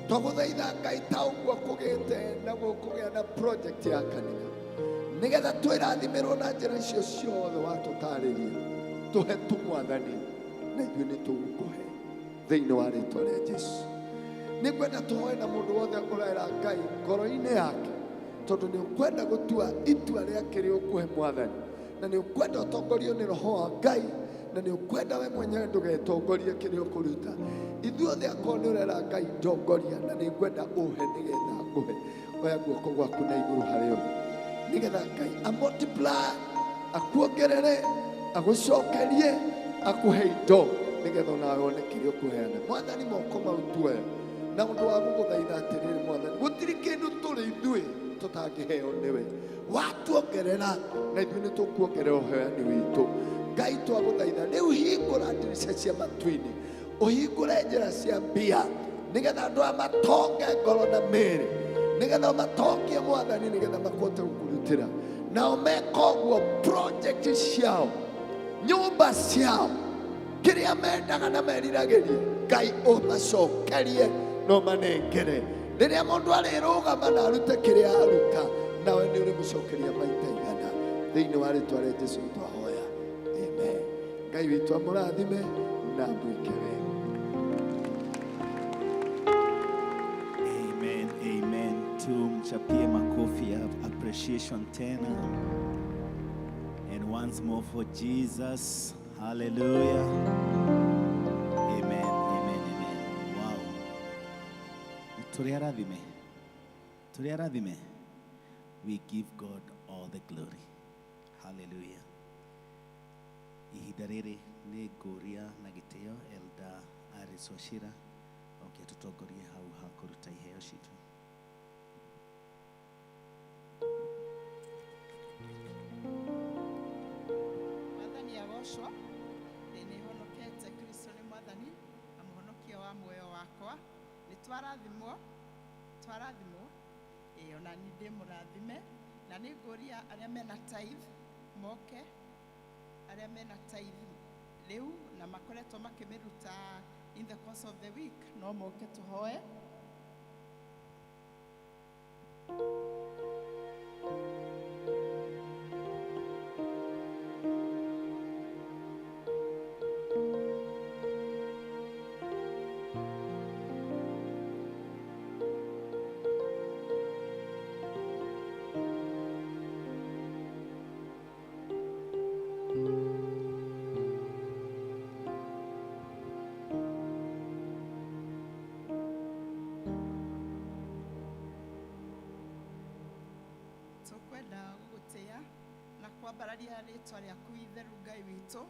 Speaker 9: twaguthaitha Ngai ta uguo kugite na gukugia na project ya kanitha nigetha twĩrathimirwo na njĩra icio ciothe watũtarĩria, tũhe tu Mwathani, na ithuĩ nĩ tũgũkũhe thĩinĩ wa rĩĩtwa rĩa Jesũ. Nĩ ngwenda tũhoe na mũndũ wothe ũraera Ngai ngoro-inĩ yake, tondũ nĩ ũkwenda gũtua itua rĩa kĩrĩa ũkũhe Mwathani, na nĩ ũkwenda ũtongorio nĩ Roho wa Ngai, na nĩ ũkwenda we mwenyewe ndũgetongorie kĩrĩa ũkũruta. Ithuothe akorwo nĩ ũrera Ngai ndongoria, na nĩ ngwenda ũhe nĩgetha ngũhe. Oya guoko gwaku na igũrũ harĩo, nĩgetha Ngai amultiply, akuongerere, agũcokerie, akũhe indo, nĩgetha onawe one kĩrĩa ũkũheana. Mwathani moko mau tuoya na ũndũ wa gũgũthaitha atĩrĩrĩ Mwathani, gũtirĩ kĩndũ tũrĩ ithuĩ tũtangĩheo nĩwe. Watuongerera na ithuĩ nĩ tũkuongerera ũheani witũ. Ngai twagũthaitha rĩu hingũra ndirica cia matu-inĩ, ũhingũre njĩra cia mbia, nĩgetha andũ aya matonge ngoro na mĩĩrĩ, nĩgetha matongie Mwathani, nĩgetha makote gũkũrutĩra. Nao meka ũguo project ciao, nyũmba ciao, kĩrĩa mendaga na meriragĩria, Ngai ũmacokerie no manengere. Rĩrĩa mũndũ arĩrũgama na arute kĩrĩa aruta, nawe nĩ ũrĩmũcokeria maita igana. Thĩinĩ wa rĩĩtwa rĩa Jesũ twahoya, amen. Ngai witũ amũrathime na amwĩke wega.
Speaker 1: Amen, amen. Tumchapie makofi ya appreciation tena. And once more for Jesus. Hallelujah. Amen, amen, amen. Wow. Turiarathime. We give God all the glory. Hallelujah. Ihinda rĩrĩ nĩ ngũria na gĩtĩo Elder Aris Wachira oke tutongorie hau ha kũruta iheo citũ.
Speaker 6: Mwathani agocwo, nĩ honokete Kristo nĩ Mwathani na mũhonokia wa muoyo wakwa. Nĩ twarathimwo ona nĩ ndĩ mũrathime, na nĩ ngũria arĩa mena tithe moke, arĩa mena tithe rĩu na makoretwo makĩmĩruta in the course of the week, no moke tũhoe. Kwambararia rĩtwa rĩaku itheru Ngai witũ,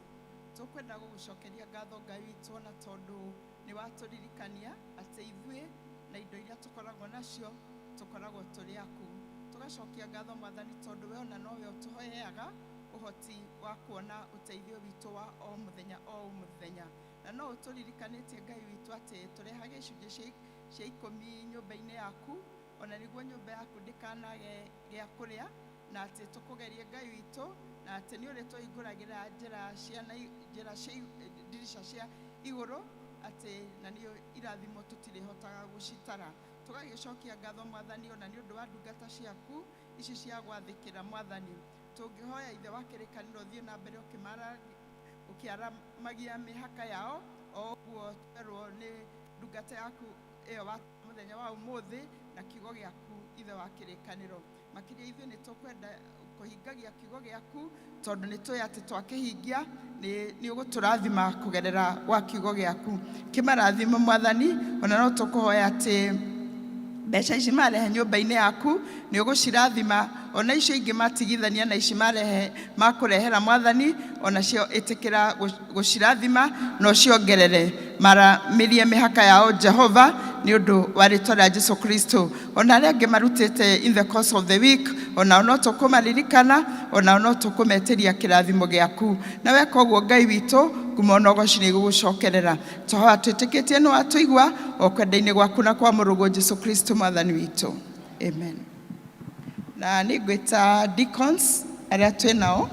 Speaker 6: tũkwenda gũgũcokeria ngatho Ngai witũ, na tondũ nĩ watũririkania atĩ ithuĩ na indo iria tũkoragwo nacio tũkoragwo tũrĩ aku. Tũgacokia ngatho Mwathani tondũ we ona nowe ũtũheaga ũhoti wa kuona ũteithio witũ wa o mũthenya, na no ũtũririkanĩtie Ngai witũ atĩ tũrehage icunjĩ cia 10 nyũmba-inĩ yaku, ona nĩguo nyũmba yaku ndĩkanage gĩa kũrĩa, na atĩ tũkũgerie Ngai witũ, na atĩ nĩ ũrĩ tũhingũragĩra ndirica cia igũrũ, atĩ na nĩ irathimo tũtirĩhotaga gũcitara. Tũgagĩcokia ngatho Mwathani ona nĩ ũndũ wa ndungata ciaku ici cia gwathĩkĩra Mwathani. Tũngĩhoya ithe wa kĩrĩkanĩro thiĩ na mbere ũkĩaramagia mĩhaka yao, o ũguo twerwo nĩ ndungata yaku ĩyo wa mũthenya wa ũmũthĩ na kiugo gĩaku ithe wa kĩrĩkanĩro. Makĩria ithuĩ nĩ tũkwenda kũhingagia kiugo gĩaku, tondũ nĩ tũĩ atĩ twakĩhingia nĩ ũgũtũrathima kũgerera gwa kiugo gĩaku. Kĩmarathimo Mwathani, ona no tũkũhoya atĩ mbeca ici marehe nyũmba-inĩ yaku nĩ ũgũcirathima, ona icio ingĩ matigithania na ici marehe makũrehera Mwathani, ona cio ĩtĩkĩra gũcirathima no ciongerere maramĩrie mĩhaka yao Jehova, nĩ ũndũ wa rĩĩtwa rĩa Jesũ Kristo. Ona arĩa angĩ marutĩte in the course of the week, ona no tũkũmaririkana, ona no tũkũmetĩria kĩrathimo gĩaku. Na weka ũguo Ngai witũ, ngumo na ũgooci nĩ igũgũcokerera. Tũhoya twĩtĩkĩtie nĩ watũigua, o kwenda-inĩ gwaku na kwa mũrũgwo Jesũ Kristo Mwathani witũ. Amen. Na nĩ ngwĩta deacons arĩa twĩ nao.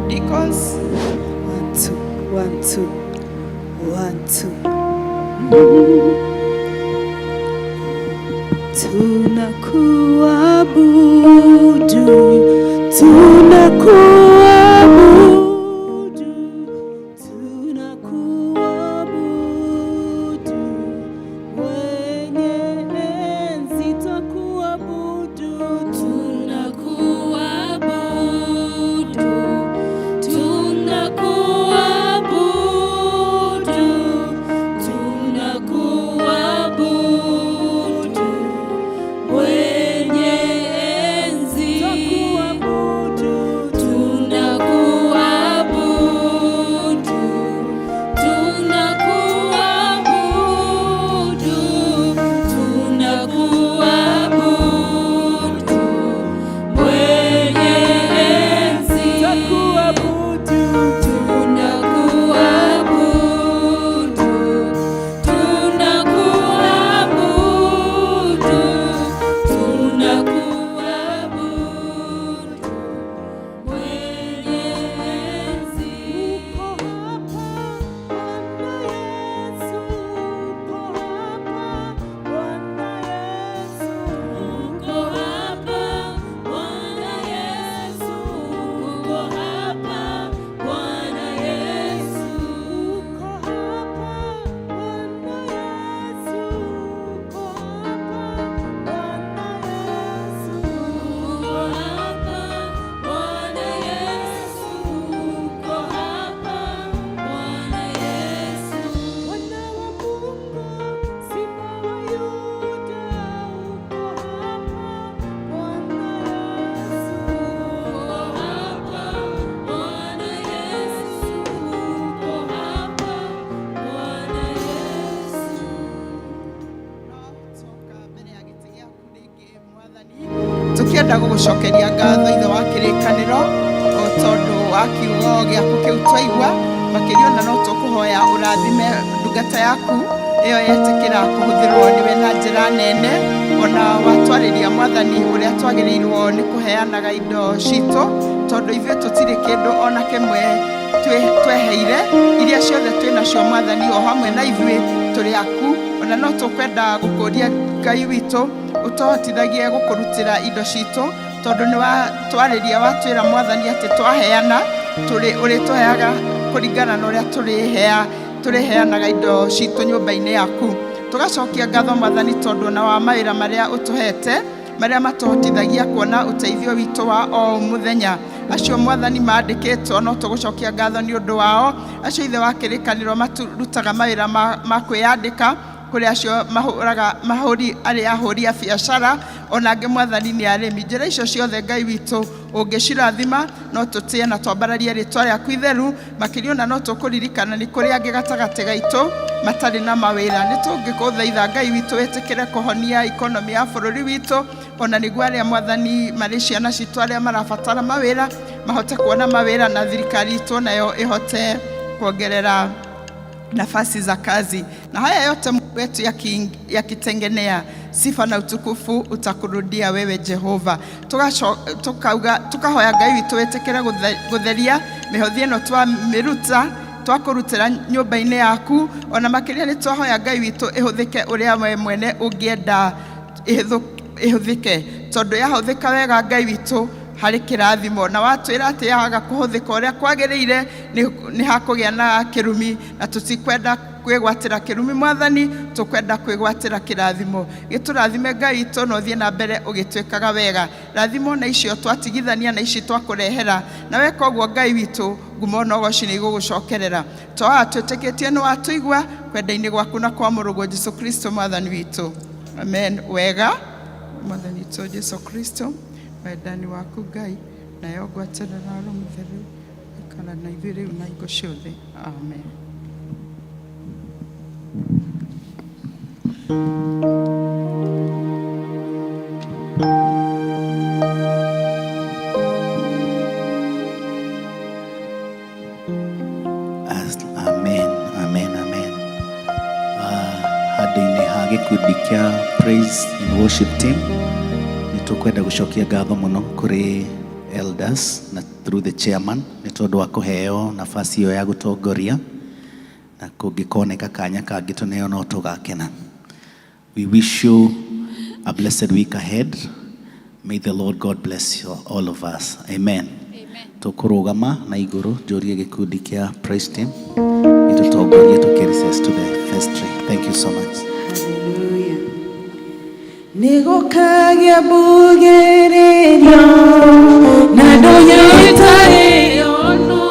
Speaker 6: Deacons.
Speaker 10: 1 2 1 2. 1, 2. Tunakuabudu, tunakuabudu, tunakuabudu, wenye enzi twakuabudu, tunakuabudu, tunakuabudu, tunakuabudu, wenye enzi twakuabudu, tunakuabudu, tunakuabudu, tunakuabudu, wenye enzi twakuabudu, tunakuabudu, tunakuabudu, tunakuabudu, wenye enzi. Uko hapa Bwana Yesu, uko hapa Bwana Yesu, uko hapa Bwana Yesu, uko hapa Bwana Yesu, uko hapa Bwana Yesu, uko hapa Bwana Yesu, uko hapa Bwana Yesu, Bwana wa Mungu, Simba wa Yuda, uko hapa Bwana Yesu, uko hapa Bwana Yesu, uko hapa Bwana Yesu.
Speaker 6: Tukienda gugucokeria ngatho ithe wa kirikaniro o tondu wa kiugo giaku kiu twaigua makirio na no tukuhoya urathime ndungata yaku iyo yetikira kuhuthirwo niwe na njira nene, ona watwariria mwathani uria twagirirwo ni kuheanaga indo citu, tondu ithuĩ tutiri kindu ona kimwe tweheire, iria ciothe twinacio mwathani o hamwe na ithuĩ turi aku, ona no tukwenda gukuria Ngai witu utohotithagie gukurutira indo citu, tondu ni watwariria watwira mwathani ati twaheana uri tuheaga kuringana na uria turiheanaga indo citu nyumba-ini yaku. Tugacokia ngatho mwathani tondu na wa mawira maria utuhete maria matuhotithagia kuona uteithio witu wa o muthenya. Acio mwathani mandikitwo no tugucokia ngatho ni undu wao, acio ithe wa kirikaniro maturutaga mawira ma kwiyandika kuri acio mahuri aria ahuri a biacara, ona angi mwathani ni arimi. Njira icio ciothe Ngai witu ungicirathima no tutie na twambararie ritwa riaku itheru, makirio na no tukuririkana ni kuri angi gatagati gaitu matari na mawira. Ni tungikuthaitha Ngai witu wetikire kuhonia economy ya bururi witu, ona niguo aria mwathani mari ciana citu aria marabatara mawira mahote kuona mawira, na thirikari itu nayo ihote kuongerera nafasi za kazi. Na haya yote Mungu wetu yakitengenea, sifa na utukufu utakurudia wewe Jehova. Tukahoya Ngai witu wetekere gutheria mihothie no twa miruta twakurutira nyumba-ini yaku, ona makiria ni twahoya Ngai witu ihuthike uria we mwene ungienda ihuthike, tondu yahuthika wega Ngai witu hari kirathimo, na watwira ati yaga kuhuthika uria kwagiriire ni hakugia na kirumi, na tutikwenda kwigwatira kirumi mwathani, tukwenda kwigwatira kirathimo. Giturathime Ngai witu no thie na mbere ugitwikaga wega, rathimo na icio twatigithania na ici twakurehera, na weka uguo Ngai witu ngumo no goci ni gugucokerera. Twa twitikitie no watuigwa kwenda-ini gwaku na kwa murugo Jesu Kristo mwathani witu, amen. Wega mwathani witu Jesu Kristo, wendani waku Ngai na yogwaterera Roho Mutheru ikara na ithuĩ rĩu na hingo ciothe, amen.
Speaker 1: Amen, amen, amen. Handũ-inĩ ha gĩkundi kĩa praise and worship team nitukwenda gucokia ngatho muno kuri elders na through the chairman ni tondu wa kuheo nafasi iyo ya gutongoria, na kũngĩkoneka kanya kangĩ tũneo no tũgakena. We wish you a blessed week ahead. May the Lord God bless you, all of us. Amen. Tũkũrũgama na igũrũ njũrie gĩkundi kĩa praise team itũtongorie tũkĩ-recess to the vestry. Thank you so much.
Speaker 10: Hallelujah. Nĩgũkagĩa mbugĩrĩrio na ndũnyitaĩ ono.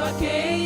Speaker 10: Okay.